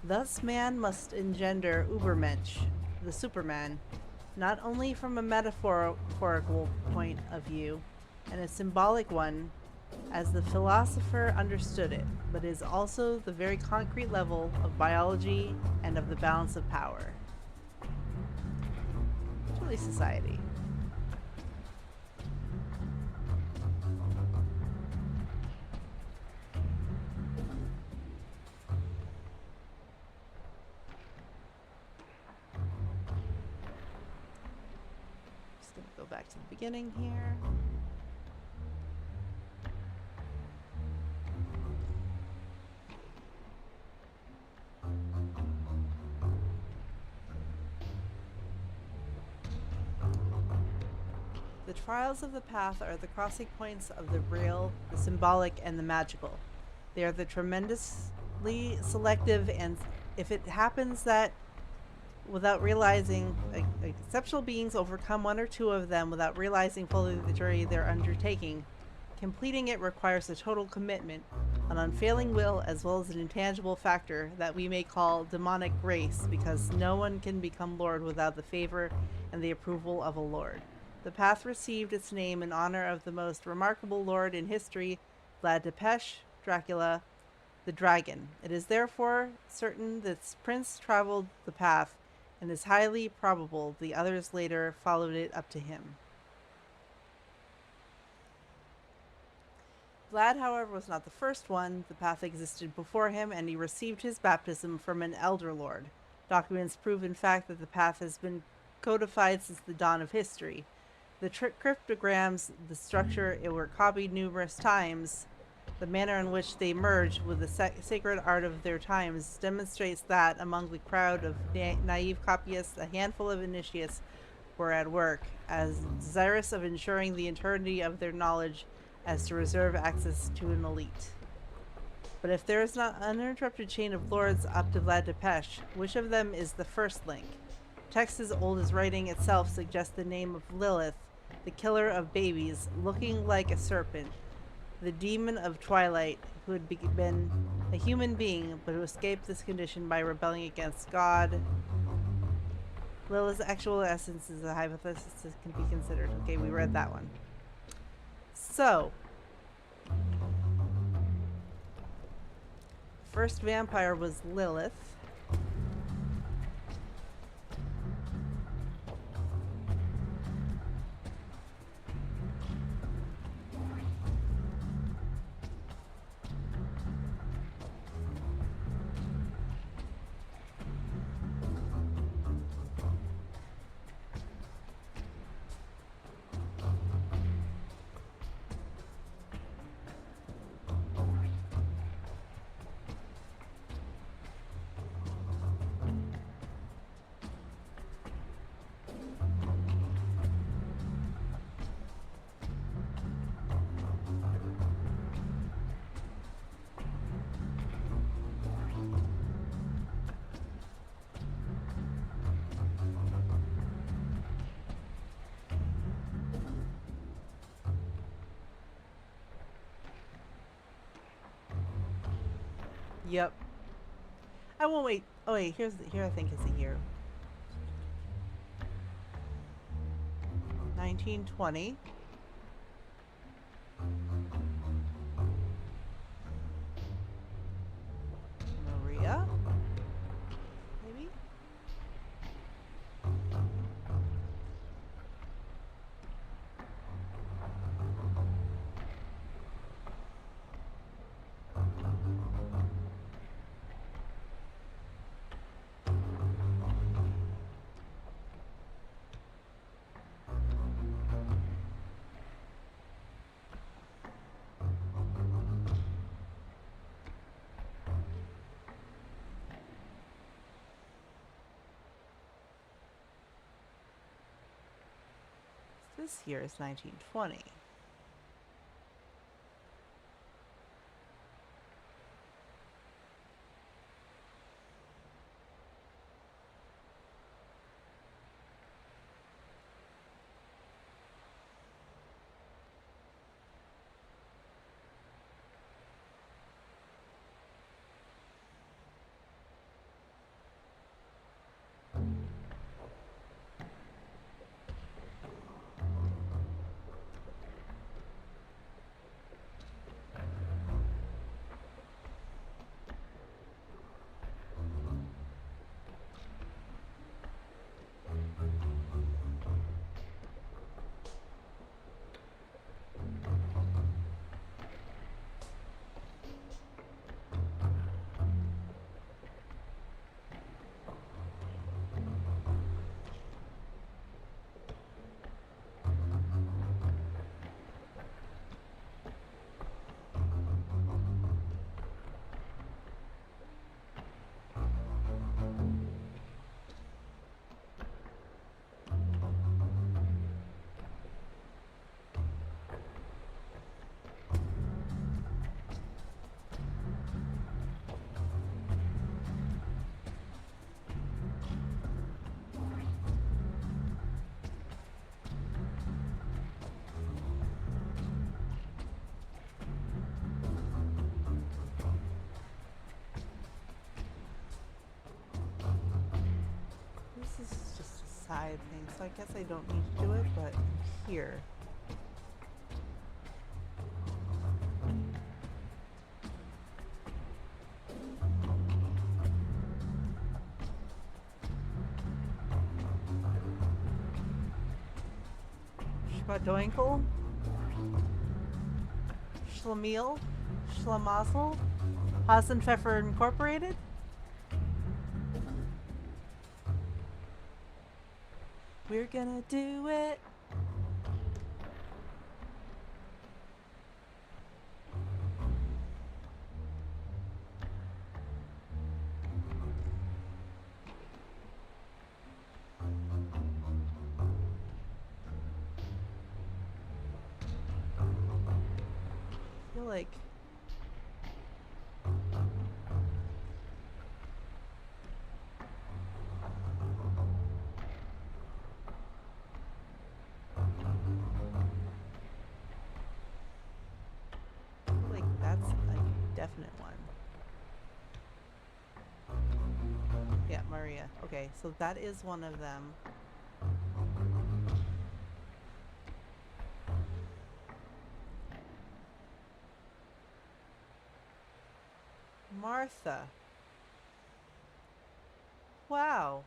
Thus man must engender Ubermensch, the Superman, not only from a metaphorical point of view, and a symbolic one, as the philosopher understood it, but is also the very concrete level of biology and of the balance of power. It's really society. Just gonna go back to the beginning here. The trials of the path are the crossing points of the real, the symbolic, and the magical. They are the tremendously selective, and if it happens that without realizing, exceptional beings overcome one or two of them without realizing fully the journey they're undertaking, completing it requires a total commitment, an unfailing will, as well as an intangible factor that we may call demonic grace, because no one can become Lord without the favor and the approval of a Lord. The path received its name in honor of the most remarkable lord in history, Vlad Tepes, Dracula, the dragon. It is therefore certain this prince traveled the path, and is highly probable the others later followed it up to him. Vlad, however, was not the first one. The path existed before him, and he received his baptism from an elder lord. Documents prove, in fact, that the path has been codified since the dawn of history. The cryptograms, the structure, it were copied numerous times. The manner in which they merged with the sacred art of their times demonstrates that among the crowd of naive copyists, a handful of initiates were at work, as desirous of ensuring the eternity of their knowledge as to reserve access to an elite. But if there is not an uninterrupted chain of lords up to Vlad Tepes, which of them is the first link? Texts as old as writing itself suggest the name of Lilith, the killer of babies, looking like a serpent, the demon of twilight, who had been A human being, but who escaped this condition by rebelling against God. Lilith's actual essence is a hypothesis that can be considered. Okay, we read that one. So, first vampire was Lilith. Yep. I won't wait. Oh wait, here I think is the year. 1920. Maria? Maybe? This year is 1920. This is just a side thing, so I guess I don't need to do it, but here. Schmadoinkle? Schlemiel? Schlemazel? Hassenpfeffer Incorporated? We're gonna do it. I feel like that's a definite one. Maria. Okay, so that is one of them. Martha. Wow.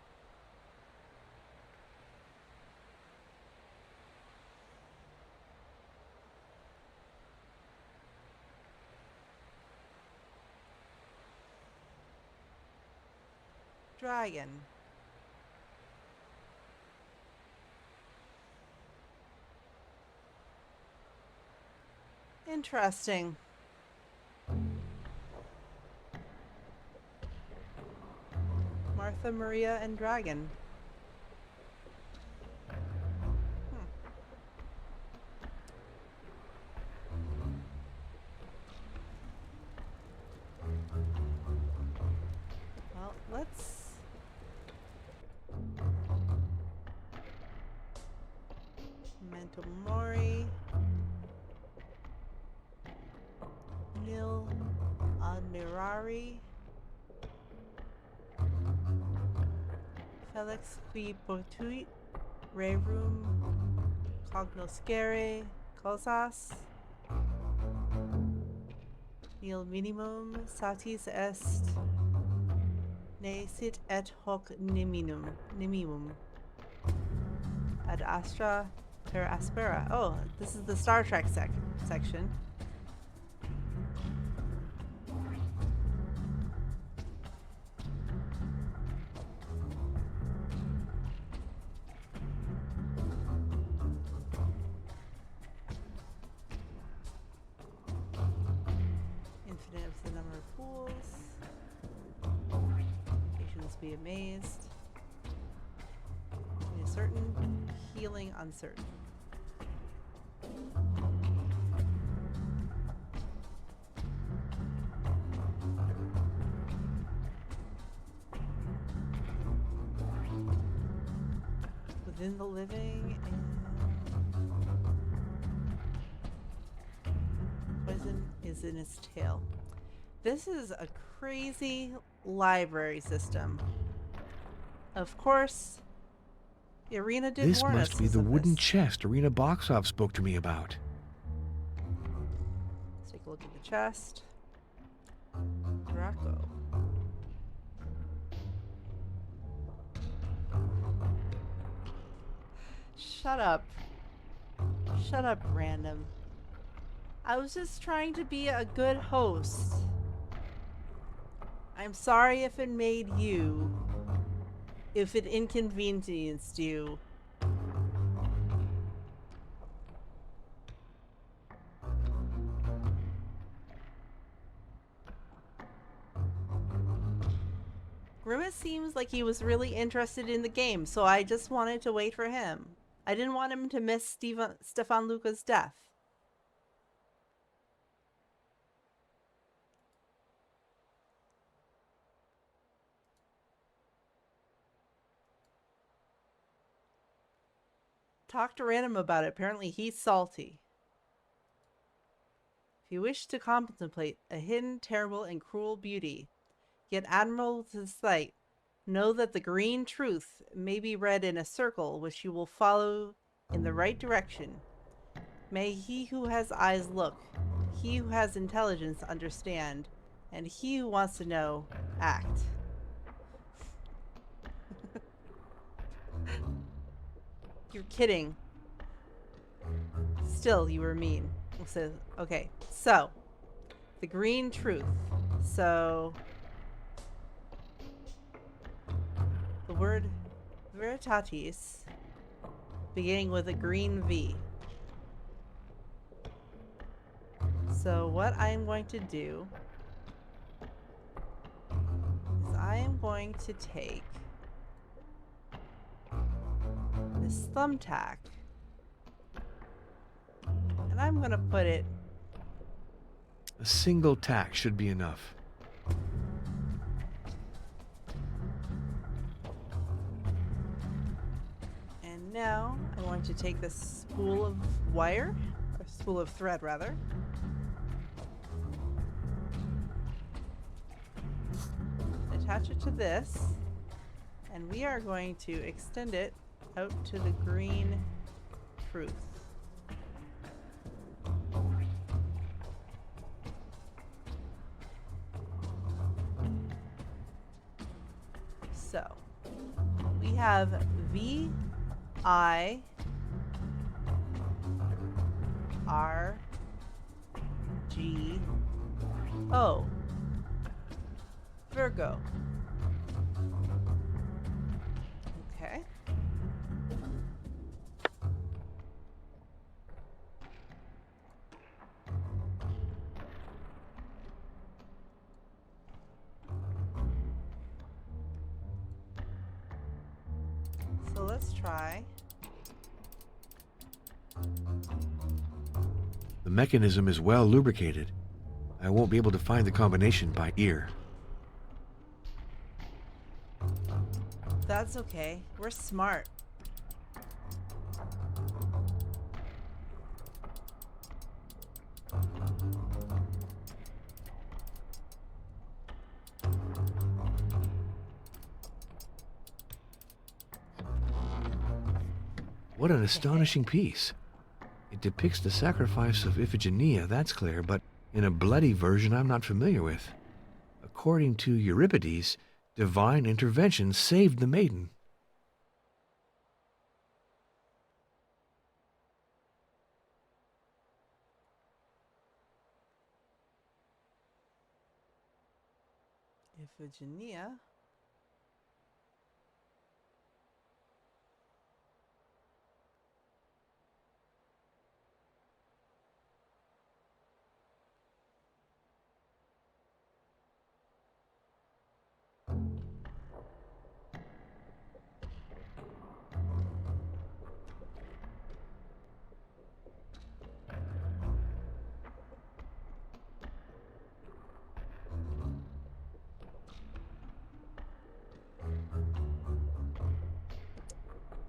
Dragon. Interesting. Martha, Maria, and Dragon. Well, let's... Memento Mori. Nil Admirari. Felix qui potuit rerum cognoscere causas. Nil minimum satis est ne sit et hoc nimimum ad astra per aspera. Oh, this is the Star Trek section. Infinite of the number of pools. Patience be amazed. Be certain, healing uncertain. Within the living and poison is in its tail. This is a crazy library system. Of course, Irina did This warn us must be the of wooden this. chest Arena Boxoff spoke to me about. Let's take a look at the chest. Draco. Shut up. Shut up, random. I was just trying to be a good host. I'm sorry if it made you, if it inconvenienced you. Grimace seems like he was really interested in the game, so I just wanted to wait for him. I didn't want him to miss Stefan Luca's death. Talk to Random about it. Apparently he's salty. If you wish to contemplate a hidden, terrible, and cruel beauty, yet admirable to the sight, know that the green truth may be read in a circle which you will follow in the right direction. May he who has eyes look, he who has intelligence understand, and he who wants to know, act. You're kidding. Still, you were mean. So, okay, so the green truth. So the word veritatis beginning with a green V. So what I'm going to do is I am going to take this thumbtack and I'm going to put it... A single tack should be enough. And now I want to take this spool of wire, or spool of thread rather. Attach it to this. And we are going to extend it out to the green truth. So we have VIRGO. Virgo. Okay. So let's try. The mechanism is well lubricated. I won't be able to find the combination by ear. That's okay. We're smart. What an astonishing piece. It depicts the sacrifice of Iphigenia, that's clear, but in a bloody version I'm not familiar with. According to Euripides, divine intervention saved the maiden. Iphigenia.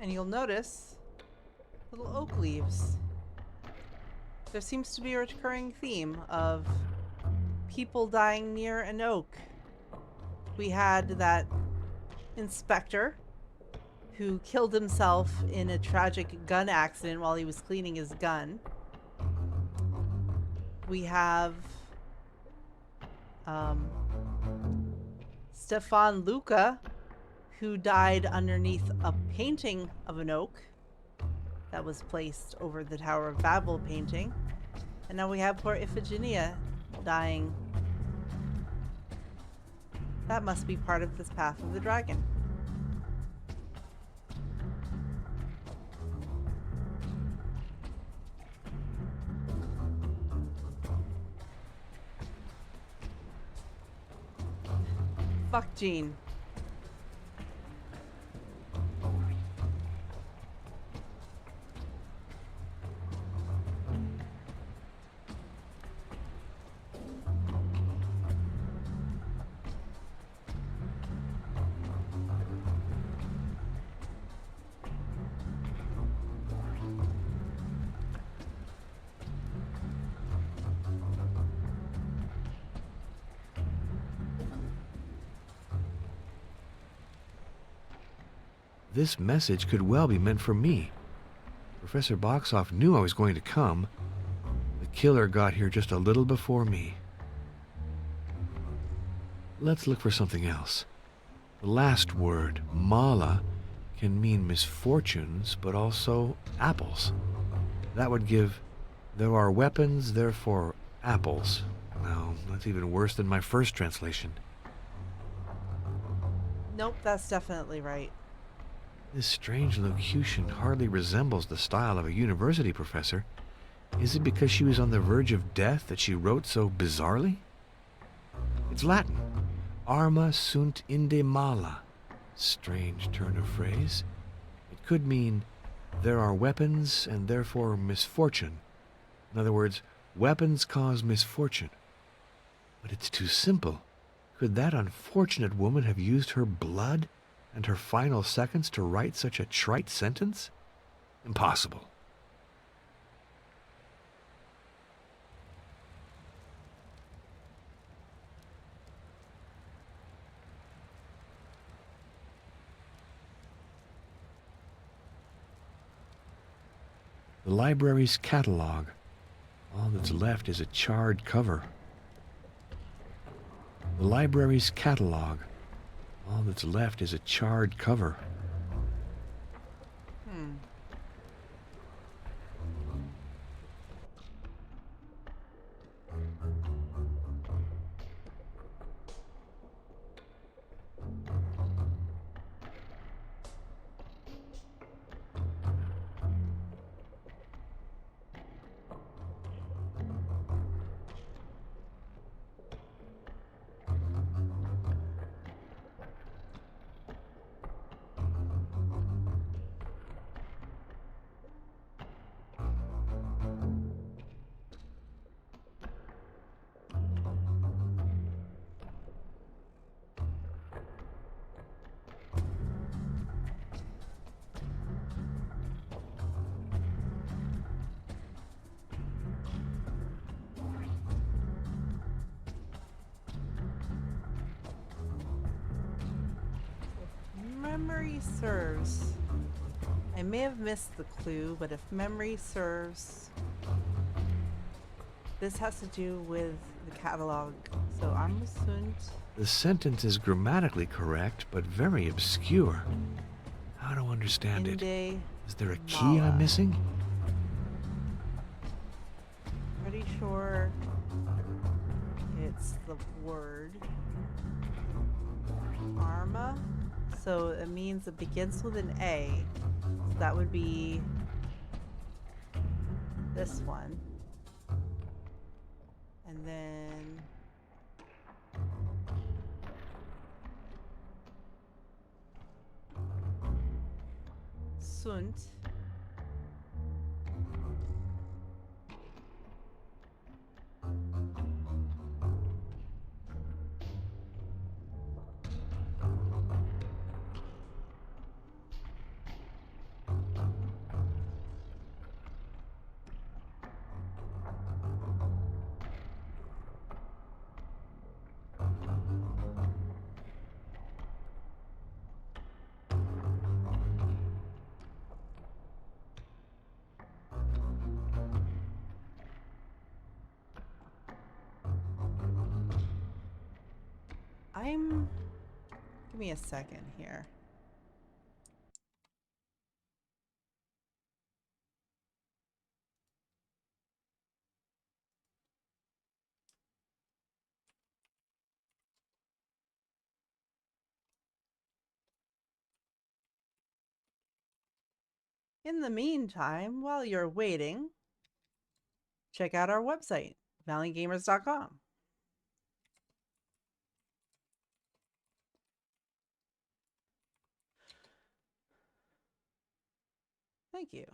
And you'll notice little oak leaves. There seems to be a recurring theme of people dying near an oak. We had that inspector who killed himself in a tragic gun accident while he was cleaning his gun. We have Stefan Luca, who died underneath a painting of an oak that was placed over the Tower of Babel painting. And now we have poor Iphigenia dying. That must be part of this path of the dragon. Fuck Jean. This message could well be meant for me. Professor Boxoff knew I was going to come. The killer got here just a little before me. Let's look for something else. The last word, mala, can mean misfortunes, but also apples. That would give, there are weapons, therefore apples. No, that's even worse than my first translation. Nope, that's definitely right. This strange locution hardly resembles the style of a university professor. Is it because she was on the verge of death that she wrote so bizarrely? It's Latin. Arma sunt inde mala. Strange turn of phrase. It could mean there are weapons and therefore misfortune. In other words, weapons cause misfortune. But it's too simple. Could that unfortunate woman have used her blood and her final seconds to write such a trite sentence? Impossible. The library's catalog. All that's left is a charred cover. The library's catalog. All that's left is a charred cover. Memory serves. I may have missed the clue, but if memory serves, this has to do with the catalog. So Armsund. The sentence is grammatically correct, but very obscure. How to understand it? Inde Is there a key Mala. I'm missing? Pretty sure it's the word Arma. So it means it begins with an A. So that would be this one. And then Sunt. Give me a second here. In the meantime, while you're waiting, check out our website, valiantgamers.com. Thank you.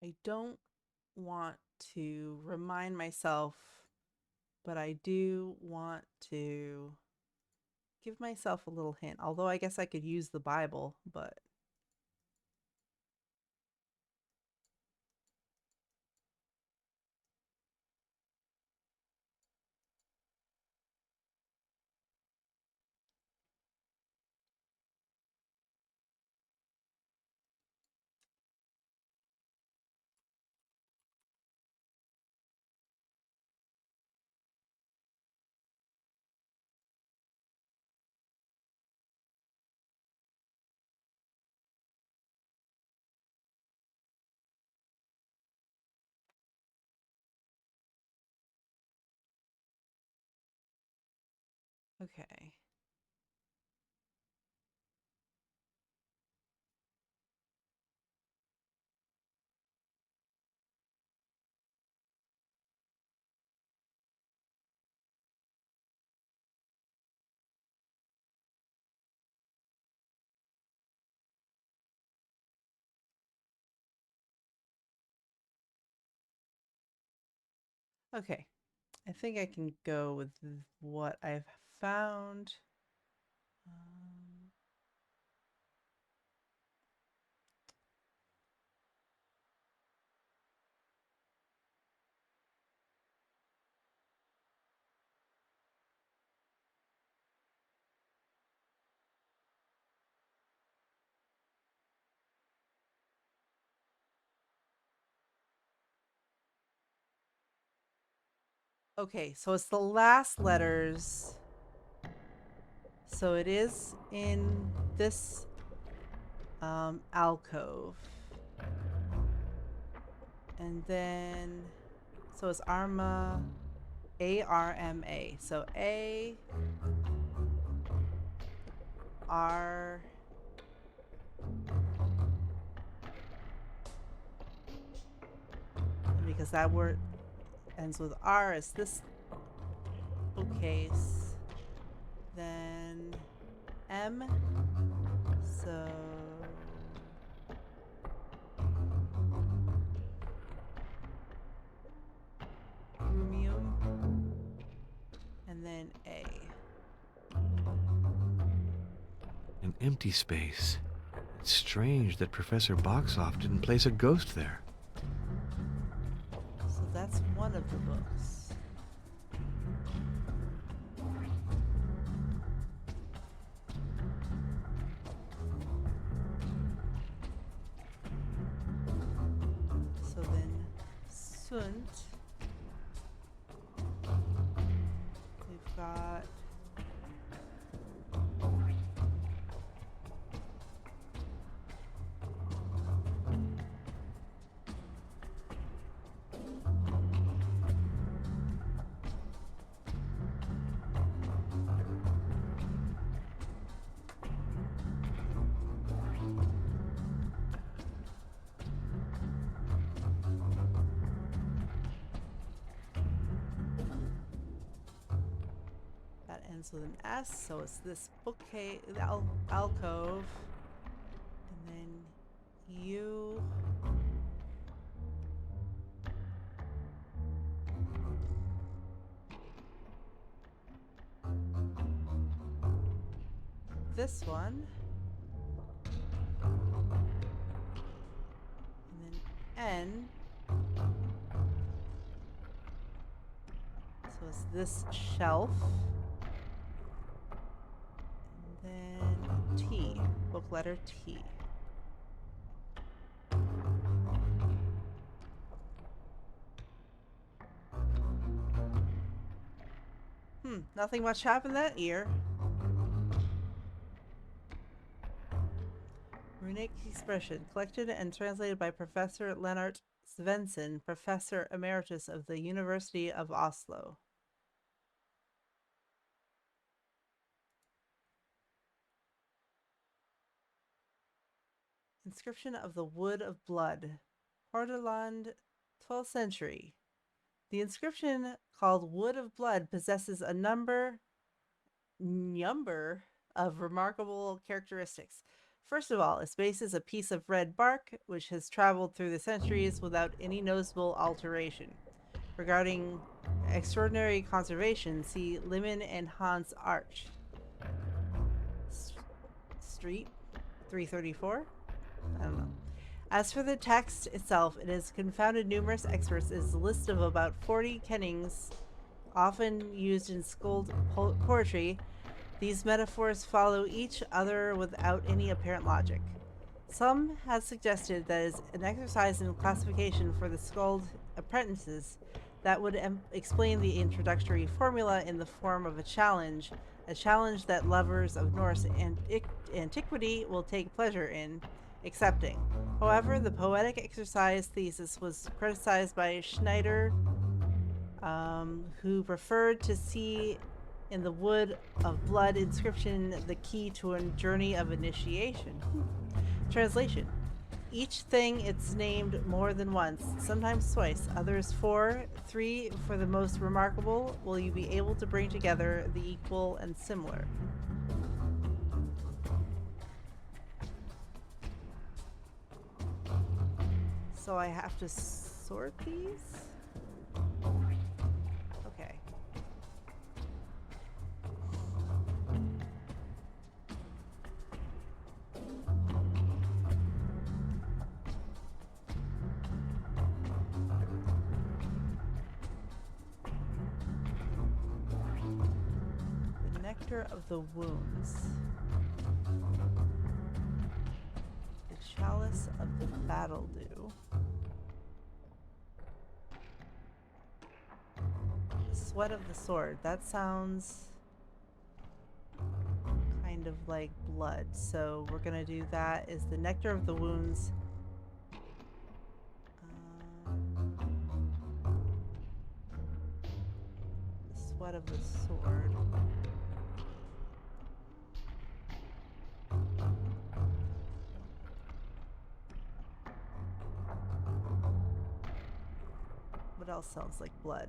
I don't want to remind myself, but I do want to give myself a little hint. Although I guess I could use the Bible, but okay. Okay. I think I can go with what I've found. Okay, so it's the last letters. So it is in this alcove. And then, so it's Arma, A-R-M-A. So A, R, because that word ends with R, it's this bookcase. Then M, so Rumium, and then A. An empty space. It's strange that Professor Boxoff didn't place a ghost there. So that's one of the books. So then Sunt. We've got that ends with an S, so it's this bookcase, alcove, and then U. This one, and then N. So it's this shelf. And then T, book letter T. Nothing much happened that year. Runic expression, collected and translated by Professor Lennart Svensson, Professor Emeritus of the University of Oslo. Inscription of the Wood of Blood, Hordaland, 12th century. The inscription, called Wood of Blood, possesses a number of remarkable characteristics. First of all, its base is a piece of red bark, which has traveled through the centuries without any noticeable alteration. Regarding extraordinary conservation, see Liman and Hans Arch. Street, 334? I don't know. As for the text itself, it has confounded numerous experts as a list of about 40 kennings, often used in scold poetry. These metaphors follow each other without any apparent logic. Some have suggested that as an exercise in classification for the skald apprentices that would explain the introductory formula in the form of a challenge that lovers of Norse antiquity will take pleasure in accepting. However, the poetic exercise thesis was criticized by Schneider, who preferred to see in the Wood of Blood inscription the key to a journey of initiation. Translation. Each thing it's named more than once, sometimes twice, others 4, 3 for the most remarkable, will you be able to bring together the equal and similar. So I have to sort these? Nectar of the Wounds. The Chalice of the Battle Dew. The Sweat of the Sword. That sounds kind of like blood. So we're gonna do that. Is the Nectar of the Wounds. The Sweat of the Sword. What else sounds like blood?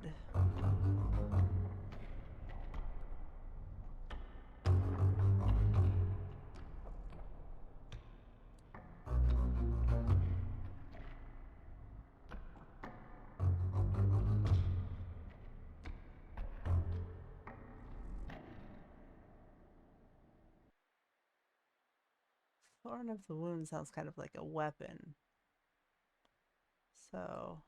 Thorn of the Wound sounds kind of like a weapon. So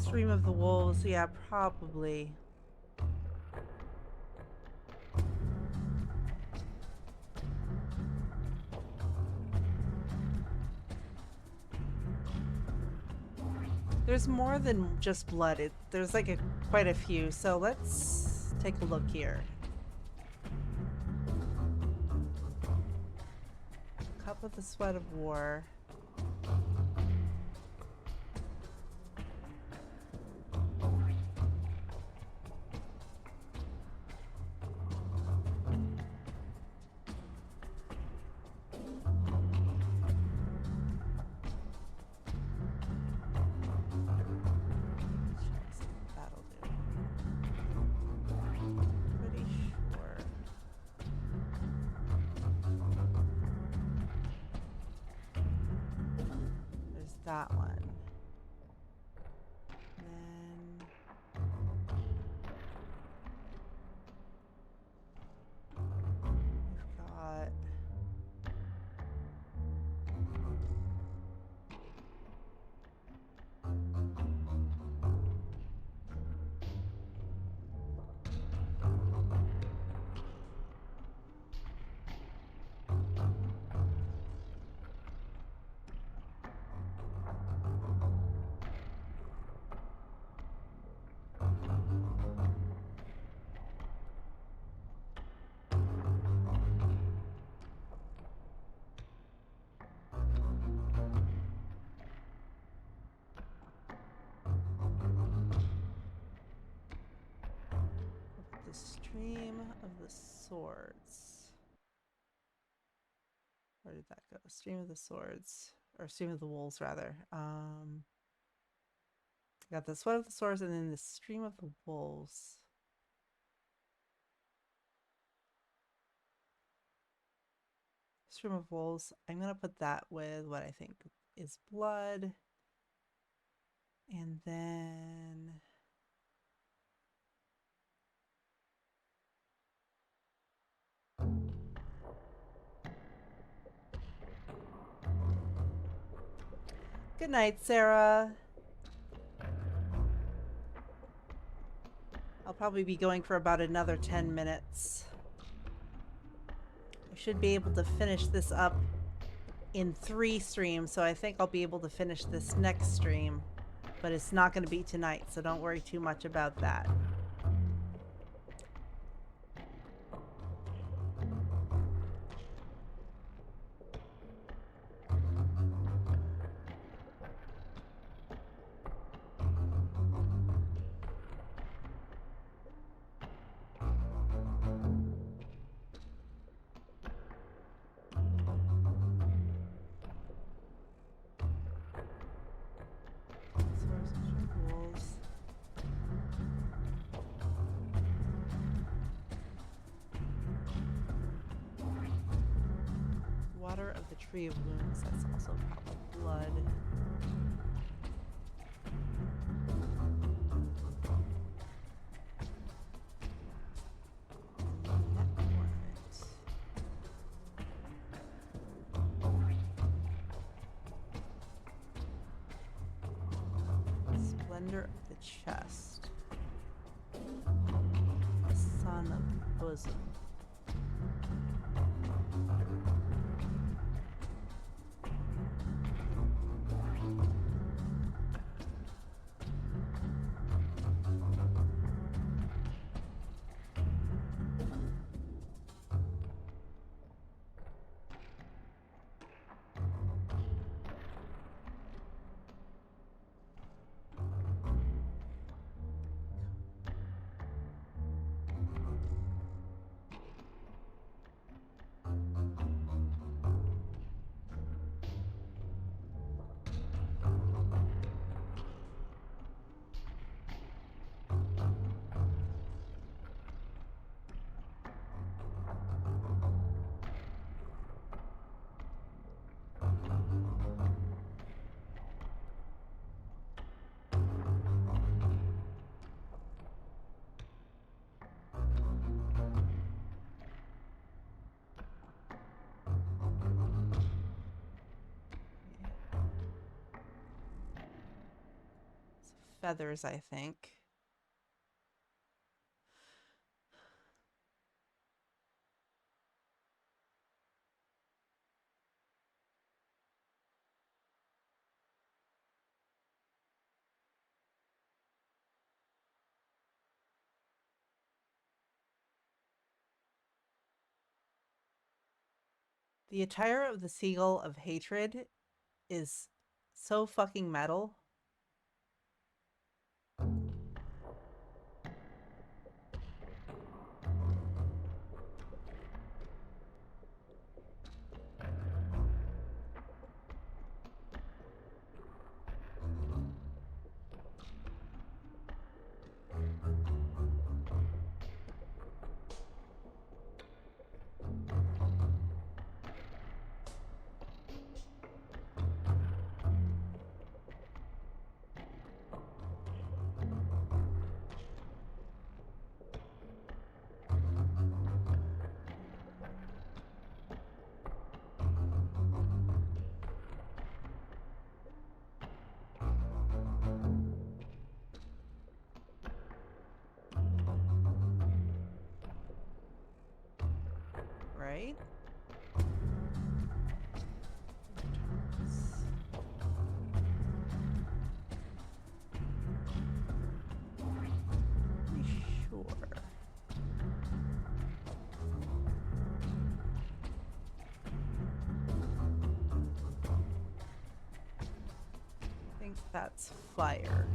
Stream of the Wolves, yeah, probably. There's more than just blood. There's like quite a few. So let's take a look here. Cup of the Sweat of War. That one. Then we've got the Stream of the Swords. Where did that go? Stream of the Swords. Or Stream of the Wolves, rather. Got the Sweat of the Swords and then the Stream of the Wolves. Stream of Wolves. I'm going to put that with what I think is blood. And then good night, Sarah. I'll probably be going for about another 10 minutes. I should be able to finish this up in 3 streams, so I think I'll be able to finish this next stream. But it's not going to be tonight, so don't worry too much about that. Water of the Tree of Wounds, that's also probably blood. Splendor of the Chest. The Sun of the Bosom. Feathers, I think. The attire of the Seagull of Hatred is so fucking metal. Right? Pretty sure. I think that's fire.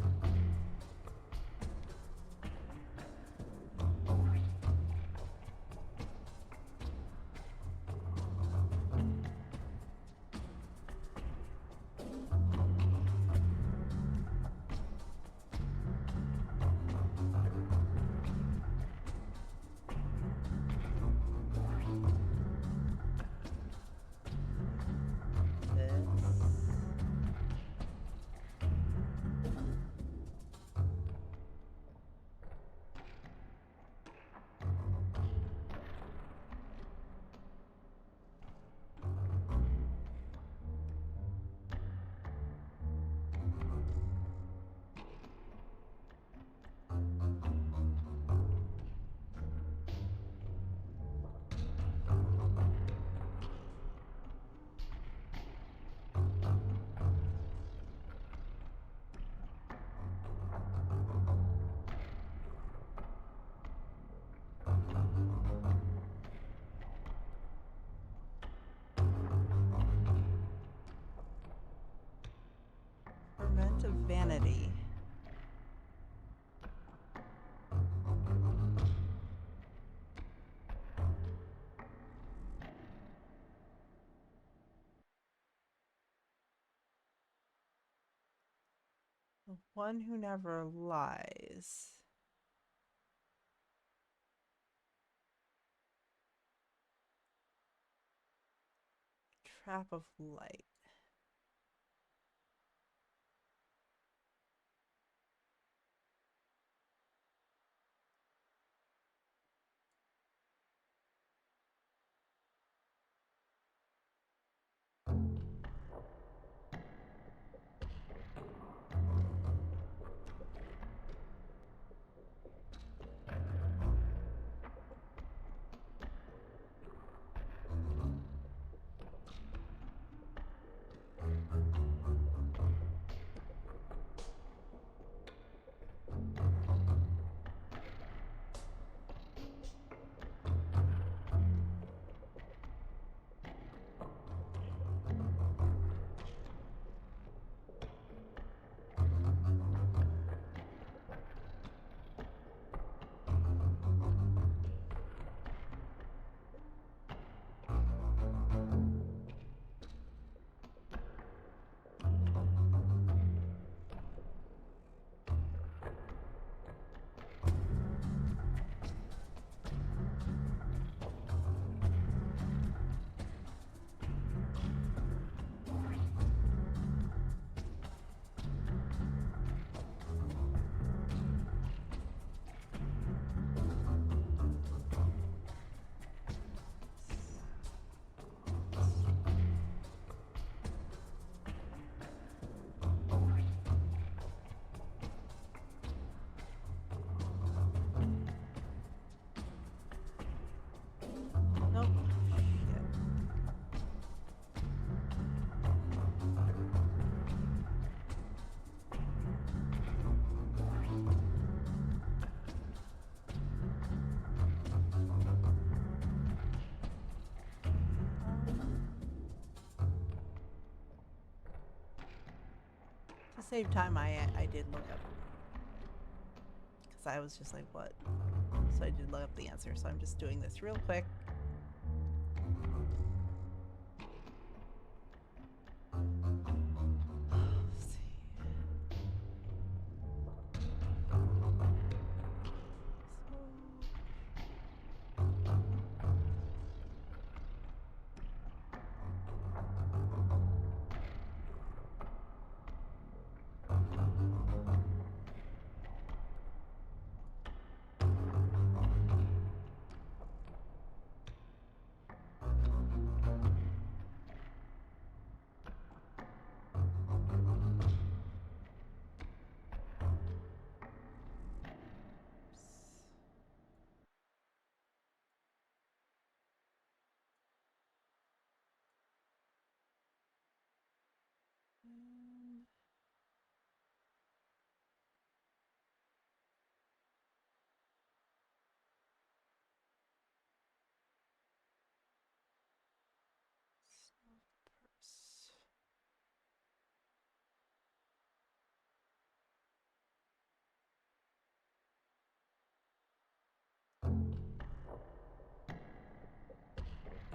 The one who never lies. Trap of light. Nope. Shit. To save time, I did look up. Because I was just like, what? So I did look up the answer, so I'm just doing this real quick. Let's see.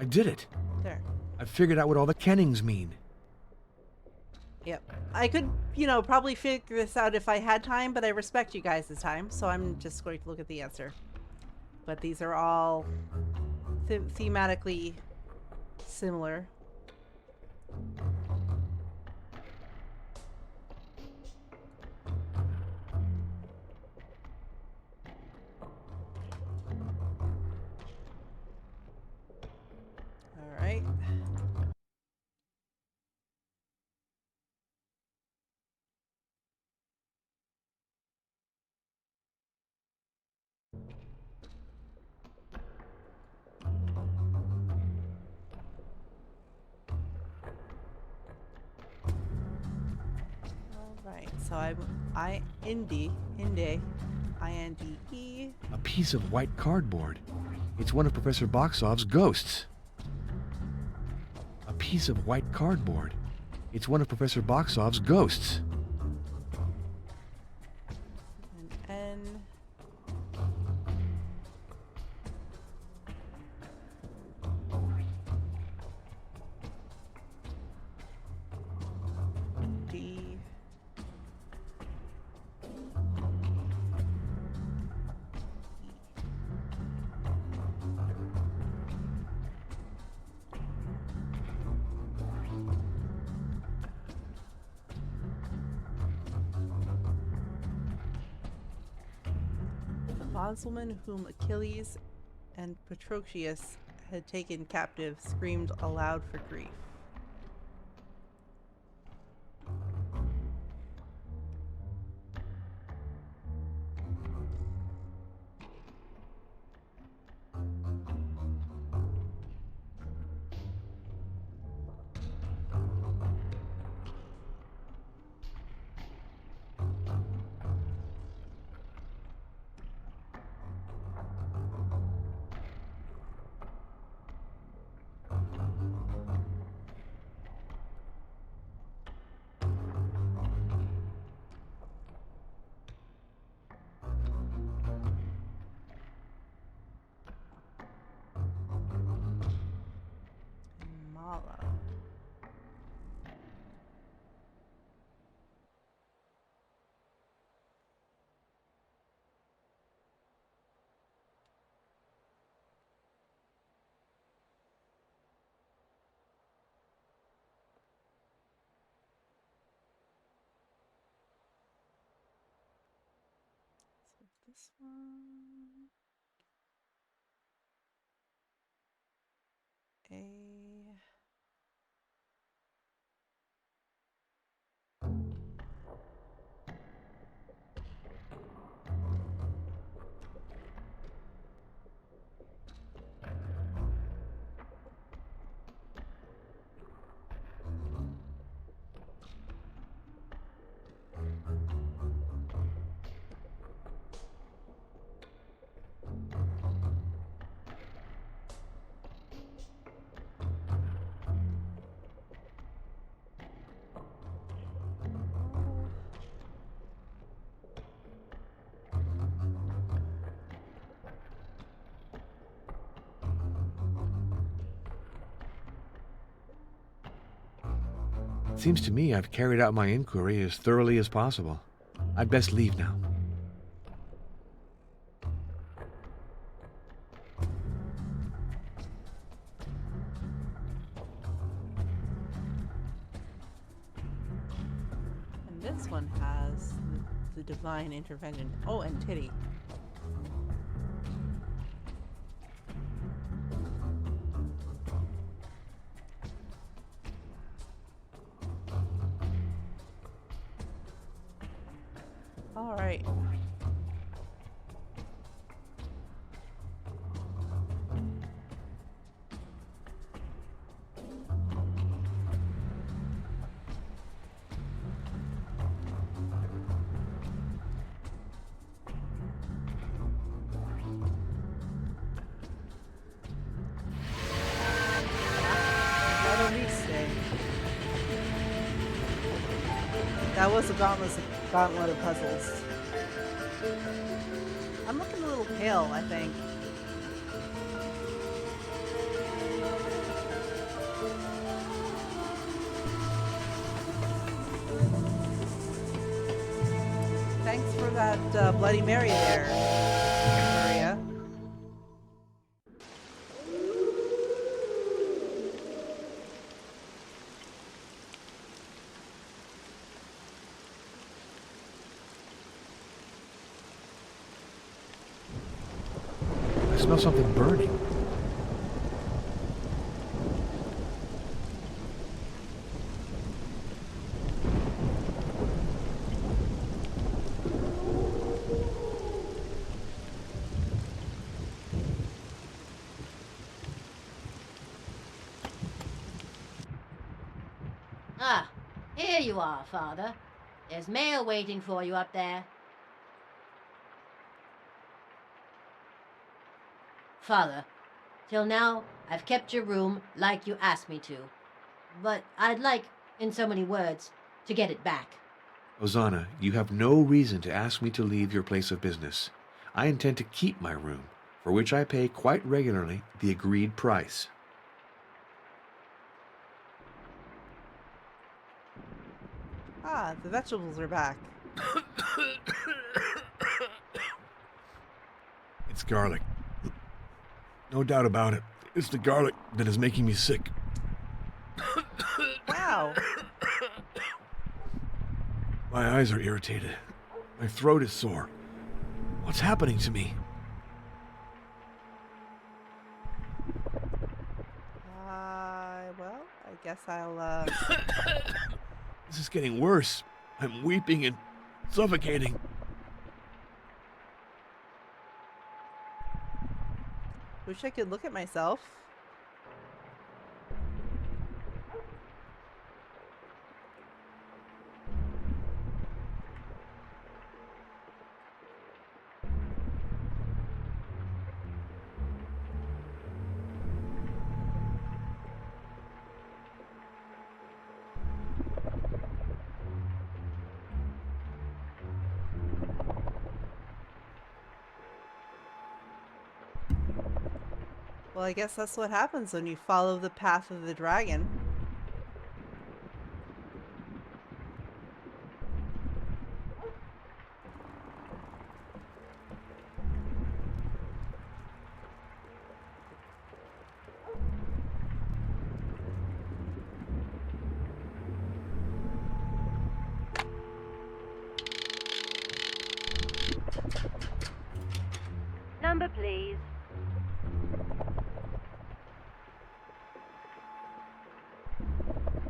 I did it. There. I figured out what all the kennings mean. Yep. I could, probably figure this out if I had time, but I respect you guys' time, so I'm just going to look at the answer. But these are all thematically similar. All right. Right, so Inde, I-N-D-E. A piece of white cardboard. It's one of Professor Boxov's ghosts. A piece of white cardboard. It's one of Professor Boxov's ghosts. An N. D. bondswoman whom Achilles and Patroclus had taken captive screamed aloud for grief. Mala. So this one. A. It seems to me I've carried out my inquiry as thoroughly as possible. I'd best leave now. And this one has the divine intervention. Oh, and titty. All right. That was a gauntlet of puzzles. I'm looking a little pale, I think. Thanks for that Bloody Mary there, Maria. I smell something burning. Ah, here you are, Father. There's mail waiting for you up there. Father, till now, I've kept your room like you asked me to. But I'd like, in so many words, to get it back. Hosanna, you have no reason to ask me to leave your place of business. I intend to keep my room, for which I pay quite regularly the agreed price. Ah, the vegetables are back. It's garlic. No doubt about it. It's the garlic that is making me sick. Wow. My eyes are irritated. My throat is sore. What's happening to me? Well, I guess I'll, This is getting worse. I'm weeping and suffocating. wish I could look at myself. Well, I guess that's what happens when you follow the path of the dragon. Number, please.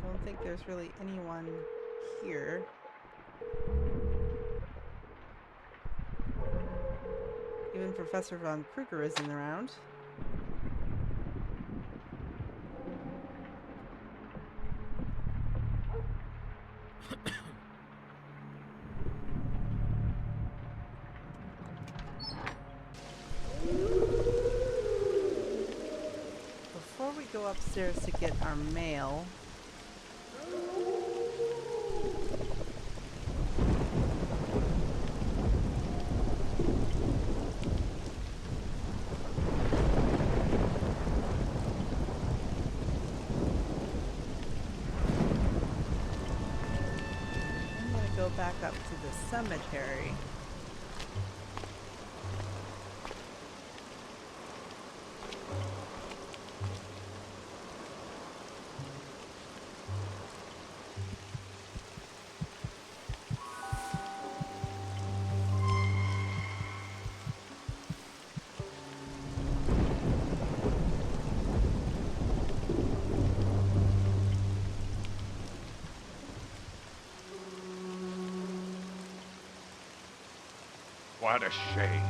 Don't think there's really anyone here. Even Professor Von Kruger isn't around. Before we go upstairs to get our mail, I'm gonna go back up to the cemetery. What a shame.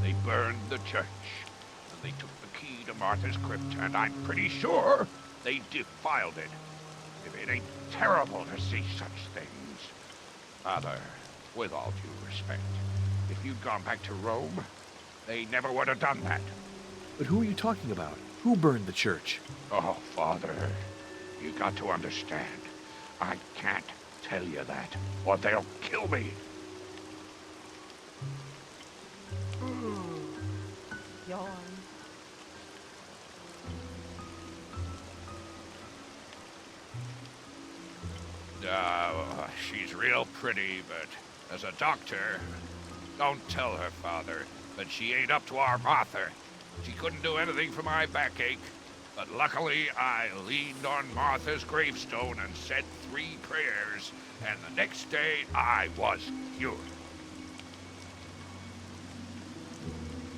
They burned the church, and they took the key to Martha's crypt, and I'm pretty sure they defiled it. If it ain't terrible to see such things. Father, with all due respect, if you'd gone back to Rome, they never would have done that. But who are you talking about? Who burned the church? Oh, Father, you got to understand. I can't tell you that, or they'll kill me. Yawn. She's real pretty, but as a doctor, don't tell her, Father, but she ain't up to our Martha. She couldn't do anything for my backache, but luckily I leaned on Martha's gravestone and said 3 prayers, and the next day I was cured.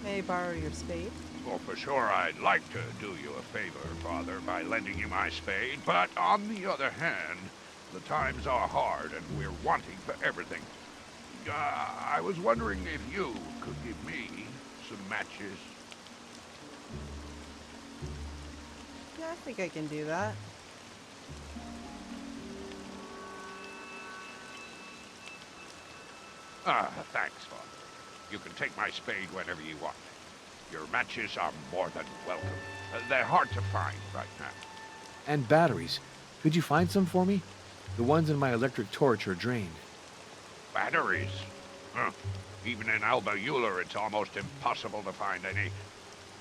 May I borrow your spade? Well, for sure I'd like to do you a favor, Father, by lending you my spade, but on the other hand, the times are hard and we're wanting for everything. I was wondering if you could give me some matches. Yeah, I think I can do that. Thanks, Father. You can take my spade whenever you want. Your matches are more than welcome. They're hard to find right now. And batteries. Could you find some for me? The ones in my electric torch are drained. Batteries? Huh. Even in Alba Euler, it's almost impossible to find any.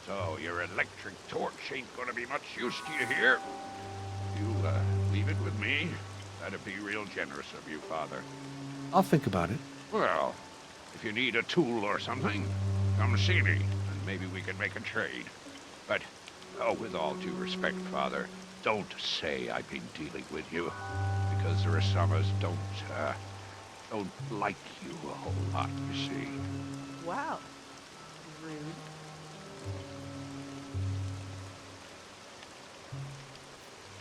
So your electric torch ain't gonna be much use to you here. You'll leave it with me. That'd be real generous of you, Father. I'll think about it. Well, if you need a tool or something, come see me, and maybe we can make a trade. But, with all due respect, Father, don't say I've been dealing with you, because the Rasamas don't like you a whole lot, you see. Wow. Rude.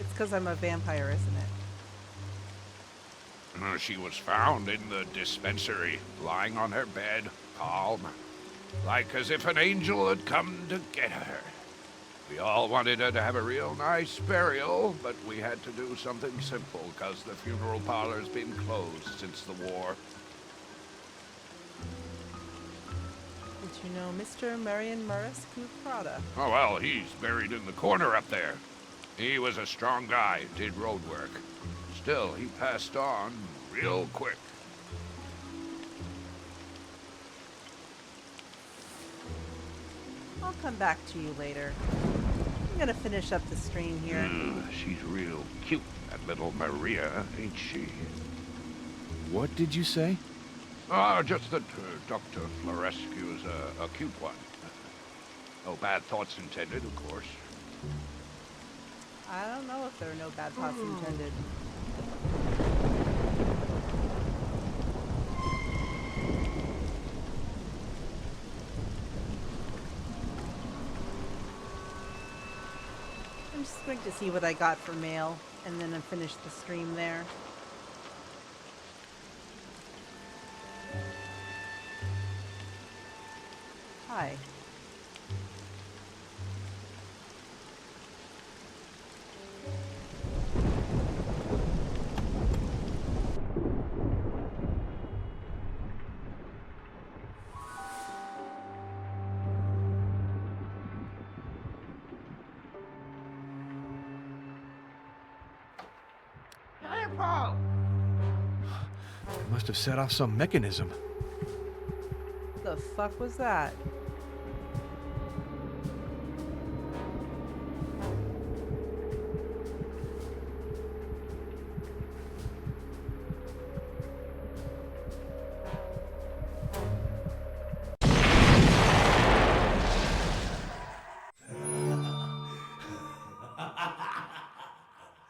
It's because I'm a vampire, isn't it? She was found in the dispensary, lying on her bed, calm, like as if an angel had come to get her. We all wanted her to have a real nice burial, but we had to do something simple because the funeral parlor's been closed since the war. Did you know Mr. Marion Marescu Prada? Oh, well, he's buried in the corner up there. He was a strong guy, did road work. Still, he passed on real quick. I'll come back to you later. I'm gonna finish up the stream here. She's real cute, that little Maria, ain't she? What did you say? Just that Dr. Florescu's a cute one. No bad thoughts intended, of course. I don't know if there are no bad thoughts intended. I'm just going to see what I got for mail, and then I'll finish the stream there. Hi. It must have set off some mechanism. The fuck was that?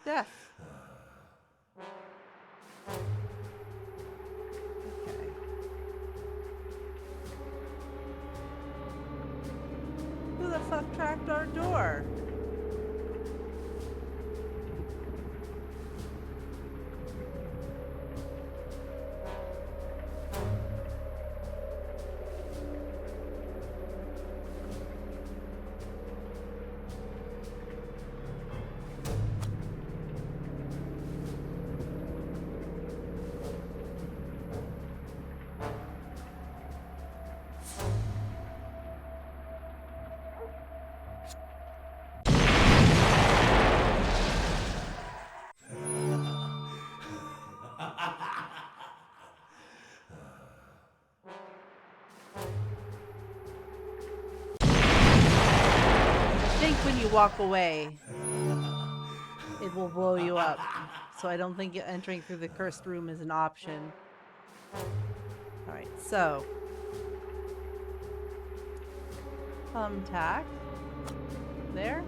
Death. Okay. Who the fuck tracked our door? When you walk away, it will blow you up. So I don't think entering through the cursed room is an option. Alright, so. Thumbtack. There.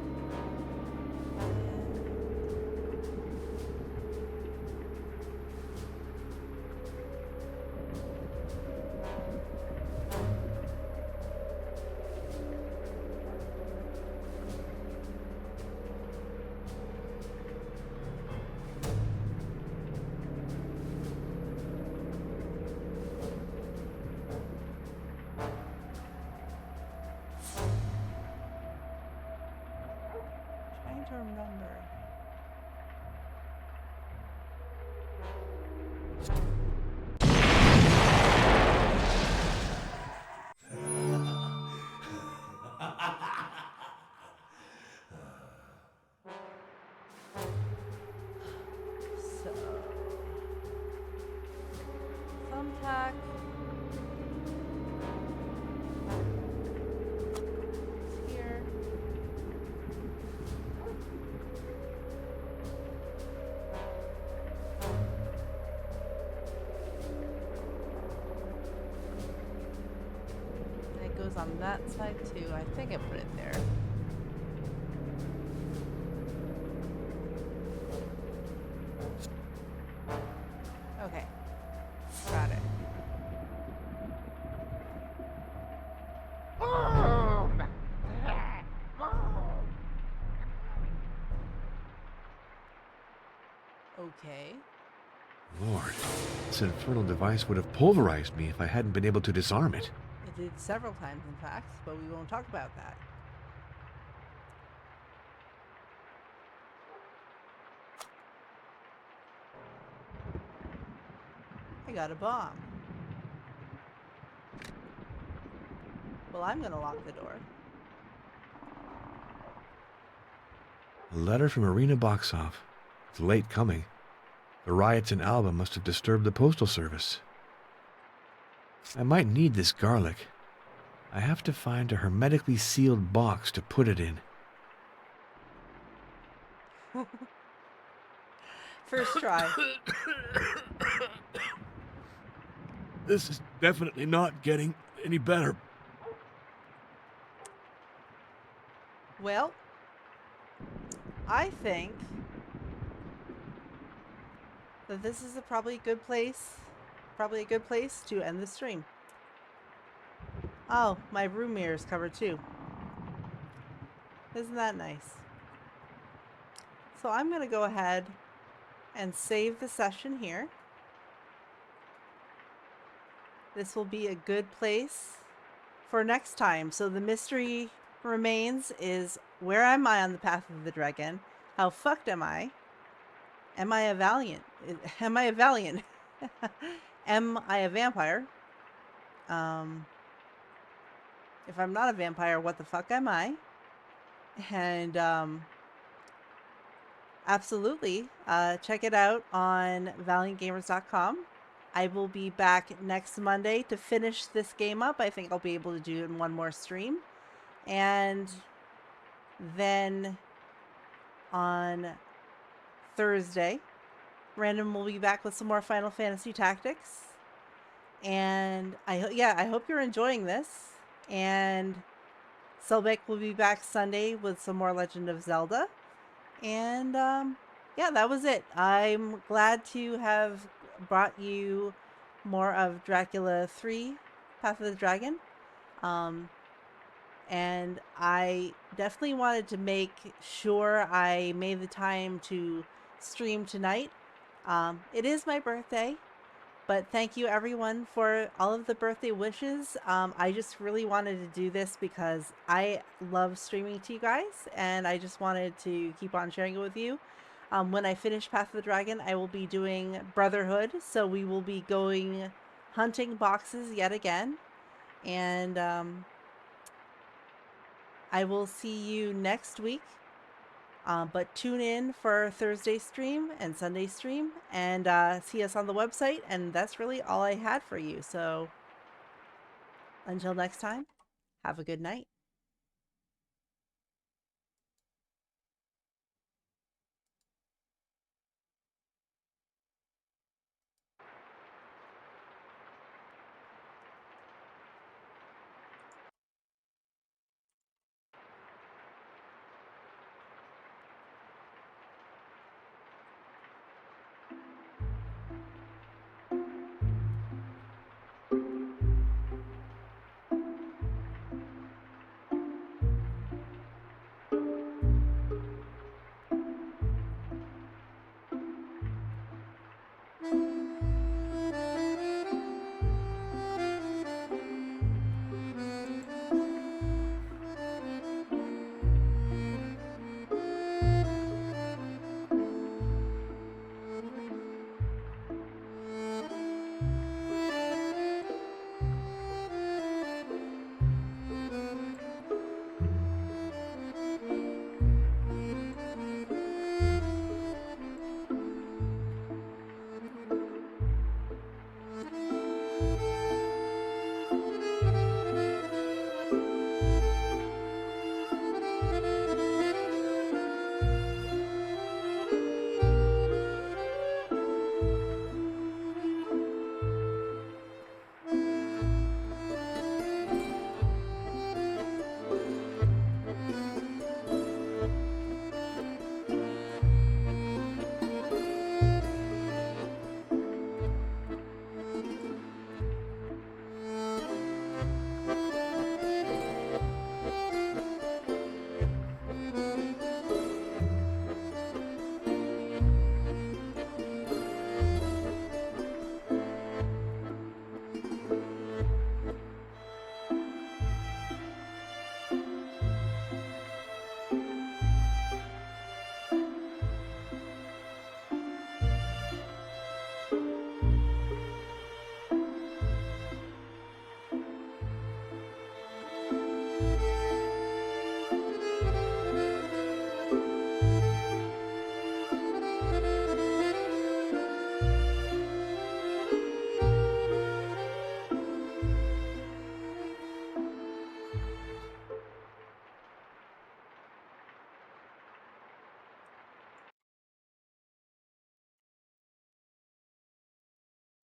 Trying to remember. So, thumbtack. It's here. It goes on that side too. I think I put it there. Okay. Got it. Okay. Lord, this infernal device would have pulverized me if I hadn't been able to disarm it. It did several times, in fact, but we won't talk about that. I got a bomb. Well, I'm gonna lock the door. A letter from Irina Boxov. It's late coming. The riots in Alba must have disturbed the postal service. I might need this garlic. I have to find a hermetically sealed box to put it in. First try. This is definitely not getting any better. Well, I think that this is probably a good place to end the stream. Oh, my room mirror is covered too. Isn't that nice? So I'm going to go ahead and save the session here. This will be a good place for next time. So the mystery remains is, where am I on the path of the dragon? How fucked am I? Am I a Valiant? Am I a Valiant? Am I a vampire? If I'm not a vampire, what the fuck am I? And absolutely, check it out on valiantgamers.com. I will be back next Monday to finish this game up. I think I'll be able to do it in one more stream. And then on Thursday, Random will be back with some more Final Fantasy Tactics. And I hope you're enjoying this. And Selbek will be back Sunday with some more Legend of Zelda. And yeah, that was it. I'm glad to have brought you more of Dracula 3, Path of the Dragon. And I definitely wanted to make sure I made the time to stream tonight. It is my birthday, but thank you everyone for all of the birthday wishes. I just really wanted to do this because I love streaming to you guys, and I just wanted to keep on sharing it with you. When I finish Path of the Dragon, I will be doing Brotherhood, so we will be going hunting boxes yet again. And I will see you next week. But tune in for Thursday stream and Sunday stream, and see us on the website. And that's really all I had for you. So until next time, have a good night.